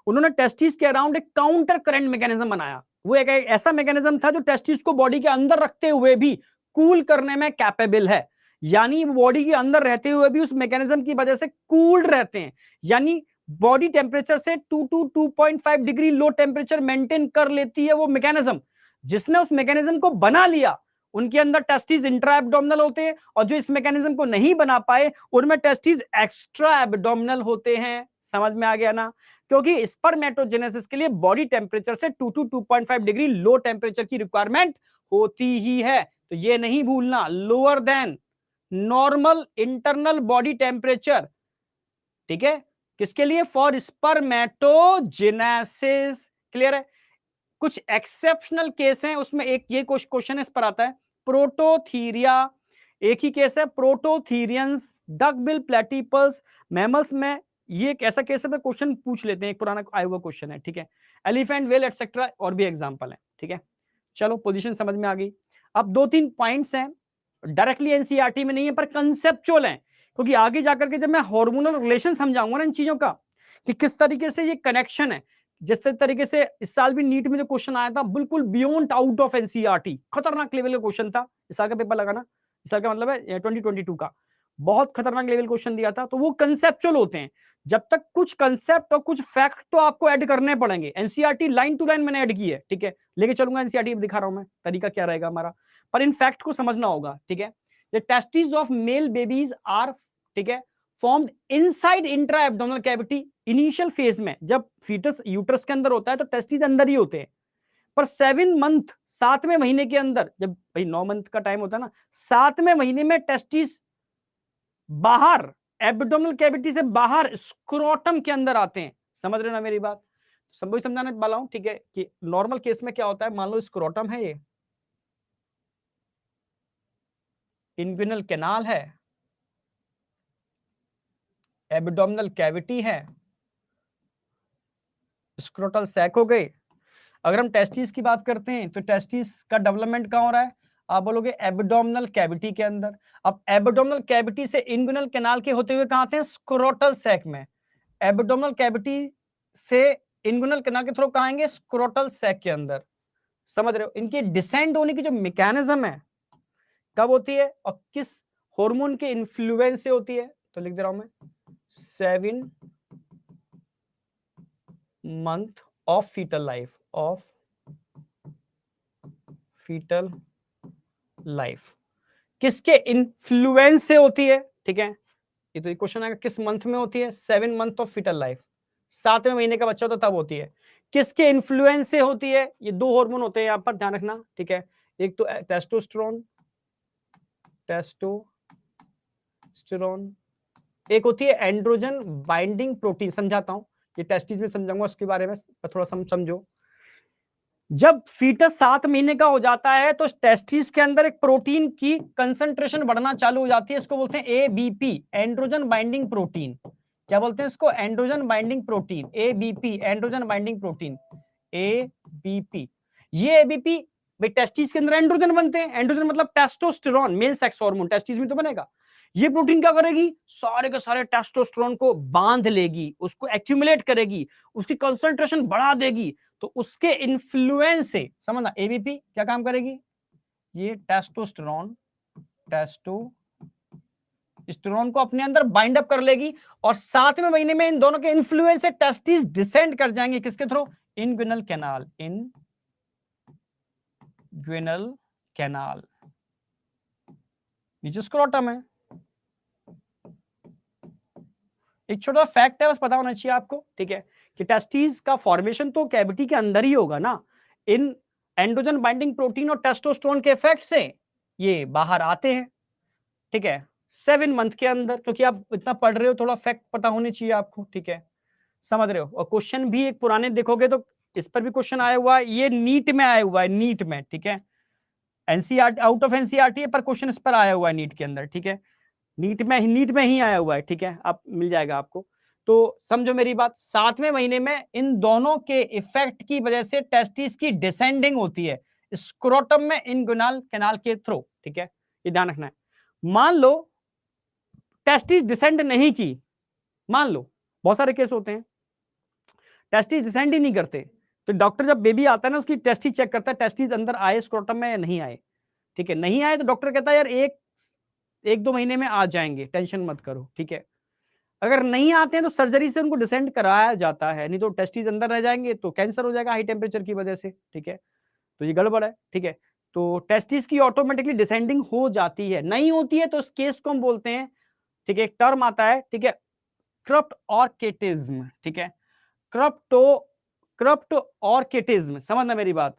S1: उन्होंने टेस्टिस के अराउंड एक काउंटर करंट मैकेनिज्म बनाया। वो एक ऐसा मैकेनिज्म था जो टेस्टिस को बॉडी के अंदर रखते हुए भी कूल करने में कैपेबल है, यानी बॉडी के अंदर रहते हुए भी उस मैकेनिज्म की वजह से कूल्ड रहते हैं, यानी बॉडी टेम्परेचर से 2 to 2.5 degree low temperature maintain कर लेती है वो मैकेनिज्म। जिसने उस मैकेनिज्म को बना लिया उनके अंदर टेस्टिस इंट्रा एब्डोमिनल होते हैं, और जो इस मैकेनिज्म को नहीं बना पाए उनमें टेस्टिस एक्स्ट्रा एब्डोमिनल होते हैं। समझ में आ गया ना? क्योंकि स्पर्मेटोजेनेसिस के लिए बॉडी टेम्परेचर से 2 to 2.5 डिग्री लो टेम्परेचर की रिक्वायरमेंट होती ही है। तो ये नहीं भूलना, lower than normal internal body temperature, ठीक है, किसके लिए? For spermatogenesis. क्लियर है? कुछ एक्सेप्शनल केस हैं, उसमें एक ये क्वेश्चन इस पर आता है, प्रोटोथीरिया एक ही केस है, प्रोटोथीरियंस, डकबिल प्लेटिपस, मैमल्स में ये एक ऐसा केस है, क्वेश्चन पूछ लेते हैं, एक पुराना आया हुआ क्वेश्चन है, ठीक है। एलिफेंट, वेल एटसेट्रा और भी एग्जांपल है, ठीक है। चलो पोजीशन समझ में आ गई। अब 2-3 पॉइंट्स हैं, डायरेक्टली एनसीईआरटी में नहीं है पर कंसेप्चुअल हैं, क्योंकि आगे जाकर के जब मैं हार्मोनल रिलेशन समझाऊंगा ना इन चीजों का, कि किस तरीके से ये कनेक्शन है, जिस तरीके से इस साल भी नीट में जो क्वेश्चन आया था बिल्कुल बियॉन्ड आउट ऑफ एनसीईआरटी, खतरनाक लेवल का क्वेश्चन था। इस साल का पेपर लगा ना, इस साल का मतलब है 2022 का, बहुत खतरनाक लेवल क्वेश्चन दिया था। तो वो कंसेप्चुअल होते हैं, जब तक कुछ कंसेप्ट और कुछ फैक्ट तो आपको ऐड करने पड़ेंगे। एनसीईआरटी लाइन टू लाइन मैंने ऐड की है, ठीक है, लेके चलूंगा एनसीईआरटी, दिखा रहा हूं मैं तरीका क्या रहेगा हमारा, पर इन फैक्ट को समझना होगा, ठीक है। The testis of male babies are, ठीक है, formed inside intra abdominal cavity. Initial phase में जब फीटस यूट्रस के अंदर होता है तो टेस्टिस अंदर ही होते हैं, पर 7 मंथ, 7वें महीने के अंदर, जब भाई 9 मंथ का टाइम होता है ना, 7वें महीने में टेस्टिस बाहर, एब्डोमिनल कैविटी से बाहर स्क्रोटम के अंदर आते हैं। समझ रहे हो ना मेरी बात? वही समझाने वाला हूं, ठीक है, कि नॉर्मल केस में क्या होता है, मान लो स्क्रोटम है ये, इंग्विनल कैनाल है, एब्डोमिनल कैविटी है, स्क्रोटल सैक हो गए। अगर हम टेस्टिस की बात करते हैं तो टेस्टिस का डेवलपमेंट कहाँ हो रहा है? आप बोलोगे एब्डोमिनल कैविटी के अंदर। अब एब्डोमिनल कैविटी से इंग्विनल कैनाल के होते हुए कहाँ आते हैं? स्क्रोटल सैक में। एब्डोमिनल कैविटी से इंग्विनल कैनाल के थ्रू कहाँ आएंगे? स्क्रोटल सैक के अंदर। समझ रहे हो? इनकी डिसेंड होने की जो मैकेनिज्म है कब होती है और किस हार्मोन के इन्फ्लुएंस से होती है? तो लिख दे रहा हूं मैं 7 month of foetal life, of foetal life किसके इन्फ्लुएंस से होती है? ठीक है, ये तो क्वेश्चन आएगा किस मंथ में होती है? 7 मंथ ऑफ फीटल लाइफ, 7वें महीने का बच्चा होता तब होती है। किसके इन्फ्लुएंस से होती है? ये दो हार्मोन होते हैं यहां पर, ध्यान रखना। ठीक है, एक तो टेस्टोस्टेरोन, टेस्टोस्टेरोन, एक होती है एंड्रोजन बाइंडिंग प्रोटीन। समझाता हूं, ये टेस्टिस में समझाऊंगा, उसके बारे में थोड़ा समझो। जब फीटस 7 महीने का हो जाता है तो टेस्टिस के अंदर एक प्रोटीन की कंसंट्रेशन बढ़ना चालू हो जाती है, इसको बोलते हैं एबीपी, एंड्रोजन बाइंडिंग प्रोटीन। क्या बोलते हैं इसको? Androgen binding protein, ABP, androgen binding protein, ABP. ये एबीपी भाई टेस्टिस के अंदर एंड्रोजन बनते हैं, एंड्रोजन मतलब testosterone, male sex hormone, testis में तो बनेगा। ये प्रोटीन क्या करेगी? सारे के सारे टेस्टोस्टेरोन को बांध लेगी, उसको एक्यूमुलेट करेगी, उसकी कंसंट्रेशन बढ़ा देगी। तो उसके इन्फ्लुएंस से समझना, एबीपी क्या काम करेगी? ये टेस्टोस्टेरोन को अपने अंदर बाइंड अप कर लेगी और 7वें महीने में इन दोनों के इन्फ्लुएंस से टेस्टिस डिसेंड कर जाएंगे किसके थ्रू? इनग्विनल कैनाल, इनग्विनल कैनाल, नीचे स्क्रोटम है। एक छोटा फैक्ट है, बस पता होना चाहिए आपको। ठीक है, कि टेस्टिस का फॉर्मेशन तो कैविटी के अंदर ही होगा ना। इन एंड्रोजन बाइंडिंग प्रोटीन और टेस्टोस्टेरोन के इफेक्ट से ये बाहर आते हैं। ठीक है, 7 मंथ के अंदर, क्योंकि आप इतना पढ़ रहे हो, थोड़ा फैक्ट पता होने चाहिए आपको। ठीक है, समझ रहे हो? और क्वेश्चन भी एक पुराने देखोगे तो इस पर भी क्वेश्चन आया हुआ है, ये नीट में आया हुआ है, नीट में। ठीक है, एनसीईआरटी, आउट ऑफ एनसीईआरटी है, पर क्वेश्चन इस पर आया हुआ है नीट के अंदर। ठीक है, नीट में ही आया हुआ है। ठीक है, आप मिल जाएगा आपको। तो समझो मेरी बात, 7वें महीने में इन दोनों के इफेक्ट की वजह से टेस्टिस की डिसेंडिंग होती है स्क्रोटम में इनग्विनल कैनाल के थ्रू। ठीक है, ये ध्यान रखना है। मान लो टेस्टिस डिसेंड नहीं की, मान लो, बहुत सारे केस होते हैं टेस्टिस डिसेंड ही नहीं करते, तो डॉक्टर जब बेबी आता है ना, उसकी टेस्टिस चेक करता है, टेस्टिस अंदर आए स्क्रोटम में या नहीं आए। ठीक है, नहीं आए तो डॉक्टर कहता है यार एक 2 महीने में आ जाएंगे, टेंशन मत करो। ठीक है, अगर नहीं आते हैं तो सर्जरी से उनको डिसेंड कराया जाता है, नहीं तो टेस्टिस अंदर रह जाएंगे तो कैंसर हो जाएगा हाई टेम्परेचर की वजह से। ठीक है, तो ये गड़बड़ है। ठीक है, तो टेस्टिस की ऑटोमेटिकली डिसेंडिंग हो जाती है, नहीं होती है तो इस केस को हम बोलते हैं, ठीक है, एक टर्म आता है, ठीक है, क्रप्ट ऑर्किटिज्म। ठीक है, क्रप्ट ऑर्किटिज्म, समझना मेरी बात।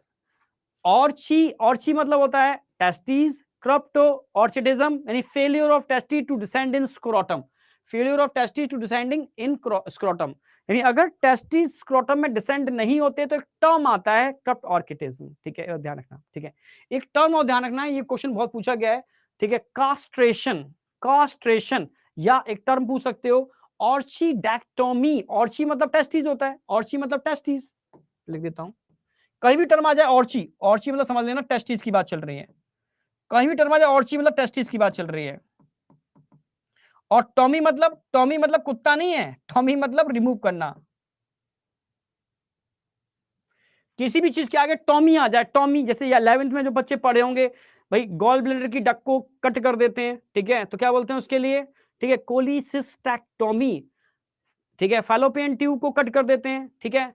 S1: ऑर्ची मतलब होता है टेस्टिस, क्रप्टो ऑर्चिडिज्म यानी failure of testis to descend in scrotum, failure of testis to descending in scrotum, यानी अगर टेस्टिस स्क्रोटम में डिसेंड नहीं होते तो एक टर्म आता है क्रप्ट ऑर्किटिज्म। ठीक है, ध्यान रखना। ठीक है, एक टर्म और ध्यान रखना, ये क्वेश्चन बहुत पूछा गया है। ठीक है, कास्ट्रेशन या एक टर्म पूछ सकते हो ऑर्चिडैक्टोमी, ऑर्ची मतलब टेस्टिस होता है, ऑर्ची मतलब टेस्टिस, लिख देता हूं। कहीं भी टर्म आ जाए ऑर्ची, ऑर्ची मतलब समझ लेना टेस्टिस की बात चल रही है। कहीं भी टर्म आ जाए ऑर्ची मतलब टेस्टिस की बात चल रही है। और टॉमी मतलब कुत्ता नहीं है, टॉमी मतलब रिमूव करना। किसी भी चीज के आगे टॉमी आ जाए, टॉमी, जैसे 11th में जो बच्चे पढ़े होंगे भाई, गॉल ब्लैडर की डक को कट कर देते हैं। ठीक है, तो क्या बोलते हैं उसके लिए? ठीक है, कोलिसिस्टेक्टोमी। ठीक है, फैलोपियन ट्यूब को कट कर देते हैं। ठीक है,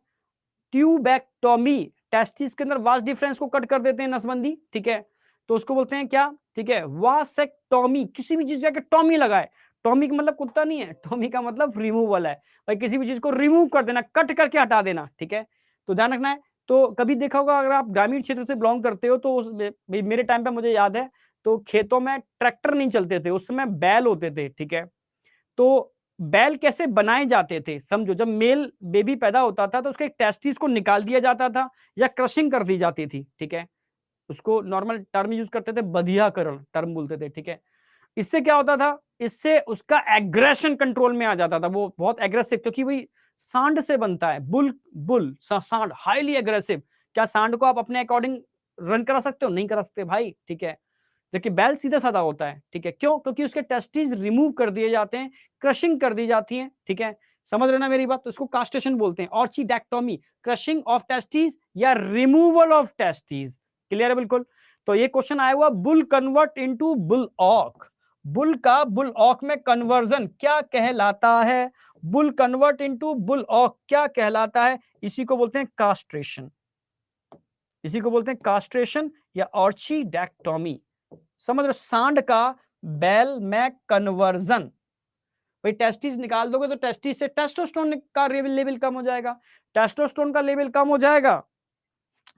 S1: ट्यूबेक्टोमी, टेस्टिस के अंदर वास डिफरेंस को कट कर देते हैं, नसबंदी। ठीक है, तो उसको बोलते हैं क्या? ठीक है, वासेक्टोमी, किसी भी चीज जाके टॉमी लगाए, टॉमी का मतलब कुत्ता नहीं है, टॉमी का मतलब रिमूवल है भाई, किसी भी चीज को रिमूव कर देना, कट करके हटा देना। ठीक है, तो ध्यान रखना है। तो कभी देखा होगा अगर आप ग्रामीण क्षेत्र से बिलोंग करते हो तो मेरे टाइम पे मुझे याद है, तो खेतों में ट्रैक्टर नहीं चलते थे, उस समय बैल होते थे। ठीक है, तो बैल कैसे बनाए जाते थे समझो, जब मेल बेबी पैदा होता था तो उसके टेस्टिस को निकाल दिया जाता था या क्रशिंग कर दी जाती थी। ठीक है, उसको नॉर्मल टर्म यूज करते थे, बधियाकरण टर्म बोलते थे। ठीक है, इससे क्या होता था, इससे उसका एग्रेशन कंट्रोल में आ जाता था, वो बहुत एग्रेसिव, क्योंकि वही सांड से बनता है, सांड हाईली एग्रेसिव। क्या सांड को आप अपने अकॉर्डिंग रन करा सकते हो? नहीं करा सकते भाई, ठीक है। जबकि बैल सीधा साधा होता है, ठीक है। क्यों? क्योंकि उसके टेस्टिस रिमूव कर दिए जाते हैं, क्रशिंग कर दी जाती है, ठीक है। समझ रहे ना मेरी बात? तो इसको कास्ट्रेशन बोलते हैं, ऑर्चिडेक्टोमी, क्रशिंग ऑफ टेस्टिस या रिमूवल ऑफ टेस्टिस। क्लियर है बिल्कुल? तो ये क्वेश्चन आया हुआ, बुल कन्वर्ट इनटू बुल ऑक, बुल का बुल ऑक में कन्वर्जन क्या कहलाता है? बुल कन्वर्ट इनटू बुल ऑक क्या कहलाता है? इसी को बोलते हैं कास्ट्रेशन, इसी को बोलते हैं कास्ट्रेशन या ऑर्चिडेक्टोमी। समझ रहे? सांड का बैल में कन्वर्जन, भाई टेस्टिस निकाल दोगे तो टेस्टिस से टेस्टोस्टेरोन का लेवल कम हो जाएगा, टेस्टोस्टेरोन का लेवल कम हो जाएगा।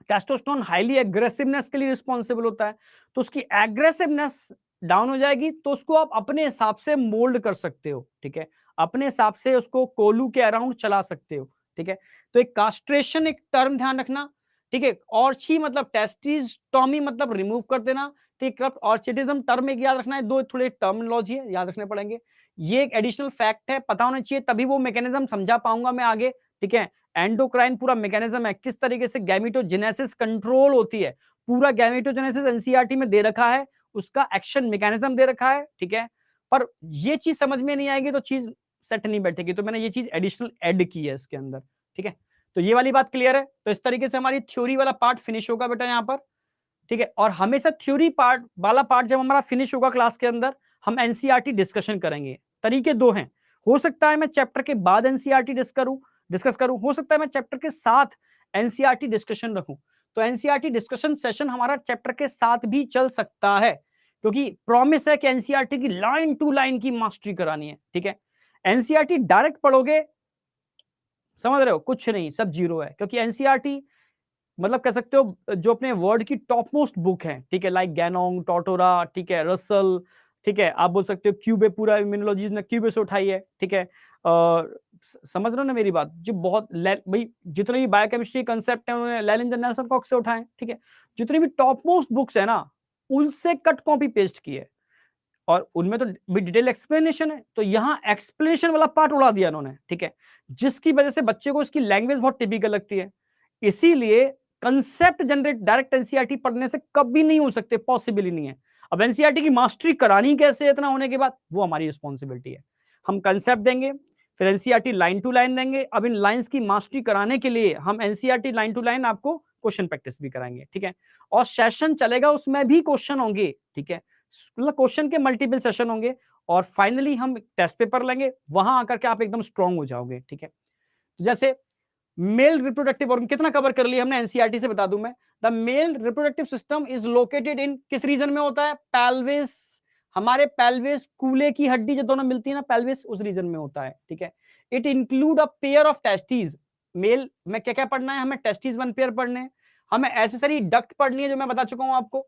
S1: टेस्टोस्टेरोन हाईली एग्रेसिवनेस के लिए रिस्पॉन्सिबल होता है, तो उसकी एग्रेसिवनेस डाउन हो जाएगी, तो उसको आप अपने हिसाब से मोल्ड कर सकते हो, ठीक है। अपने हिसाब से उसको कोलू के अराउंड चला सकते हो, ठीक है। तो एक कास्ट्रेशन एक टर्म ध्यान रखना, ठीक है। ऑर्ची मतलब टेस्टिस्टोमी मतलब रिमूव कर देना, ठीक है। ऑर्चिडिज्म टर्म एक याद रखना है, दो थोड़े टर्मिनोलॉजी है याद रखने पड़ेंगे, ये एक एडिशनल फैक्ट है, पता होना चाहिए, तभी वो मैकेनिज्म समझा पाऊंगा मैं आगे, ठीक है। एंडोक्राइन पूरा मैकेनिज्म है, किस तरीके से गैमेटोजेनेसिस कंट्रोल होती है, पूरा गैमेटोजेनेसिस एनसीईआरटी में दे रखा है, उसका एक्शन मैकेनिज्म दे रखा है, ठीक है। पर ये चीज समझ में नहीं आएगी तो चीज सेट नहीं बैठेगी, तो मैंने ये चीज एडिशनल ऐड की है इसके अंदर, ठीक है। तो ये वाली बात क्लियर है। तो इस तरीके से हमारी थ्योरी वाला पार्ट फिनिश होगा बेटा यहाँ पर, ठीक है। और हमेशा थ्योरी पार्ट वाला पार्ट जब हमारा फिनिश होगा क्लास के अंदर, हम एनसीईआरटी डिस्कशन करेंगे। तरीके दो हैं, हो सकता है मैं चैप्टर के बाद एनसीईआरटी डिस्कस करूं, हो सकता है मैं चैप्टर के साथ एनसीईआरटी डिस्कशन रखूं। तो एनसीईआरटी डिस्कशन सेशन हमारा चैप्टर के साथ भी चल सकता है, क्योंकि प्रॉमिस है कि एनसीईआरटी की लाइन टू लाइन की मास्टरी करानी है, ठीक है। एनसीईआरटी डायरेक्ट पढ़ोगे, समझ रहे हो, कुछ नहीं, सब जीरो है, क्योंकि एनसीईआरटी मतलब कह सकते हो जो अपने वर्ल्ड की टॉप मोस्ट बुक है, ठीक है, लाइक गैनोंग, टोटोरा, ठीक है, रसल, ठीक है, आप बोल सकते हो क्यूबे, पूरा इम्यूनोलॉजी ने क्यूबे से उठाई है, ठीक है। समझ रहे हो ना मेरी बात? जो बहुत भाई जितने भी बायोकेमिस्ट्री कंसेप्ट है उन्होंने लैलिंजर नेल्सन कॉक्स से उठाए, ठीक है। जितनी भी टॉप मोस्ट बुक्स है ना, उनसे कट कॉपी पेस्ट की है, और उनमें तो डिटेल एक्सप्लेनेशन है, तो यहाँ एक्सप्लेनेशन वाला पार्ट उड़ा दिया उन्होंने, ठीक है, जिसकी वजह से बच्चे को इसकी लैंग्वेज बहुत टिपिकल लगती है। इसीलिए कंसेप्ट जनरेट डायरेक्ट एनसीईआरटी पढ़ने से कभी नहीं हो सकते, पॉसिबल ही नहीं है। अब एनसीईआरटी की मास्टरी करानी कैसे इतना होने के बाद, वो हमारी रिस्पॉन्सिबिलिटी है। हम कंसेप्ट देंगे, फिर एनसीईआरटी लाइन टू लाइन देंगे। अब इन लाइंस की मास्टरी कराने के लिए हम एनसीईआरटी लाइन टू लाइन आपको क्वेश्चन प्रैक्टिस भी कराएंगे, ठीक है। और सेशन चलेगा, उसमें भी क्वेश्चन होंगे, ठीक है, मतलब क्वेश्चन के मल्टीपल सेशन होंगे, और फाइनली हम टेस्ट पेपर लेंगे, वहां आकर के आप एकदम स्ट्रांग हो जाओगे, ठीक है। जैसे मेल रिप्रोडक्टिव ऑर्गन कितना कवर कर लिया हमने एनसीईआरटी से, बता दूं मैं। The male reproductive system is located इन, किस रीजन में होता है? पेल्विस, हमारे पेल्विस, कूले की हड्डी जो दोनों मिलती है ना, पेल्विस, उस रीजन में होता है, ठीक है। It include a pair of testes, male में क्या क्या पढ़ना है हमें? टेस्टीज 1 पेयर पढ़ने हैं, हमें एसेसरी डक्ट पढ़नी है, जो मैं बता चुका हूं आपको,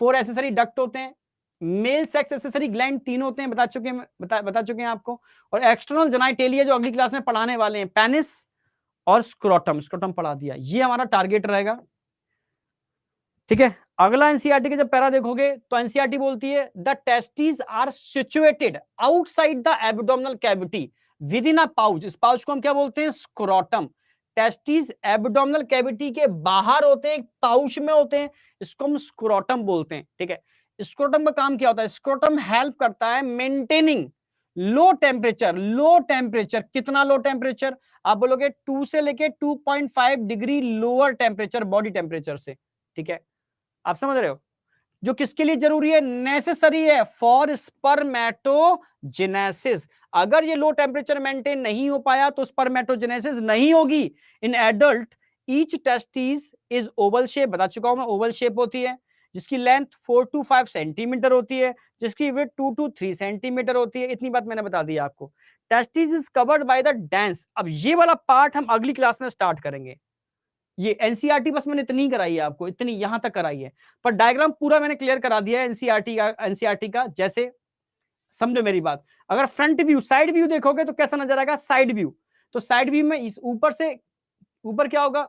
S1: 4 एसेसरी डक्ट होते हैं, मेल सेक्स एसेसरी ग्लैंड 3 होते हैं, बता चुके हैं आपको, और एक्सटर्नल जेनाइटेलिया जो अगली क्लास में पढ़ाने वाले हैं, पेनिस और स्क्रोटम पढ़ा दिया। ये हमारा टारगेट रहेगा, ठीक है। अगला एनसीईआरटी के जब पैरा देखोगे तो एनसीईआरटी बोलती है the testis are situated outside the abdominal cavity within a pouch. इस पाउच को हम क्या बोलते हैं? स्क्रोटम। टेस्टिस एब्डोमिनल कैविटी के बाहर होते हैं, पाउच में होते हैं, इसको हम स्क्रोटम बोलते हैं, ठीक है। स्क्रोटम का काम क्या होता है? स्क्रोटम हेल्प करता है maintaining low temperature. Low temperature कितना लो टेम्परेचर? आप बोलोगे 2 से लेके 2.5 degree lower temperature body temperature से, ठीक है। आप समझ रहे हो? जो किसके लिए जरूरी है? नेसेसरी है फॉर स्पर्मेटोजेनेसिस। अगर ये लो टेम्परेचर मेंटेन नहीं हो पाया तो स्पर्मेटोजेनेसिस नहीं होगी। In adult each testis is Oval shape, बता चुका हूं मैं, ओवल शेप होती है, जिसकी लेंथ 4 to 5 सेंटीमीटर होती है, जिसकी विड्थ 2 to 3 सेंटीमीटर होती है। इतनी बात मैंने बता दी आपको। Testis is covered by the dense. अब ये वाला पार्ट हम अगली क्लास में स्टार्ट करेंगे। ये एनसीईआरटी बस मैंने इतनी कराई है आपको, इतनी यहां तक कराई है, पर डायग्राम पूरा मैंने क्लियर करा दिया है एनसीईआरटी का। जैसे समझो मेरी बात, अगर फ्रंट व्यू साइड व्यू देखोगे तो कैसा नजर आएगा? Side view. तो साइड व्यू में इस ऊपर से, ऊपर क्या होगा?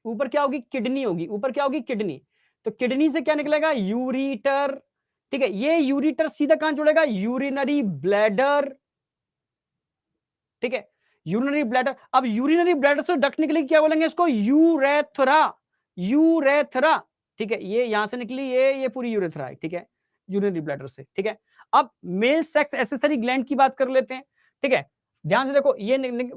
S1: ऊपर क्या होगी? किडनी होगी। ऊपर क्या होगी? किडनी। तो किडनी से क्या निकलेगा? यूरीटर, ठीक है, ये यूरिटर सीधा कहां जुड़ेगा, यूरिनरी ब्लैडर, ठीक है, यूरिनरी ब्लैडर। अब यूरिनरी ब्लैडर से डक्ट निकलेगी, क्या बोलेंगे इसको, यूरेथ्रा, यूरेथ्रा, ठीक है, ये यहां से निकली, ये पूरी यूरेथ्रा है, ठीक है, यूरिनरी ब्लैडर से, ठीक है। अब मेल सेक्स एसेसरी ग्लैंड की बात कर लेते हैं, ठीक है, ध्यान से देखो, ये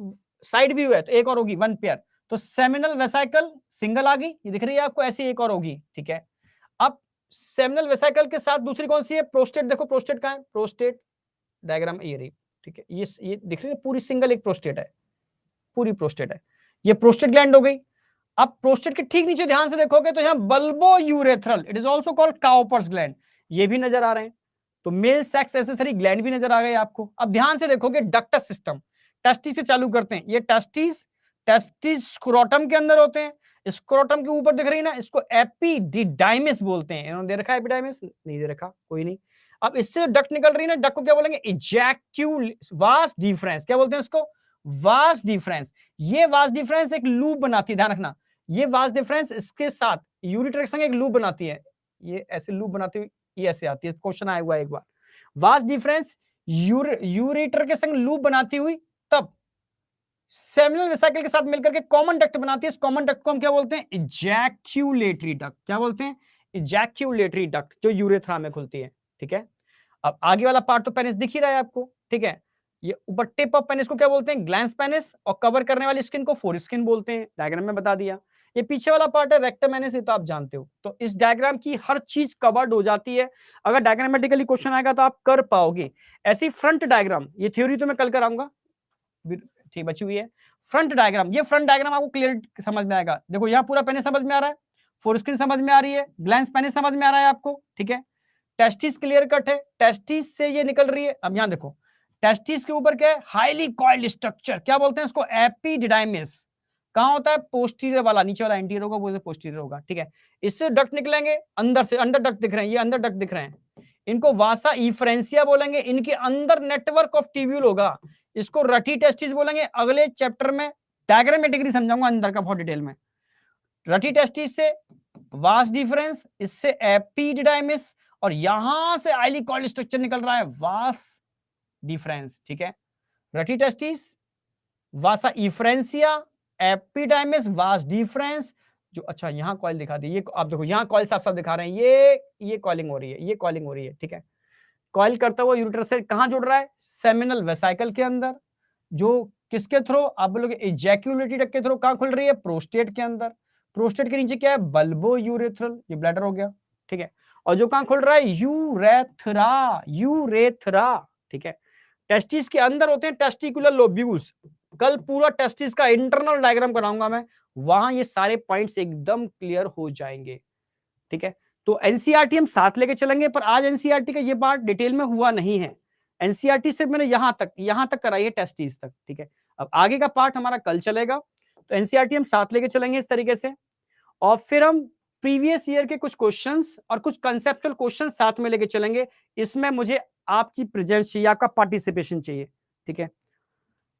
S1: साइड व्यू है, तो एक और होगी, वन पेयर, तो सेमिनल वेसाइकल सिंगल आ गई, ये दिख रही है आपको, ऐसी एक और होगी, ठीक है। अब सेमिनल वेसाइकल के साथ दूसरी कौन सी है, प्रोस्टेट, देखो प्रोस्टेट कहां है, प्रोस्टेट डायग्राम ये रही, ठीक है, ये दिख रही है, पूरी सिंगल एक प्रोस्टेट है, पूरी प्रोस्टेट है, ये प्रोस्टेट ग्लैंड हो गई। अब प्रोस्टेट के ठीक नीचे ध्यान से देखोगे तो यहां bulbo urethral, it is also called Cowper's gland, ये भी नजर आ रहे हैं, तो मेल सेक्स एसेसरी ग्लैंड भी नजर आ गए आपको। अब ध्यान से देखोगे डक्टस सिस्टम, टेस्टिस से चालू करते हैं, ये टेस्टिस स्क्रोटम के अंदर होते हैं, स्क्रोटम के ऊपर दिख रही है ना, इसको एपिडिडाइमिस बोलते हैं, इन्होंने दे रखा है एपिडाइमिस, नहीं दे रखा, कोई नहीं। अब इससे डक्ट निकल रही है ना, डक्ट को क्या बोलेंगे, इजैक्यूल वास डिफरेंस, क्या बोलते हैं इसको, वास डिफरेंस। ये वास डिफरेंस एक लूप बनाती है, ध्यान रखना, ये वास डिफरेंस इसके साथ यूरिटर के संग एक लूप बनाती है, ये ऐसे लूप बनाती हुई ये ऐसे आती है, क्वेश्चन आया हुआ है एक बार, वास डिफरेंस यूरेटर के संग लूप बनाती हुई तब सेमिनल वेसिकल के साथ मिलकर के कॉमन डक्ट बनाती है, इस कॉमन डक्ट को हम क्या बोलते हैं, इजैक्यूलेटरी डक्ट, क्या बोलते हैं, इजैक्यूलेटरी डक्ट, जो यूरेथ्रा में खुलती है, ठीक है। अब आगे वाला पार्ट तो पेनिस दिख ही रहा है आपको, ठीक है, ये ऊपर टिप ऑफ पेनिस को क्या बोलते हैं, ग्लैंस पेनिस, और कवर करने वाली स्किन को फोर स्किन बोलते हैं, डायग्राम में बता दिया। ये पीछे वाला पार्ट है रेक्टम एनस, ये तो आप जानते हो, तो इस डायग्राम की हर चीज कवर्ड हो जाती है, अगर डायग्रामेटिकली क्वेश्चन आएगा तो आप कर पाओगे। ऐसी फ्रंट डायग्राम, ये थ्योरी तो मैं कल कराऊंगा, ठीक बची हुई है, फ्रंट डायग्राम, ये फ्रंट डायग्राम आपको क्लियर समझ में आएगा, देखो यहाँ पूरा पेनिस समझ में आ रहा है, फोरस्किन समझ में आ रही है, ग्लैंस पेनिस समझ में आ रहा है आपको, ठीक है, टेस्टिस क्लियर कट है, टेस्टिस से ये निकल रही है। अब यहां देखो, टेस्टिस के ऊपर क्या है, हाईली कॉइल्ड स्ट्रक्चर, क्या बोलते हैं इसको, एपिडिडाइमिस, कहां होता है, पोस्टीरियर वाला, नीचे वाला एंटीरियर होगा, वो पोस्टीरियर होगा, ठीक है। इससे डक्ट निकलेंगे अंदर से, अंडर डक्ट दिख रहे हैं, ये अंदर डक्ट दिख रहे हैं, इनको वासा इफ्रेंसिया बोलेंगे, इनके अंदर नेटवर्क ऑफ ट्यूब्यूल होगा, इसको रटी टेस्टिस बोलेंगे। अगले चैप्टर में डायग्रामेटिकली समझाऊंगा अंदर का बहुत डिटेल में। रटी टेस्टिस से वास डिफरेंस, इससे एपिडिडाइमिस, और यहां से हाईली कॉइल्ड स्ट्रक्चर निकल रहा है, वास डिफरेंस, ठीक है। रटी टेस्टिस, वासा इफ्रेंसिया, एपिडाइमिस, वास डिफरेंस, जो अच्छा यहां कॉइल दिखा दी, ये आप देखो यहां कॉइल साफ साफ दिखा रहे हैं, ये कॉइलिंग हो रही है, ये कॉइलिंग हो रही है, ठीक है। कॉइल करता हुआ यूरेटर से कहां जुड़ रहा है, सेमिनल वेसिकल के अंदर, जो किसके थ्रू, आप बोलोगे इजैक्यूलेटरी डक्ट के थ्रू, कहां खुल रही है, प्रोस्टेट के अंदर, प्रोस्टेट के नीचे क्या है, बल्बो यूरेथ्रल, ये ब्लैडर हो गया, ठीक है, और जो कहां खुल रहा है, यूरेथ्रा, यूरेथ्रा, ठीक है। टेस्टिस के अंदर होते हैं टेस्टिकुलर लोब्यूल्स, कल पूरा टेस्टिस का इंटरनल डायग्राम कराऊंगा मैं, वहां ये सारे पॉइंट्स एकदम क्लियर हो जाएंगे, ठीक है। तो एनसीईआरटी हम साथ लेके चलेंगे, पर आज एनसीईआरटी का ये पार्ट डिटेल में हुआ नहीं है, एनसीईआरटी से मैंने यहां तक कराई है, टेस्टिस तक, ठीक है। अब आगे का पार्ट हमारा कल चलेगा, तो एनसीईआरटी हम साथ लेके चलेंगे इस तरीके से, और फिर हम प्रीवियस ईयर के कुछ क्वेश्चंस और कुछ कंसेप्चुअल क्वेश्चंस साथ में लेके चलेंगे। इसमें मुझे आपकी प्रेजेंस चाहिए, आपका पार्टिसिपेशन चाहिए, ठीक है।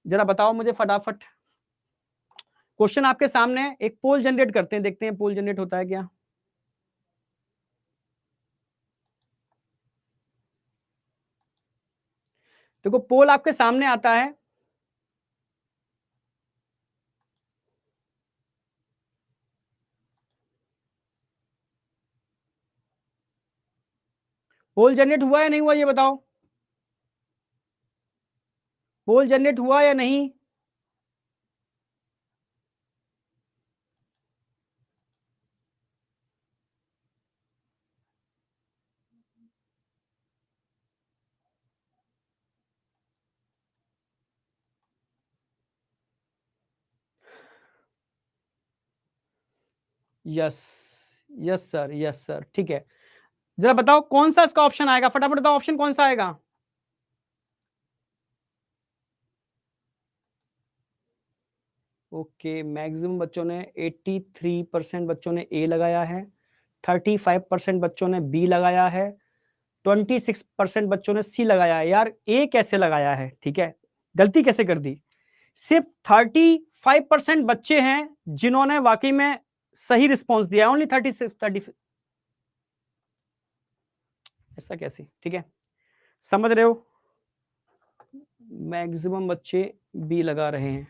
S1: जरा बताओ मुझे फटाफट, क्वेश्चन आपके सामने है, एक पोल जनरेट करते हैं, देखते हैं पोल जनरेट होता है क्या। देखो पोल आपके सामने आता है, पोल जनरेट हुआ या नहीं हुआ, ये बताओ, पोल जनरेट हुआ या नहीं। Yes, yes sir, yes sir, ठीक है। जरा बताओ कौन सा इसका ऑप्शन आएगा, फटाफट बताओ ऑप्शन कौन सा आएगा। ओके, मैक्सिमम बच्चों ने 83% बच्चों ने ए लगाया है, 35% बच्चों ने बी लगाया है, 26% बच्चों ने सी लगाया है। यार ए कैसे लगाया है, ठीक है, गलती कैसे कर दी। सिर्फ 35% बच्चे हैं जिन्होंने वाकई में सही रिस्पॉन्स दिया, ओनली 36, 30। ऐसा कैसे, ठीक है, समझ रहे हो? मैक्सिमम बच्चे बी लगा रहे हैं,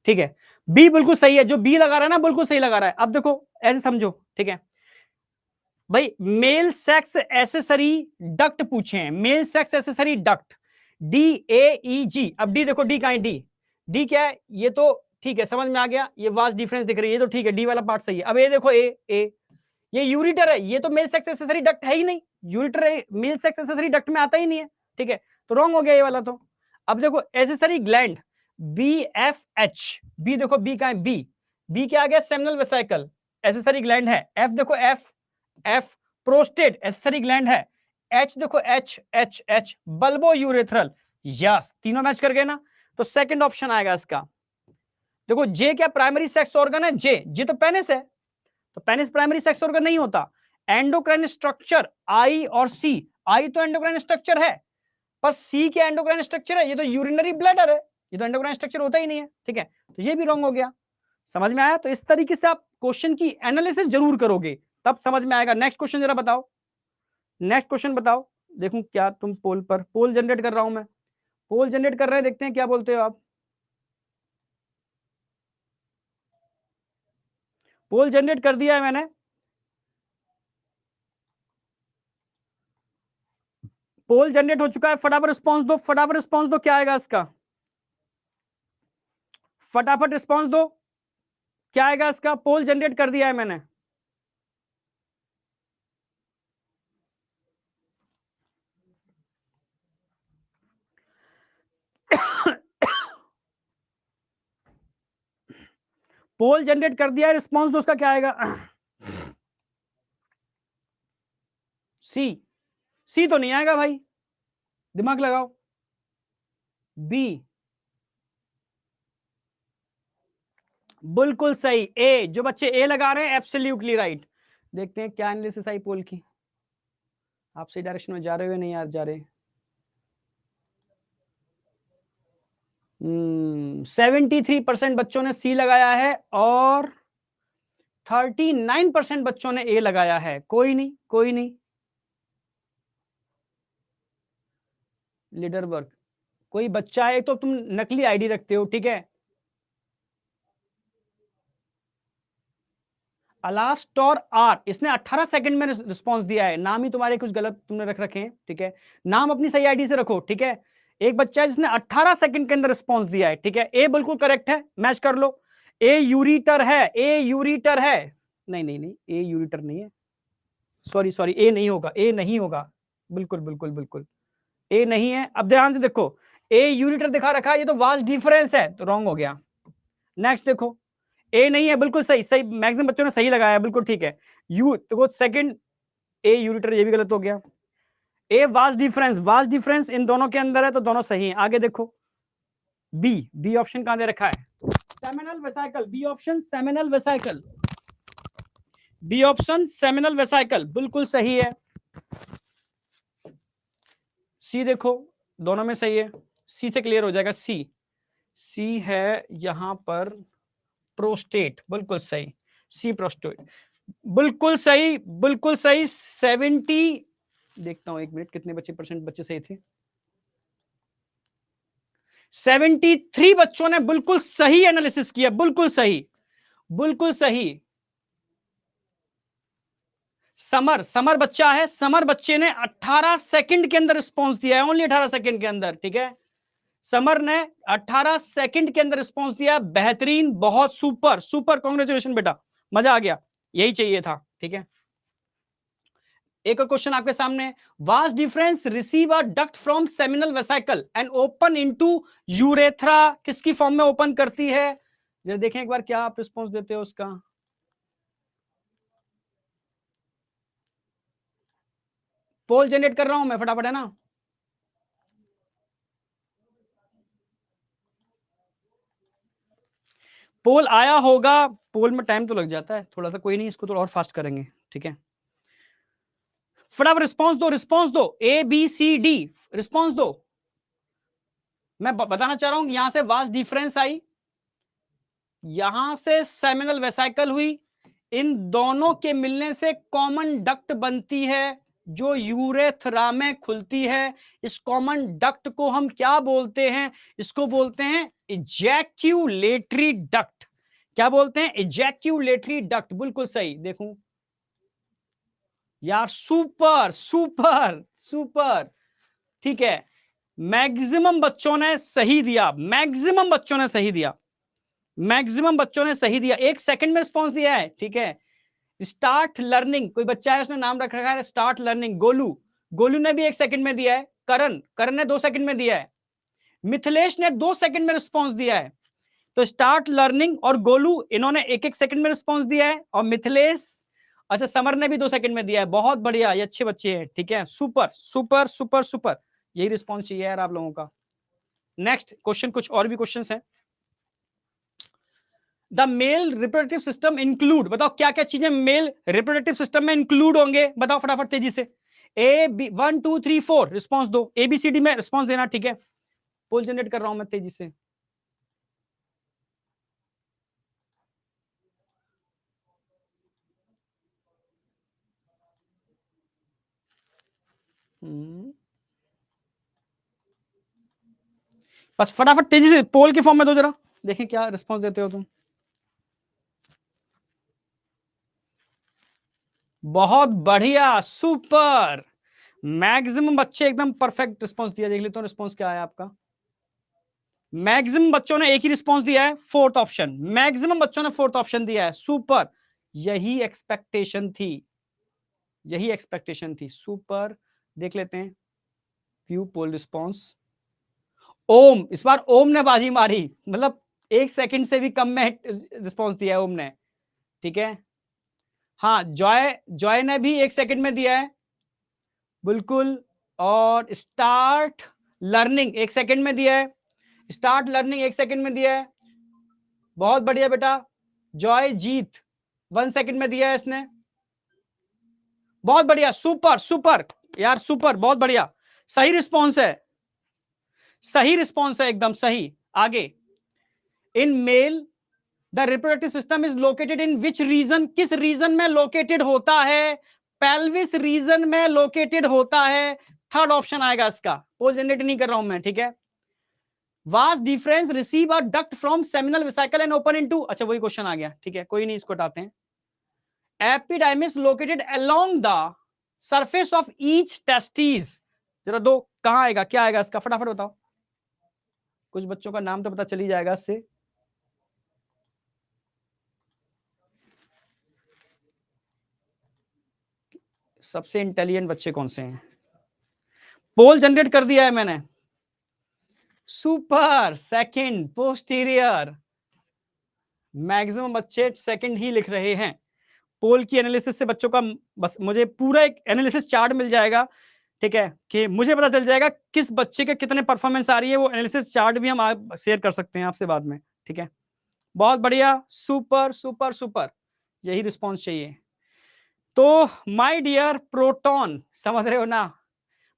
S1: ठीक है, बी बिल्कुल सही है, जो बी लगा रहा है ना बिल्कुल सही लगा रहा है। अब देखो ऐसे समझो, ठीक है भाई, मेल सेक्स एसेसरी डक्ट पूछे हैं, male sex accessory duct DAEG। अब डी देखो, डी कहां है, डी क्या है, ये तो ठीक है समझ में आ गया, ये वास्ट डिफरेंस दिख रही है, ये तो ठीक है, डी वाला पार्ट सही है। अब ये देखो ए ये यूरिटर है, ये तो मेल सेक्स एसेसरी डक्ट है ही नहीं, ureter male sex accessory duct में आता ही नहीं है, ठीक है, तो रॉन्ग हो गया ये वाला तो। अब देखो एसेसरी ग्लैंड BFH, बी देखो बी कहां है, बी क्या आ गया, सेमिनल वेसिकल, एसेसरी ग्लैंड है। एफ देखो एफ प्रोस्टेट एसेसरी ग्लैंड है। एच देखो एच बल्बो यूरेथ्रल, यस तीनों मैच कर गए ना, तो सेकंड ऑप्शन आएगा इसका। देखो जे क्या प्राइमरी सेक्स ऑर्गन है, जे तो पेनिस है, तो पेनिस प्राइमरी सेक्स ऑर्गन नहीं होता। एंडोक्राइन स्ट्रक्चर आई और सी, आई तो एंडोक्राइन स्ट्रक्चर है, पर सी क्या एंडोक्राइन स्ट्रक्चर है, ये तो यूरिनरी ब्लैडर है, ये तो एंडोक्राइन स्ट्रक्चर होता ही नहीं है, ठीक है, तो ये भी रॉन्ग हो गया। समझ में आया? तो इस तरीके से आप क्वेश्चन की एनालिसिस जरूर करोगे, तब समझ में आएगा। नेक्स्ट क्वेश्चन जरा बताओ, नेक्स्ट क्वेश्चन बताओ, देखूं क्या तुम पोल जनरेट कर रहा हूं मैं, पोल जनरेट कर रहे हैं, देखते हैं क्या बोलते हो आप। पोल जनरेट कर दिया है मैंने, पोल जनरेट हो चुका है, फटाफट रिस्पॉन्स दो, फटाफट रिस्पॉन्स दो, क्या आएगा इसका, फटाफट रिस्पॉन्स दो, क्या आएगा इसका, पोल जनरेट कर दिया है मैंने। पोल जनरेट कर दिया है, रिस्पॉन्स दो, उसका क्या आएगा, सी तो नहीं आएगा भाई, दिमाग लगाओ, बी बिल्कुल सही, ए, जो बच्चे ए लगा रहे हैं एब्सोल्युटली राइट। देखते हैं क्या एनालिसिस आई पोल की, आप सही डायरेक्शन में जा रहे हो नहीं यार, जा रहे 73% बच्चों ने सी लगाया है और 39% बच्चों ने ए लगाया है। कोई नहीं, कोई नहीं, लीडर वर्क, कोई बच्चा है तो तुम नकली आईडी रखते हो, ठीक है, अलास्टोर आर, इसने 18 सेकंड में रिस्पांस दिया है, नाम ही तुम्हारे कुछ गलत तुमने रख रखे हैं, ठीक है, नाम अपनी सही आईडी से रखो, ठीक है। एक बच्चा है जिसने 18 सेकंड के अंदर रिस्पांस दिया है, ठीक है, ए बिल्कुल करेक्ट है, मैच कर लो, ए यूरिटर है, ए यूरिटर है, नहीं नहीं नहीं, ए यूरिटर नहीं है, सॉरी सॉरी, ए नहीं होगा, ए नहीं होगा, बिल्कुल बिल्कुल बिल्कुल ए नहीं है। अब ध्यान से देखो, ए यूरिटर दिखा रखा है, ये तो वास्ट डिफरेंस है, तो रॉन्ग हो गया। नेक्स्ट देखो, ए नहीं है, बिल्कुल सही, सही मैक्सिमम बच्चों ने सही लगाया, बिल्कुल ठीक है। यू तो सेकंड ए यूरिटर, ये भी गलत हो गया। A vast difference, vast difference in दोनों के अंदर है, तो दोनों सही हैं। आगे देखो, बी ऑप्शन कहां दे रखा है, seminal vesicle, B option seminal vesicle, B option seminal vesicle बिल्कुल सही है। सी देखो, दोनों में सही है, सी से क्लियर हो जाएगा, सी है यहां पर प्रोस्टेट, बिल्कुल सही, सी प्रोस्टेट बिल्कुल सही, बिल्कुल सही। 70, देखता हूं एक मिनट कितने बच्चे सही थे, 73 बच्चों ने बिल्कुल सही एनालिसिस किया, बिल्कुल सही, बिल्कुल सही। समर बच्चा है, समर बच्चे ने 18 सेकंड के अंदर रिस्पॉन्स दिया है, ओनली 18 सेकंड के अंदर, ठीक है, समर ने 18 सेकंड के अंदर रिस्पॉन्स दिया, बेहतरीन, बहुत सुपर सुपर, कांग्रेचुलेशन बेटा, मजा आ गया, यही चाहिए था, ठीक है। एक और क्वेश्चन आपके सामने, vast difference receive a duct from seminal vesicle and open into urethra, किसकी फॉर्म में ओपन करती है, जरा देखें एक बार क्या आप रिस्पॉन्स देते हो उसका। पोल जनरेट कर रहा हूं मैं, फटाफट, है ना, पोल आया होगा, पोल में टाइम तो लग जाता है थोड़ा सा, कोई नहीं, इसको थोड़ा और फास्ट करेंगे, ठीक है, फटाफट रिस्पॉन्स दो, रिस्पॉन्स दो, A B C D, response दो। मैं बताना चाह रहा हूं यहां से वास्ट डिफरेंस आई, यहां से सेमिनल वेसिकल हुई, इन दोनों के मिलने से कॉमन डक्ट बनती है, जो यूरेथ्रा में खुलती है, इस कॉमन डक्ट को हम क्या बोलते हैं? इसको बोलते हैं इजैक्यूलेटरी डक्ट। क्या बोलते हैं? Ejaculatory duct. बिल्कुल सही। देखूं यार, सुपर सुपर सुपर। ठीक है, मैक्सिमम बच्चों ने सही दिया, मैक्सिमम बच्चों ने सही दिया, मैक्सिमम बच्चों ने सही दिया। 1 सेकंड में रिस्पॉन्स दिया है। ठीक है, स्टार्ट लर्निंग, कोई बच्चा है उसने नाम रख रखा है स्टार्ट लर्निंग। गोलू, गोलू ने भी 1 सेकंड में दिया है। करण, करण ने 2 सेकंड में दिया है। मिथिलेश ने 2 सेकंड में रिस्पॉन्स दिया है। तो स्टार्ट लर्निंग और गोलू, इन्होंने 1-1 सेकंड में रिस्पॉन्स दिया है। और मिथिलेश, अच्छा समर ने भी 2 सेकंड में दिया है। बहुत बढ़िया, ये अच्छे बच्चे हैं। ठीक है, सुपर सुपर सुपर सुपर। यही रिस्पॉन्स चाहिए यार आप लोगों का। नेक्स्ट क्वेश्चन, कुछ और भी क्वेश्चंस हैं। The male reproductive system include, बताओ क्या क्या चीजें मेल रिप्रोडक्टिव सिस्टम में इंक्लूड होंगे? बताओ फटाफट तेजी से। ए बी 1 2 3 4 रिस्पॉन्स दो, ABCD में रिस्पॉन्स देना। ठीक है, पोल जनरेट कर रहा हूं मैं तेजी से। बस फटाफट तेजी से पोल के फॉर्म में दो, जरा देखें क्या रिस्पॉन्स देते हो तुम। बहुत बढ़िया, सुपर। मैक्सिमम बच्चे एकदम परफेक्ट रिस्पॉन्स दिया। देख लेता हूं रिस्पॉन्स क्या है आपका। मैक्सिमम बच्चों ने एक ही रिस्पॉन्स दिया है, फोर्थ ऑप्शन। मैक्सिमम बच्चों ने फोर्थ ऑप्शन दिया है, सुपर। यही एक्सपेक्टेशन थी, यही एक्सपेक्टेशन थी, सुपर। देख लेते हैं व्यू पोल रिस्पॉन्स। ओम, इस बार ओम ने बाजी मारी, मतलब 1 सेकंड से भी कम में रिस्पॉन्स दिया है ओम ने। ठीक है, हाँ जॉय, जॉय ने भी 1 सेकंड में दिया है, बिल्कुल। और स्टार्ट लर्निंग 1 सेकंड में दिया है, स्टार्ट लर्निंग 1 सेकंड में दिया है। बहुत बढ़िया बेटा। जॉय जीत 1 सेकंड में दिया है इसने। बहुत बढ़िया, सुपर सुपर यार, सुपर, बहुत बढ़िया। सही रिस्पॉन्स है, सही रिस्पॉन्स है, एकदम सही। आगे, in male the reproductive system is located in which region, किस रीजन में लोकेटेड होता है? पेल्विस रीजन में लोकेटेड होता है। थर्ड ऑप्शन आएगा इसका। पोल जनरेट नहीं कर रहा हूं मैं। ठीक है, vast difference receive a duct from seminal vesicle and open into, अच्छा वही क्वेश्चन आ गया। ठीक है, कोई नहीं, इसको हटाते हैं। Epididymis located along the surface of each testis, जरा दो, कहां आएगा, क्या आएगा इसका, फटाफट बताओ। कुछ बच्चों का नाम तो पता चल ही जाएगा इससे। सबसे इंटेलिजेंट बच्चे कौन से हैं? पोल जनरेट कर दिया है मैंने, सुपर। सेकंड पोस्टीरियर, मैक्सिमम बच्चे सेकंड ही लिख रहे हैं। पोल की एनालिसिस से बच्चों का, बस मुझे पूरा एक एनालिसिस चार्ट मिल जाएगा। ठीक है, कि मुझे पता चल जाएगा किस बच्चे के कितने परफॉर्मेंस आ रही है। वो एनालिसिस चार्ट भी हम शेयर कर सकते हैं आपसे बाद में। ठीक है, बहुत बढ़िया, सुपर सुपर सुपर। यही रिस्पॉन्स चाहिए। तो माय डियर प्रोटॉन, समझ रहे हो ना,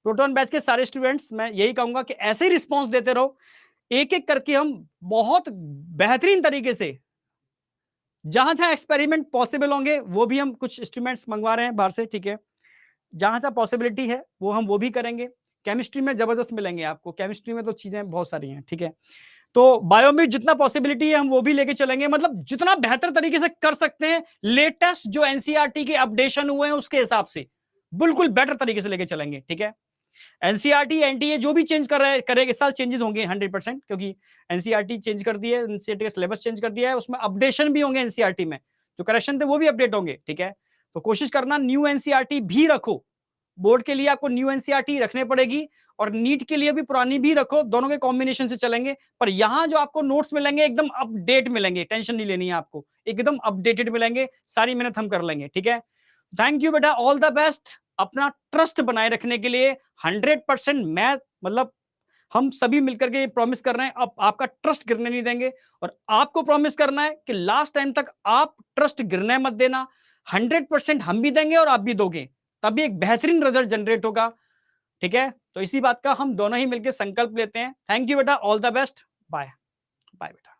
S1: प्रोटॉन बैच के सारे स्टूडेंट्स, मैं यही कहूंगा कि ऐसे ही रिस्पॉन्स देते रहो। एक एक करके हम बहुत बेहतरीन तरीके से, जहां जहां एक्सपेरिमेंट पॉसिबल होंगे वो भी हम कुछ इंस्ट्रूमेंट्स मंगवा रहे हैं बाहर से। ठीक है, जहां जहां पॉसिबिलिटी है वो हम वो भी करेंगे। केमिस्ट्री में जबरदस्त मिलेंगे आपको, केमिस्ट्री में तो चीजें बहुत सारी हैं। ठीक है, तो बायो में जितना पॉसिबिलिटी है हम वो भी लेके चलेंगे, मतलब जितना बेहतर तरीके से कर सकते हैं। लेटेस्ट जो एनसीईआरटी के अपडेशन हुए हैं उसके हिसाब से बिल्कुल बेटर तरीके से लेके चलेंगे। ठीक है, एनसीईआरटी एनटीए जो भी चेंज कर रहे हैं करेगा, इस साल चेंजेस होंगे 100%, क्योंकि एनसीईआरटी चेंज कर दी है, एनसीईआरटी का सिलेबस चेंज कर दिया है, उसमें अपडेशन भी होंगे एनसीईआरटी में, जो करेक्शन थे वो भी अपडेट होंगे। ठीक है, तो कोशिश करना न्यू एनसीईआरटी भी रखो। बोर्ड के लिए आपको न्यू एनसीईआरटी रखने पड़ेगी और नीट के लिए भी पुरानी भी रखो, दोनों के कॉम्बिनेशन से चलेंगे। पर यहां जो आपको नोट्स मिलेंगे एकदम अपडेट मिलेंगे, टेंशन नहीं लेनी है आपको, एकदम अपडेटेड मिलेंगे, सारी मेहनत हम कर लेंगे। ठीक है, थैंक यू बेटा, ऑल द बेस्ट। अपना ट्रस्ट बनाए रखने के लिए 100% मैं, मतलब हम सभी मिलकर के ये प्रॉमिस कर रहे हैं, अब आपका ट्रस्ट गिरने नहीं देंगे। और आपको प्रॉमिस करना है कि लास्ट टाइम तक आप ट्रस्ट गिरने मत देना। 100% हम भी देंगे और आप भी दोगे, तभी एक बेहतरीन रिजल्ट जनरेट होगा। ठीक है, तो इसी बात का हम दोनों ही मिलकर संकल्प लेते हैं। थैंक यू बेटा, all the best, bye bye बेटा।